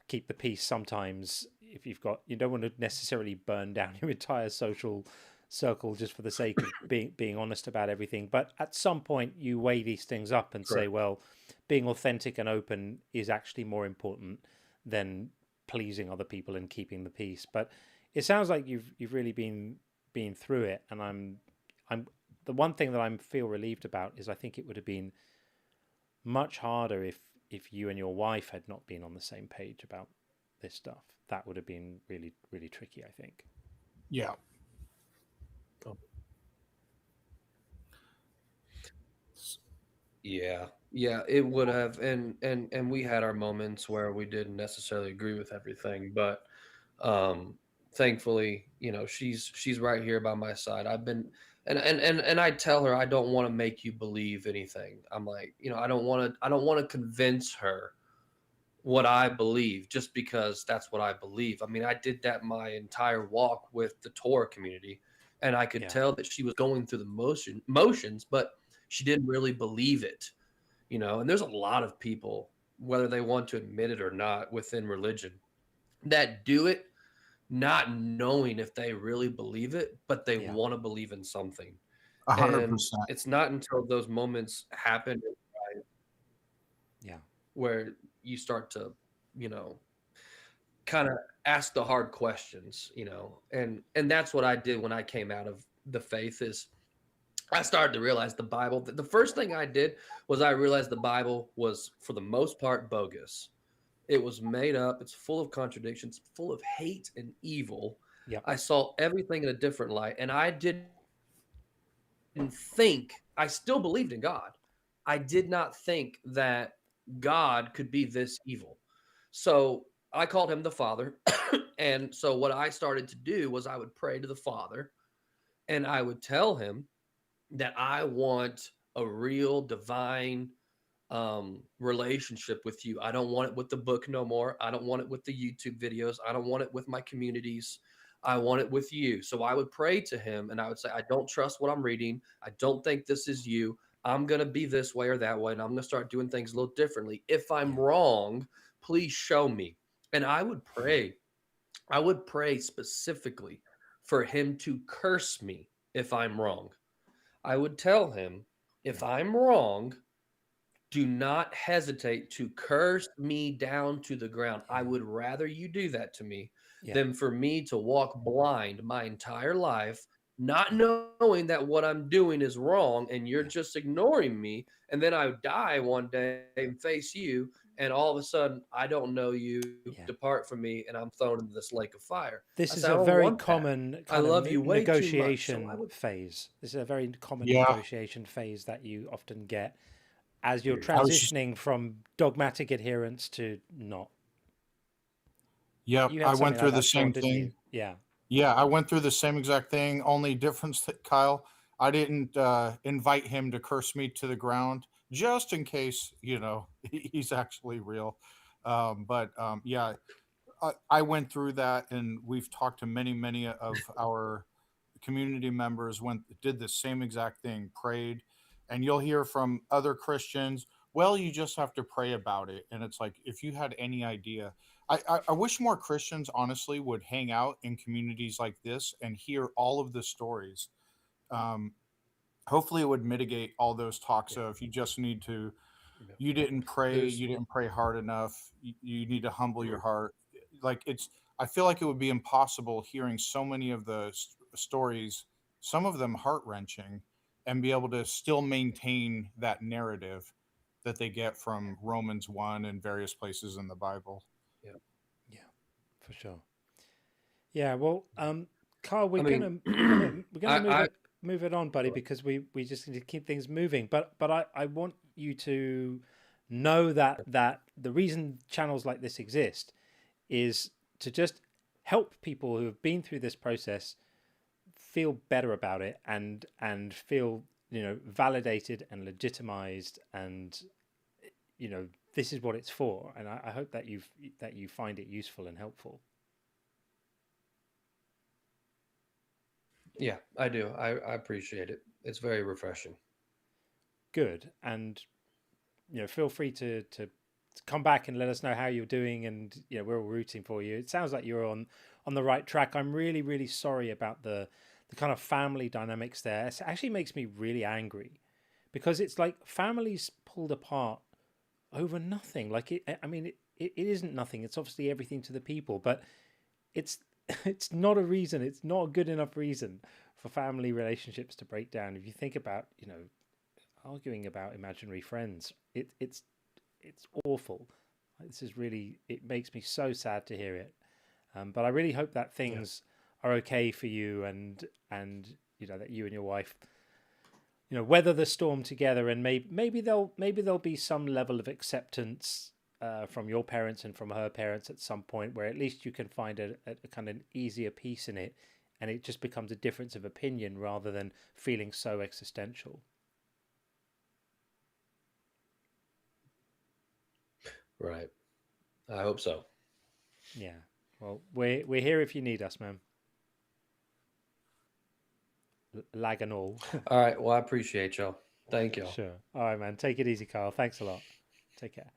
keep the peace. Sometimes if you don't want to necessarily burn down your entire social circle just for the sake of being honest about everything. But at some point, you weigh these things up and say, Correct. well, being authentic and open is actually more important than pleasing other people and keeping the peace. But it sounds like you've really been through it, and I'm the one thing that I feel relieved about is I think it would have been much harder if you and your wife had not been on the same page about this stuff. That would have been really, really tricky, I think. Yeah. Yeah, it would have, and we had our moments where we didn't necessarily agree with everything, but um thankfully, she's right here by my side. I've been, and I tell her I don't want to make you believe anything. I'm like, I don't want to convince her what I believe just because that's what I believe. I mean, I did that my entire walk with the Torah community, and I could Yeah, tell that she was going through the motions, but she didn't really believe it. And there's a lot of people, whether they want to admit it or not, within religion that do it not knowing if they really believe it, but they yeah, want to believe in something. And 100%. it's not until those moments happen yeah, where you start to, you know, kind of ask the hard questions, and that's what I did when I came out of the faith. Is I started to realize the Bible. The first thing I did was I realized the Bible was, for the most part, bogus. It was made up. It's full of contradictions, full of hate and evil. yeah, I saw everything in a different light, and I didn't think, I still believed in God. I did not think that God could be this evil. So I called him the Father. And so what I started to do was I would pray to the Father, and I would tell him that I want a real divine relationship with you. I don't want it with the book no more. I don't want it with the YouTube videos. I don't want it with my communities. I want it with you. So I would pray to him, and I would say, I don't trust what I'm reading. I don't think this is you. I'm going to be this way or that way, and I'm going to start doing things a little differently. If I'm yeah, wrong, please show me. And I would pray. I would pray specifically for him to curse me if I'm wrong. I would tell him, if yeah, I'm wrong, do not hesitate to curse me down to the ground. I yeah, would rather you do that to me yeah, than for me to walk blind my entire life, not knowing that what I'm doing is wrong, and you're yeah, just ignoring me. And then I die one day and face you, and all of a sudden, I don't know you, yeah. depart from me, and I'm thrown into this lake of fire. This I is said, I a don't very want that. common I kind of love you way too much. So I negotiation would. phase. This is a very common Yeah. negotiation phase that you often get as you're I was just, transitioning from dogmatic adherence to not. yep, You I had went something through like the that, Sean, same didn't you? thing. Yeah, Yeah, I went through the same exact thing. Only difference that Kyle, I didn't invite him to curse me to the ground, just in case he's actually real. Yeah, I went through that, and we've talked to many of our community members went did the same exact thing, prayed, and you'll hear from other Christians, well, you just have to pray about it, and it's like if you had any idea. I wish more Christians honestly would hang out in communities like this and hear all of the stories. Um, Hopefully, it would mitigate all those talks Yeah. of if you just need to Yeah. you didn't pray hard enough, you need to humble your Mm. heart. Like it's I feel like it would be impossible hearing so many of the stories, some of them heart-wrenching, and be able to still maintain that narrative that they get from Romans 1 and various places in the Bible. Yeah. Yeah, for sure. Yeah, well, Carl, I mean, we're gonna I move it on, buddy, because we just need to keep things moving. But I want you to know that the reason channels like this exist is to just help people who have been through this process feel better about it and feel validated and legitimized, and this is what it's for. And I hope that you find it useful and helpful. Yeah, I do. I appreciate it. It's very refreshing. Good. And feel free to come back and let us know how you're doing, and we're all rooting for you. It sounds like you're on the right track. I'm really sorry about the kind of family dynamics there. It actually makes me really angry, because it's like families pulled apart over nothing. Like I mean, it isn't nothing. It's obviously everything to the people, but it's it's not a reason. It's not a good enough reason for family relationships to break down. If you think about arguing about imaginary friends, it's awful. This is really, it makes me so sad to hear it. But I really hope that Yeah. things are okay for you, and that you and your wife weather the storm together, and maybe there'll be some level of acceptance from your parents and from her parents at some point, where at least you can find a kind of easier peace in it, and it just becomes a difference of opinion rather than feeling so existential. Right. I hope so. Yeah. Well, we're here if you need us, man. Lag and all. All right. Well, I appreciate y'all. Thank y'all. Sure. All right, man. Take it easy, Carl. Thanks a lot. Take care.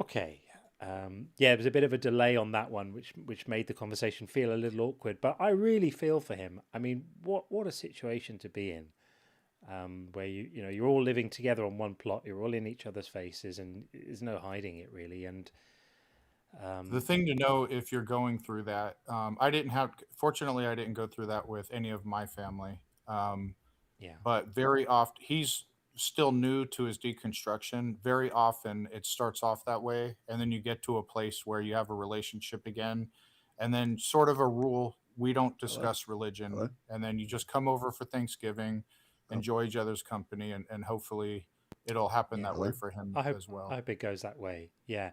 Okay. Yeah, there was a bit of a delay on that one, which made the conversation feel a little awkward. But I really feel for him. I mean, what a situation to be in, where you're all living together on one plot, you're all in each other's faces, and there's no hiding it really. And The thing to know if you're going through that, fortunately, I didn't go through that with any of my family. yeah, But very often, he's still new to his deconstruction. Very often, it starts off that way. And then you get to a place where you have a relationship again. And then, sort of a rule, we don't Hello? discuss religion. Hello? And then you just come over for Thanksgiving, Oh, enjoy each other's company, and hopefully it'll happen yeah. that way hello? for him I hope as I well. hope it goes that way. Yeah.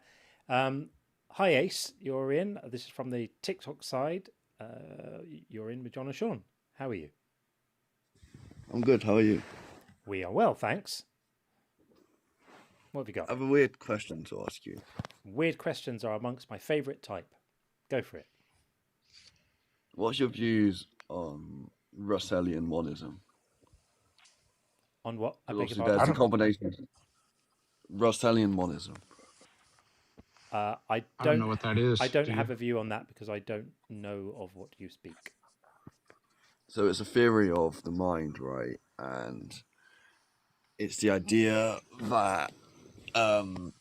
Hi Ace, you're in. This is from the TikTok side. You're in with John and Sean. How are you? I'm good. How are you? We are well, thanks. What have you I got? have a weird question to ask you. Weird questions are amongst my favourite type. Go for it. What's your views on Russellian monism? On what? I Because beg your obviously pardon? there's a combination of Russellian monism. I I don't don't. know what that is. I don't Do you? have a view on that because I don't know of what you speak. So it's a theory of the mind, right? And it's the idea that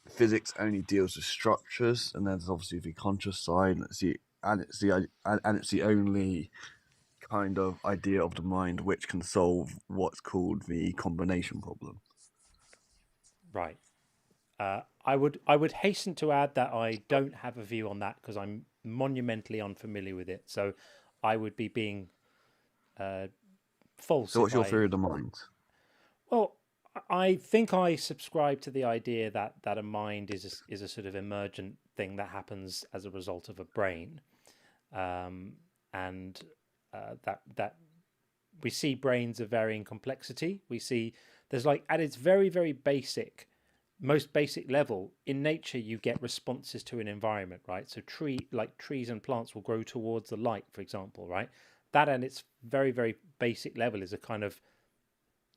physics only deals with structures, and then there's obviously the conscious side, and it's the only kind of idea of the mind which can solve what's called the combination problem. Right. I would hasten to add that I don't have a view on that because I'm monumentally unfamiliar with it. So I would be being false So what's if your I. theory of the mind? Well, I think I subscribe to the idea that a mind is a sort of emergent thing that happens as a result of a brain, and that we see brains of varying complexity. We see there's like at its very, very basic, most basic level in nature, you get responses to an environment, right? So trees and plants will grow towards the light, for example, right? That at its very, very basic level is a kind of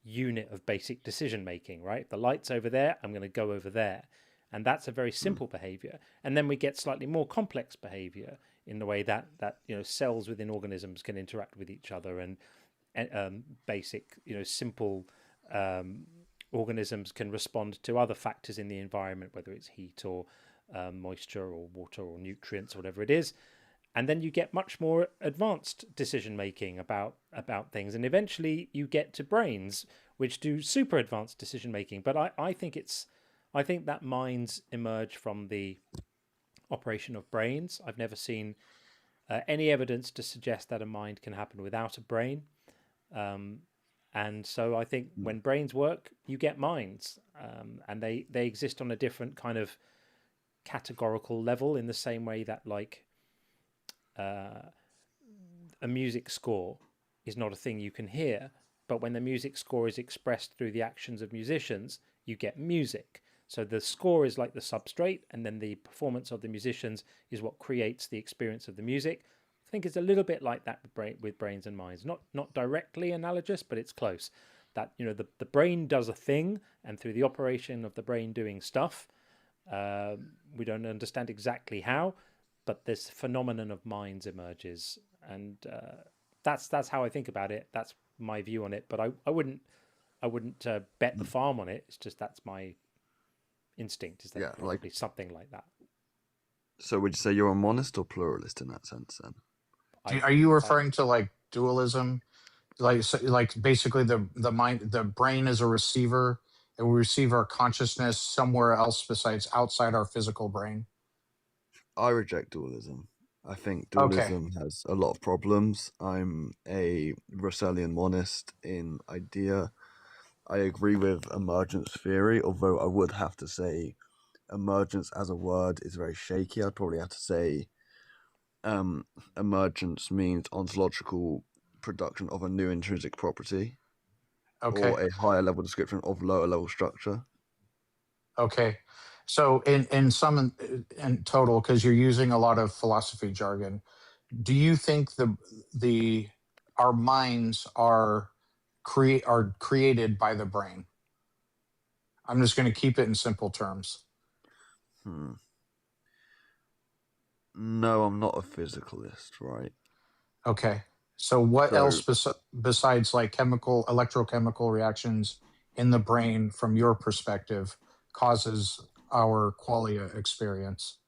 unit of basic decision making, right? The light's over there, I'm going to go over there. And that's a very simple behavior. And then we get slightly more complex behavior in the way that cells within organisms can interact with each other, and basic, simple organisms can respond to other factors in the environment, whether it's heat or moisture or water or nutrients or whatever it is. And then you get much more advanced decision making about things, and eventually you get to brains which do super advanced decision making. But I think that minds emerge from the operation of brains. I've never seen any evidence to suggest that a mind can happen without a brain. And so I think when brains work, you get minds, and they exist on a different kind of categorical level, in the same way that like a music score is not a thing you can hear, but when the music score is expressed through the actions of musicians, you get music. So the score is like the substrate, and then the performance of the musicians is what creates the experience of the music. I think it's a little bit like that with brains and minds. Not directly analogous, but it's close. That the brain does a thing, and through the operation of the brain doing stuff, we don't understand exactly how, but this phenomenon of minds emerges, and that's how I think about it. That's my view on it. But I wouldn't bet the farm on it. It's just that's my instinct. Is that probably something like that? So would you say you're a monist or pluralist in that sense then? Are you referring to like dualism, like basically the mind, the brain is a receiver, and we receive our consciousness somewhere else besides outside our physical brain? I reject dualism. I think Okay. dualism has a lot of problems. I'm a Russellian monist in idea. I agree with emergence theory, although I would have to say emergence as a word is very shaky. I'd probably have to say emergence means ontological production of a new intrinsic property, Okay. or a higher level description of lower level structure. Okay. So in total, because you're using a lot of philosophy jargon, do you think the our minds are created by the brain? I'm just going to keep it in simple terms. No, I'm not a physicalist, right? Okay. So what else besides like electrochemical reactions in the brain, from your perspective, causes our qualia experience?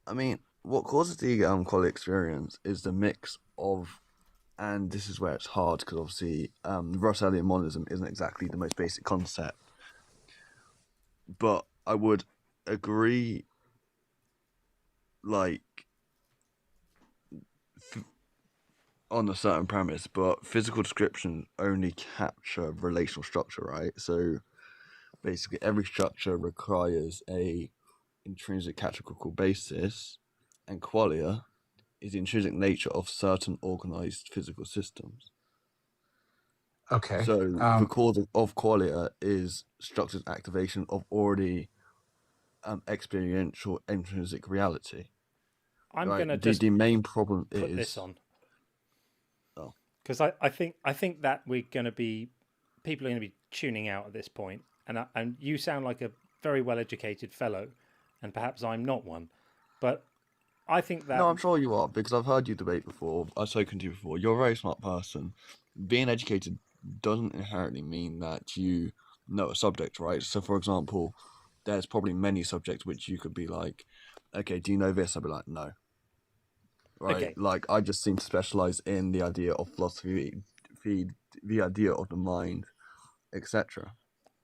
I mean, what causes the quality experience is the mix of, and this is where it's hard because obviously Russellian monism isn't exactly the most basic concept, but I would agree, like, on a certain premise, but physical descriptions only capture relational structure, right? So basically every structure requires a intrinsic categorical basis, and qualia is the intrinsic nature of certain organized physical systems. Okay. So the cause of qualia is structured activation of already experiential intrinsic reality. I'm right? gonna just the main problem put is this on, because I think that people are going to be tuning out at this point, and you sound like a very well educated fellow, and perhaps I'm not one, but I think that No, I'm sure you are, because I've heard you debate before. I've spoken to you before. You're a very smart person. Being educated doesn't inherently mean that you know a subject, right? So, for example, there's probably many subjects which you could be like, okay, do you know this? I'd be like, no. Right? Okay. Like, I just seem to specialize in the idea of philosophy, the idea of the mind, etc.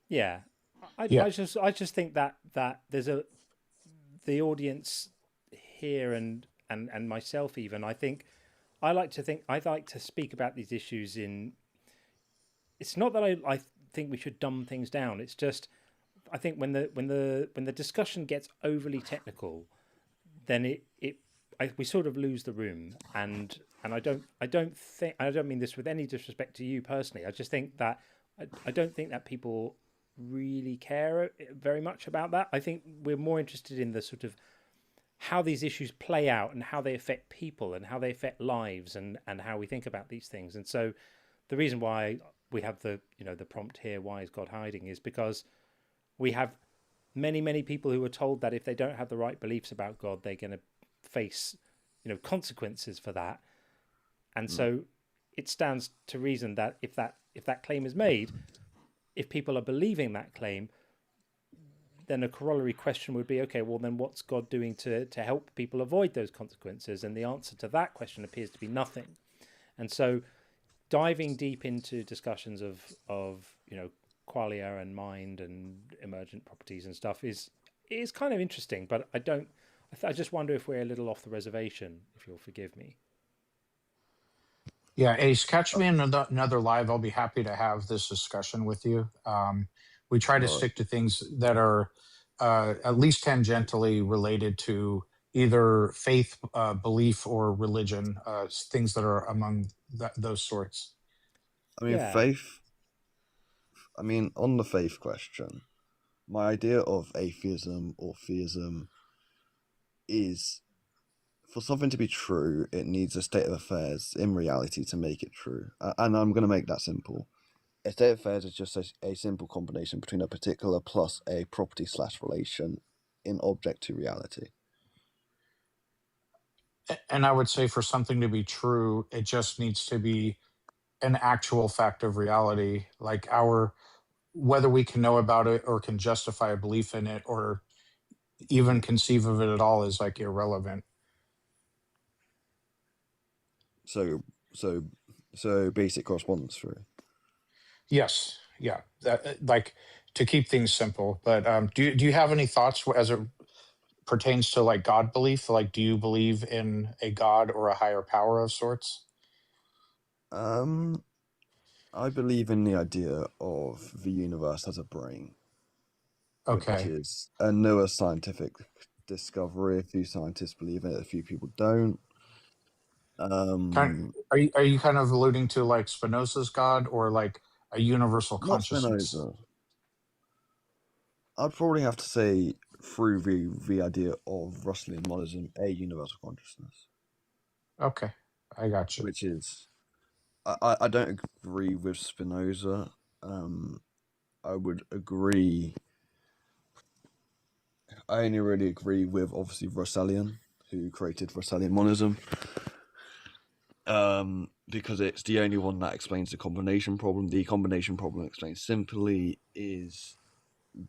Yeah, I just think that there's the audience here and myself even. I think I like to speak about these issues in. It's not that I think we should dumb things down. It's just I think when the discussion gets overly technical, then it we sort of lose the room, and I don't think, I don't mean this with any disrespect to you personally. I just think that I don't think that people really care very much about that. I think we're more interested in the sort of how these issues play out and how they affect people and how they affect lives and how we think about these things. And so the reason why we have the the prompt here, why is God hiding, is because we have many people who are told that if they don't have the right beliefs about God, they're going to face consequences for that. And so it stands to reason that if that claim is made, if people are believing that claim, then a corollary question would be, okay, well then what's God doing to help people avoid those consequences? And the answer to that question appears to be nothing. And so diving deep into discussions of qualia and mind and emergent properties and stuff is kind of interesting, but I just wonder if we're a little off the reservation, if you'll forgive me. Yeah, Ace, catch me in another live. I'll be happy to have this discussion with you. We try to All right. stick to things that are at least tangentially related to either faith, belief, or religion, things that are among those sorts. I mean, faith. I mean, on the faith question, my idea of atheism or theism is, for something to be true, it needs a state of affairs in reality to make it true. And I'm going to make that simple. A state of affairs is just a simple combination between a particular plus a property/relation in object to reality. And I would say for something to be true, it just needs to be an actual fact of reality, like whether we can know about it or can justify a belief in it or even conceive of it at all is like irrelevant. So basic correspondence theory. Yes, yeah, like to keep things simple. But do you have any thoughts as it pertains to like God belief? Like, do you believe in a God or a higher power of sorts? I believe in the idea of the universe as a brain. Which Okay. is a newer scientific discovery. A few scientists believe in it, a few people don't. Are you kind of alluding to like Spinoza's God or like a universal Not consciousness? Spinoza. I'd probably have to say through the idea of Russellian monism, a universal consciousness. Okay, I got you. Which is, I don't agree with Spinoza. I would agree. I only really agree with obviously Russellian, who created Russellian monism. Because it's the only one that explains the combination problem. The combination problem, explained simply, is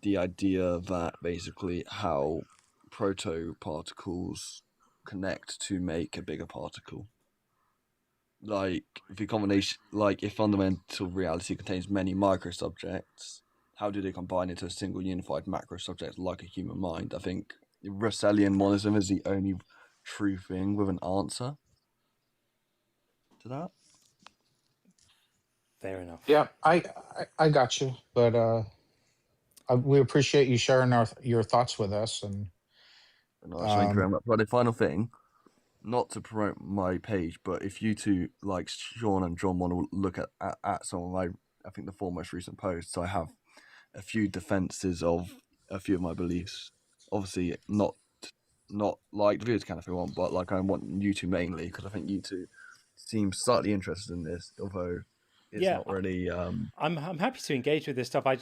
the idea that basically how proto-particles connect to make a bigger particle. Like the combination, like if fundamental reality contains many micro-subjects, how do they combine into a single unified macro-subject like a human mind? I think Russellian monism is the only true thing with an answer to that. Fair enough. Yeah, I got you, but we appreciate you sharing your thoughts with us. And thank you very much. But the final thing, not to promote my page, but if you two, like Sean and John, want to look at some of my, I think the four most recent posts, I have a few defenses of a few of my beliefs. Obviously, not like the viewers can if they want, but like I want you two mainly because I think you two seem slightly interested in this, although it's not really. I'm happy to engage with this stuff. I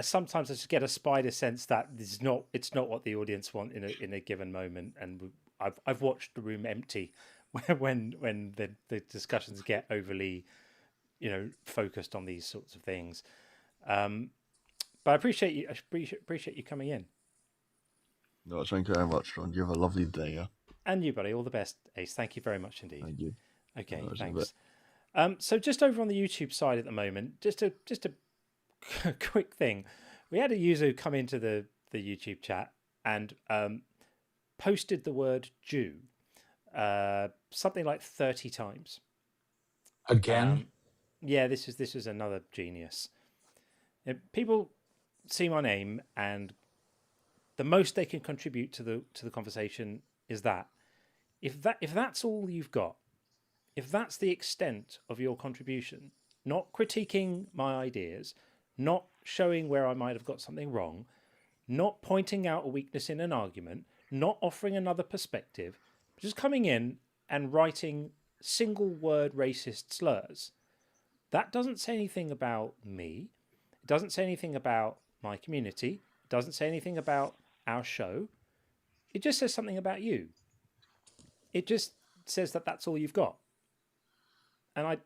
sometimes just get a spider sense that it's not what the audience want in a given moment, and I've watched the room empty when the discussions get overly focused on these sorts of things. But I appreciate you coming in. No, thank you very much, John. You have a lovely day, yeah. And you, buddy. All the best, Ace. Thank you very much indeed. Thank you. Okay, No, thanks. So just over on the YouTube side at the moment, just a quick thing. We had a user come into the YouTube chat and posted the word Jew something like 30 times. Again? Yeah, this is another genius. People see my name and the most they can contribute to the conversation is that. if that's all you've got, if that's the extent of your contribution, not critiquing my ideas, not showing where I might have got something wrong, not pointing out a weakness in an argument, not offering another perspective, just coming in and writing single word racist slurs, that doesn't say anything about me. It doesn't say anything about my community. It doesn't say anything about our show. It just says something about you. It just says that that's all you've got. And I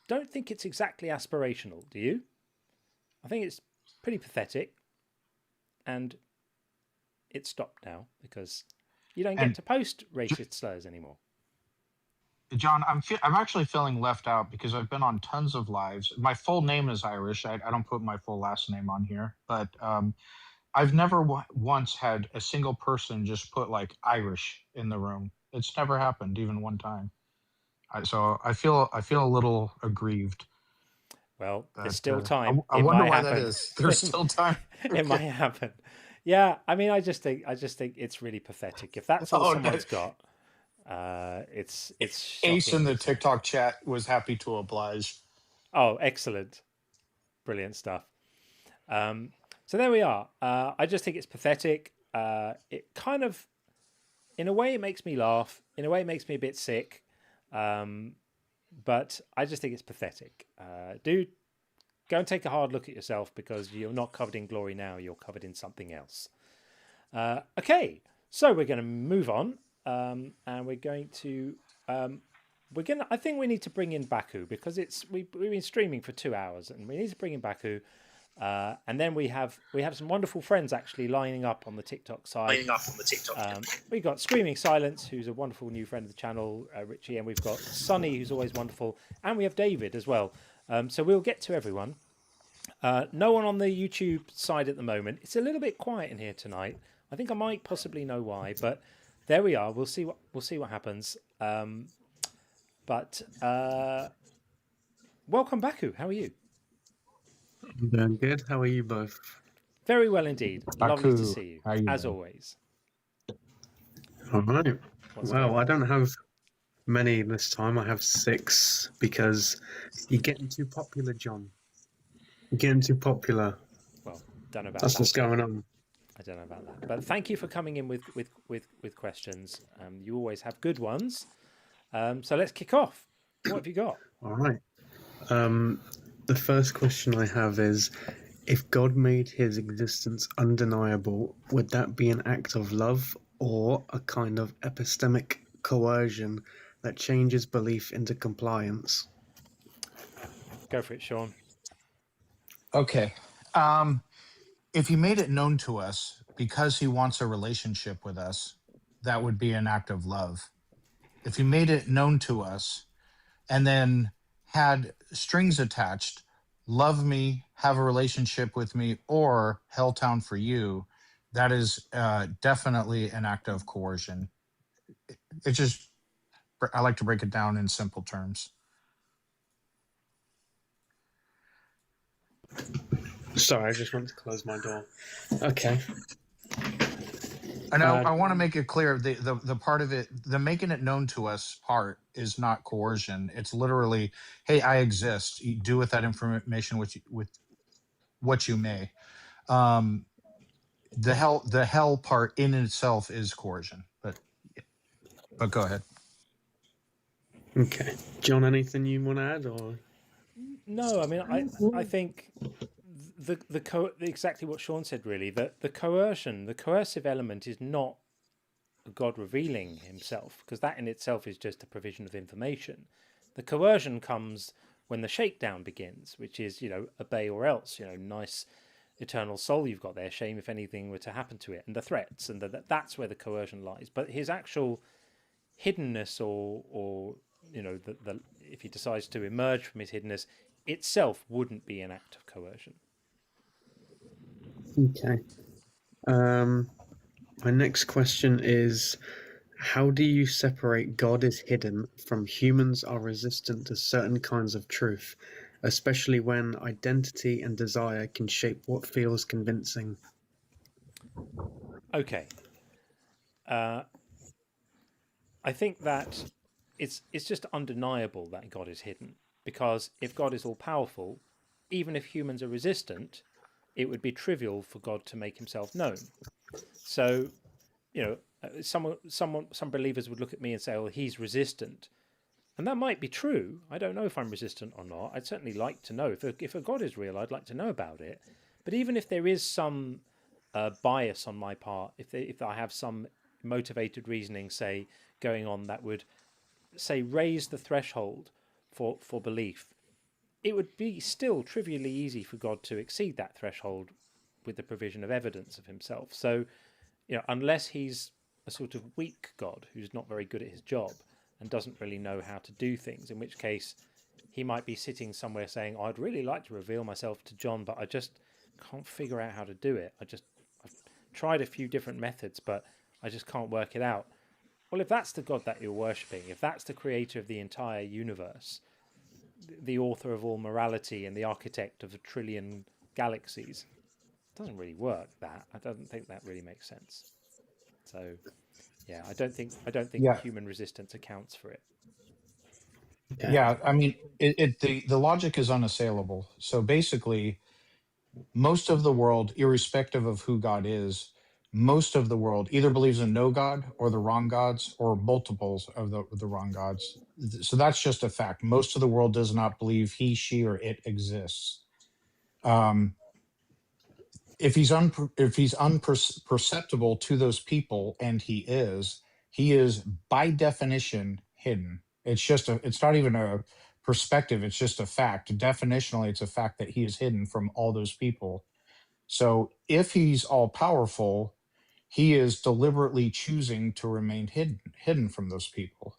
don't think it's exactly aspirational, do you? I think it's pretty pathetic. And it's stopped now because you don't get And to post racist slurs anymore. John, I'm actually feeling left out because I've been on tons of lives. My full name is Irish. I don't put my full last name on here, but I've never once had a single person just put like Irish in the room. It's never happened even one time. So I feel a little aggrieved. Well, there's But still time. I It wonder might why that happen. is. There's still time. It might happen. Yeah, I mean, I just think it's really pathetic. If that's all Oh, someone's got, it's Ace shocking. in the TikTok chat was happy to oblige. Oh, excellent, brilliant stuff. So there we are. I just think it's pathetic. It kind of, in a way, it makes me laugh. In a way, it makes me a bit sick. But I just think it's pathetic. Do go and take a hard look at yourself because you're not covered in glory now. You're covered in something else. Okay, so we're going to move on, and we're going to. I think we need to bring in Baku because we've been streaming for 2 hours, and we need to bring in Baku. And then we have some wonderful friends actually lining up on the TikTok side. We've got Screaming Silence, who's a wonderful new friend of the channel, Richie, and we've got Sunny, who's always wonderful, and we have David as well. So we'll get to everyone. No one on the YouTube side at the moment. It's a little bit quiet in here tonight. I think I might possibly know why, but there we are. We'll see what happens. But welcome, Baku. How are you? I'm doing good. How are you both? Very well indeed. Lovely to Baku, see you, how you as doing? always. All right. What's Well, going I on? don't have many this time. I have 6 because you're getting too popular, John. You're getting too popular. Well, don't know about That's that. what's going on. I don't know about that. But thank you for coming in with questions. You always have good ones. So let's kick off. What have you got? All right. The first question I have is, if God made his existence undeniable, would that be an act of love or a kind of epistemic coercion that changes belief into compliance? Go for it, Sean. Okay. If he made it known to us because he wants a relationship with us, that would be an act of love. If he made it known to us and then had strings attached, love me, have a relationship with me, or Helltown for you, that is definitely an act of coercion. It just, I like to break it down in simple terms. Sorry, I just want to close my door. Okay. And I want to make it clear the part of it, the making it known to us part is not coercion. It's literally, hey, I exist. You do with that information with what you may. The hell part in itself is coercion. But go ahead. Okay, John, anything you want to add, or? No, I mean, I think exactly what Sean said. Really, that the coercive element is not God revealing himself, because that in itself is just a provision of information. The coercion comes when the shakedown begins, which is, obey or else, nice eternal soul you've got there, shame if anything were to happen to it, and the threats, and that's where the coercion lies. But his actual hiddenness or if he decides to emerge from his hiddenness itself wouldn't be an act of coercion. Okay. My next question is, how do you separate God is hidden from humans are resistant to certain kinds of truth, especially when identity and desire can shape what feels convincing? Okay. I think that it's just undeniable that God is hidden, because if God is all powerful, even if humans are resistant, it would be trivial for God to make himself known. So, some believers would look at me and say, "Oh, he's resistant," and that might be true. I don't know if I'm resistant or not. I'd certainly like to know if a God is real. I'd like to know about it. But even if there is some bias on my part, if I have some motivated reasoning, say, going on that would say raise the threshold for belief, it would be still trivially easy for God to exceed that threshold with the provision of evidence of himself. So, unless he's a sort of weak God who's not very good at his job and doesn't really know how to do things, in which case he might be sitting somewhere saying, "I'd really like to reveal myself to John, but I just can't figure out how to do it. I've tried a few different methods, but I just can't work it out." Well, if that's the God that you're worshipping, if that's the creator of the entire universe, the author of all morality and the architect of a trillion galaxies, it doesn't really work. I don't think that really makes sense. So, yeah, I don't think Yeah, human resistance accounts for it. yeah. I mean, the logic is unassailable. So basically, most of the world, irrespective of who God is, most of the world either believes in no God or the wrong gods or multiples of the wrong gods. So that's just a fact. Most of the world does not believe he, she, or it exists. Um, if he's unperceptible to those people, and he is by definition hidden. It's not even a perspective, it's just a fact. Definitionally, it's a fact that he is hidden from all those people. So if he's all powerful, he is deliberately choosing to remain hidden from those people.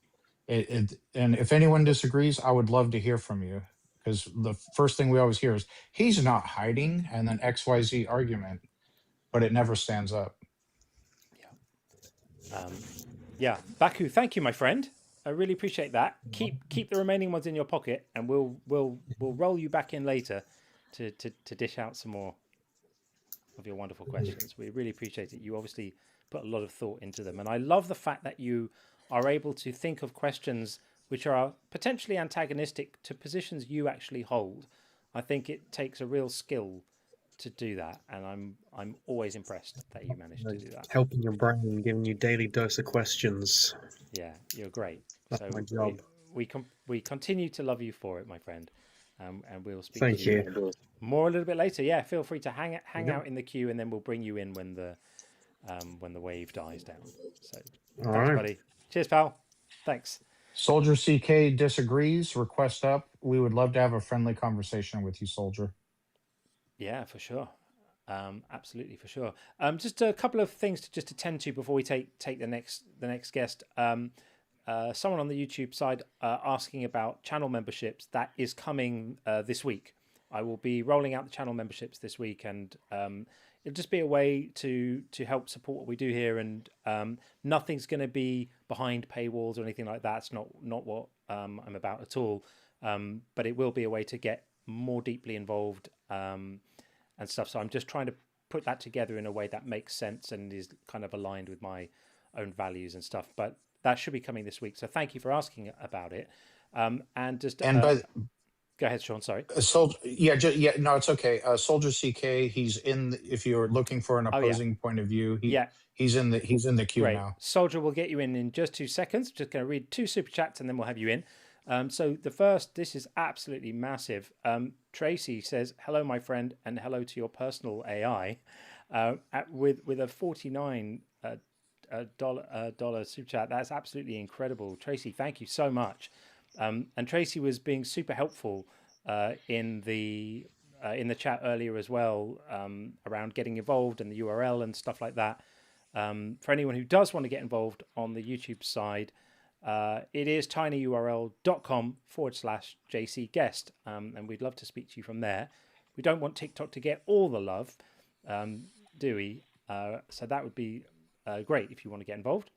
And if anyone disagrees, I would love to hear from you, because the first thing we always hear is he's not hiding, and then XYZ argument, but it never stands up. Yeah, Baku, thank you, my friend. I really appreciate that. Keep the remaining ones in your pocket, and we'll roll you back in later to dish out some more of your wonderful questions. We really appreciate it. You obviously put a lot of thought into them, and I love the fact that you are able to think of questions which are potentially antagonistic to positions you actually hold. I think it takes a real skill to do that, and I'm always impressed that you managed to do that. Helping your brain, giving you daily dose of questions. Yeah, you're great. That's So my job. we continue to love you for it, my friend, and we'll speak Thank to you you. more a little bit later. Yeah, feel free to hang Yep. out in the queue, and then we'll bring you in when the wave dies down. So All thanks, right. buddy. Cheers, pal. Thanks. Soldier CK disagrees. Request up. We would love to have a friendly conversation with you, Soldier. Yeah, for sure. Absolutely, for sure. Just a couple of things to just attend to before we take the next guest. Someone on the YouTube side asking about channel memberships. That is coming this week. I will be rolling out the channel memberships this week, and it'll just be a way to help support what we do here. And nothing's going to be behind paywalls or anything like that. It's not what I'm about at all. But it will be a way to get more deeply involved and stuff. So I'm just trying to put that together in a way that makes sense and is kind of aligned with my own values and stuff. But that should be coming this week. So thank you for asking about it. And just And by go ahead, Sean. Sorry. Soldier, yeah, no, it's okay. Soldier CK, he's in. If you're looking for an Oh yeah, opposing point of view, yeah. he's in the queue Great. now. Soldier will get you in just 2 seconds. Just going to read 2 super chats and then we'll have you in. So the first, this is absolutely massive. Tracy says, "Hello, my friend, and hello to your personal AI," with a $49 dollar super chat. That's absolutely incredible, Tracy. Thank you so much. And Tracy was being super helpful in the chat earlier as well, around getting involved and the URL and stuff like that. For anyone who does want to get involved on the YouTube side, it is tinyurl.com/JCguest, and we'd love to speak to you from there. We don't want TikTok to get all the love, do we? So that would be great if you want to get involved.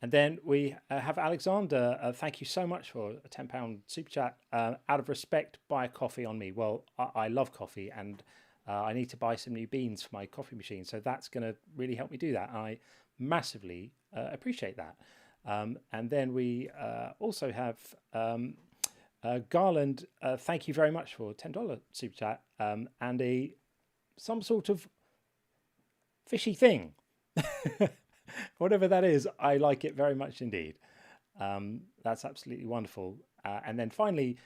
And then we have Alexander. Thank you so much for a £10 super chat. Out of respect, buy a coffee on me. Well, I love coffee, and I need to buy some new beans for my coffee machine. So that's going to really help me do that. I massively appreciate that. And then we also have Garland. Thank you very much for $10 super chat and some sort of fishy thing. Whatever that is, I like it very much indeed. That's absolutely wonderful. And then finally,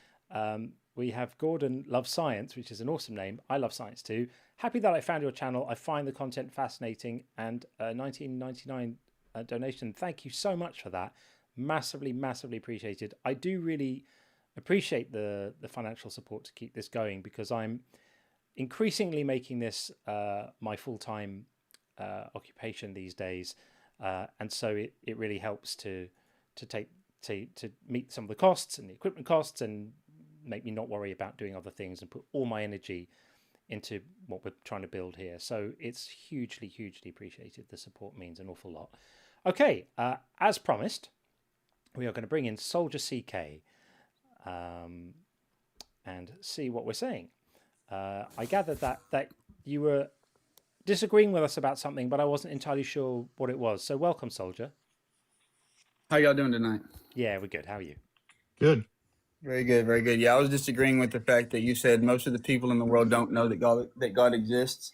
we have Gordon Loves Science, which is an awesome name. I love science too. Happy that I found your channel. I find the content fascinating. And 1999 donation. Thank you so much for that. Massively, massively appreciated. I do really appreciate the financial support to keep this going, because I'm increasingly making this my full-time occupation these days. And so it really helps to meet some of the costs and the equipment costs and make me not worry about doing other things and put all my energy into what we're trying to build here. So it's hugely, hugely appreciated. The support means an awful lot. Okay, as promised, we are going to bring in Soldier CK and see what we're saying. I gathered that you were disagreeing with us about something, but I wasn't entirely sure what it was. So welcome, Soldier. How y'all doing tonight? Yeah, we're good. How are you? Good. Very good, very good. Yeah, I was disagreeing with the fact that you said most of the people in the world don't know that God exists.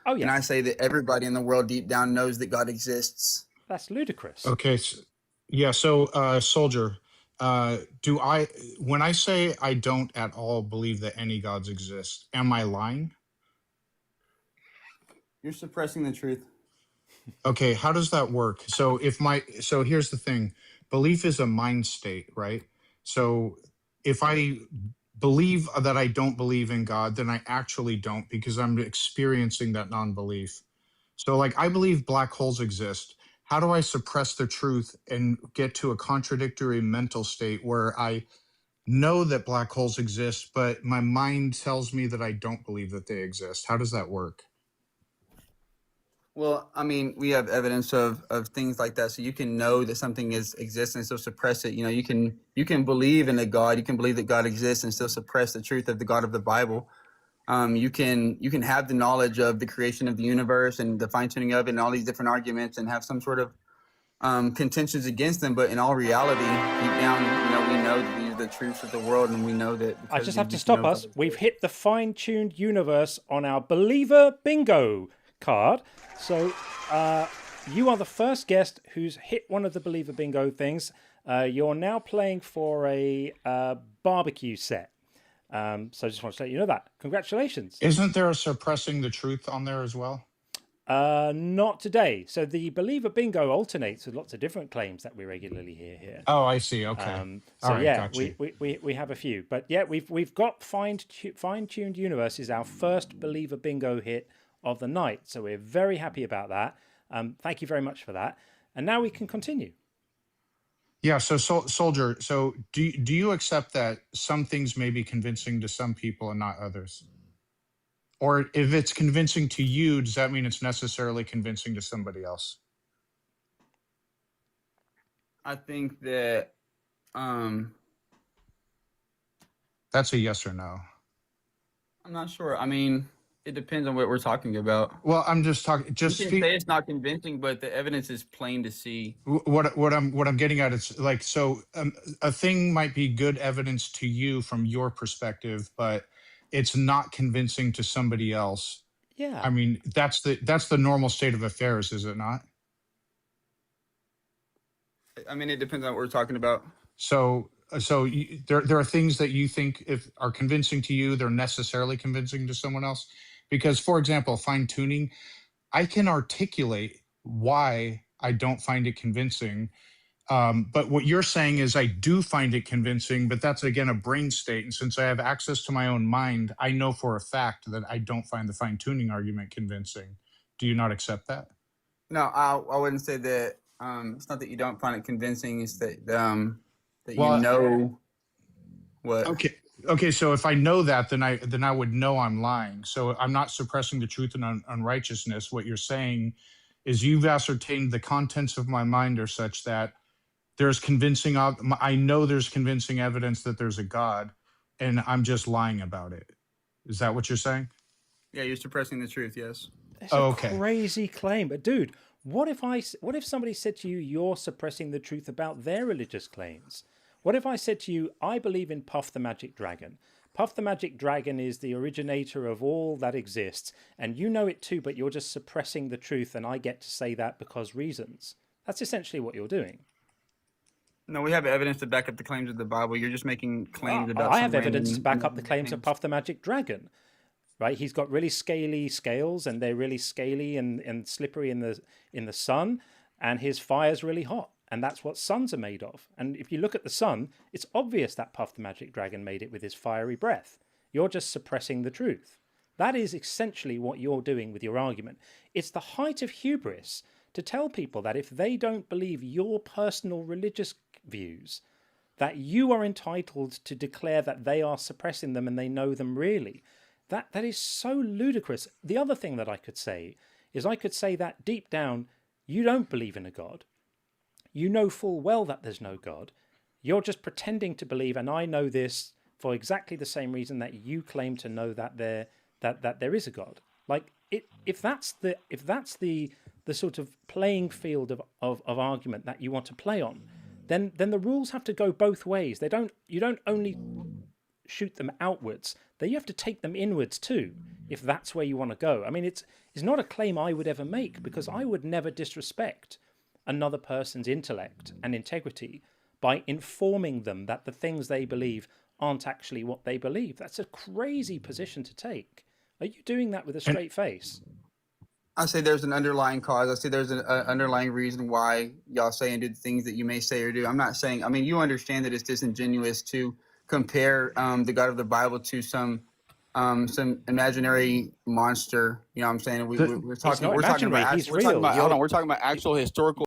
Oh, yeah. And I say that everybody in the world deep down knows that God exists. That's ludicrous. Okay. Yeah. So, Soldier, when I say I don't at all believe that any gods exist, am I lying? You're suppressing the truth. Okay. How does that work? So here's the thing. Belief is a mind state, right? So if I believe that I don't believe in God, then I actually don't, because I'm experiencing that non-belief. So like, I believe black holes exist. How do I suppress the truth and get to a contradictory mental state where I know that black holes exist, but my mind tells me that I don't believe that they exist? How does that work? Well, I mean, we have evidence of things like that. So you can know that something exists and still suppress it. You know, you can believe in a God. You can believe that God exists and still suppress the truth of the God of the Bible. You can have the knowledge of the creation of the universe and the fine tuning of it and all these different arguments and have some sort of contentions against them. But in all reality, deep down, we know that these are the truths of the world, and we know that. I just have to stop us. We've hit the fine-tuned universe on our Believer Bingo card. So you are the first guest who's hit one of the Believer Bingo things. You're now playing for a barbecue set. So I just want to let you know that. Congratulations. Isn't there a suppressing the truth on there as well? Not today. So the Believer Bingo alternates with lots of different claims that we regularly hear here. Oh, I see. Okay. So all right, yeah, gotcha. we have a few, but yeah, we've got fine-tuned universe is our first Believer Bingo hit of the night. So we're very happy about that. Thank you very much for that. And now we can continue. Yeah. So, Soldier, so do you accept that some things may be convincing to some people and not others? Or if it's convincing to you, does that mean it's necessarily convincing to somebody else? I think that That's a yes or no. I'm not sure. I mean, it depends on what we're talking about. Well, I'm just talking. Just you can say it's not convincing, but the evidence is plain to see. What I'm getting at is like, so a thing might be good evidence to you from your perspective, but it's not convincing to somebody else. Yeah. I mean, that's the normal state of affairs, is it not? I mean, it depends on what we're talking about. So there are things that you think if are convincing to you, they're necessarily convincing to someone else. Because, for example, fine tuning, I can articulate why I don't find it convincing. But what you're saying is I do find it convincing, but that's, again, a brain state. And since I have access to my own mind, I know for a fact that I don't find the fine tuning argument convincing. Do you not accept that? No, I wouldn't say that. It's not that you don't find it convincing. It's that that you know what. Okay. So if I know that, then I would know I'm lying. So I'm not suppressing the truth and unrighteousness. What you're saying is you've ascertained the contents of my mind are such that there's convincing. I know there's convincing evidence that there's a God, and I'm just lying about it. Is that what you're saying? Yeah, you're suppressing the truth. Yes. It's a crazy claim, but dude, What if somebody said to you, you're suppressing the truth about their religious claims? What if I said to you, I believe in Puff the Magic Dragon. Puff the Magic Dragon is the originator of all that exists, and you know it too, but you're just suppressing the truth, and I get to say that because reasons. That's essentially what you're doing. No, we have evidence to back up the claims of the Bible. You're just making claims about. I have evidence to back up the claims of Puff the Magic Dragon. Right, he's got really scaly scales, and they're really scaly and slippery in the sun, and his fire's really hot, and that's what suns are made of. And if you look at the sun, it's obvious that Puff the Magic Dragon made it with his fiery breath. You're just suppressing the truth. That is essentially what you're doing with your argument. It's the height of hubris to tell people that if they don't believe your personal religious views, that you are entitled to declare that they are suppressing them and they know them really. That is so ludicrous. The other thing that I could say is I could say that deep down, you don't believe in a God. You know full well that there's no God. You're just pretending to believe, and I know this for exactly the same reason that you claim to know that there is a God. Like if that's the sort of playing field of argument that you want to play on, then the rules have to go both ways. You don't only shoot them outwards, then you have to take them inwards too, if that's where you want to go. I mean, it's not a claim I would ever make, because I would never disrespect another person's intellect and integrity by informing them that the things they believe aren't actually what they believe. That's a crazy position to take. Are you doing that with a straight face? I say there's an underlying cause. I say there's an underlying reason why y'all say and do the things that you may say or do. I'm not saying, I mean, you understand that it's disingenuous to compare the God of the Bible to some imaginary monster. You know what I'm saying? We're talking about actual historical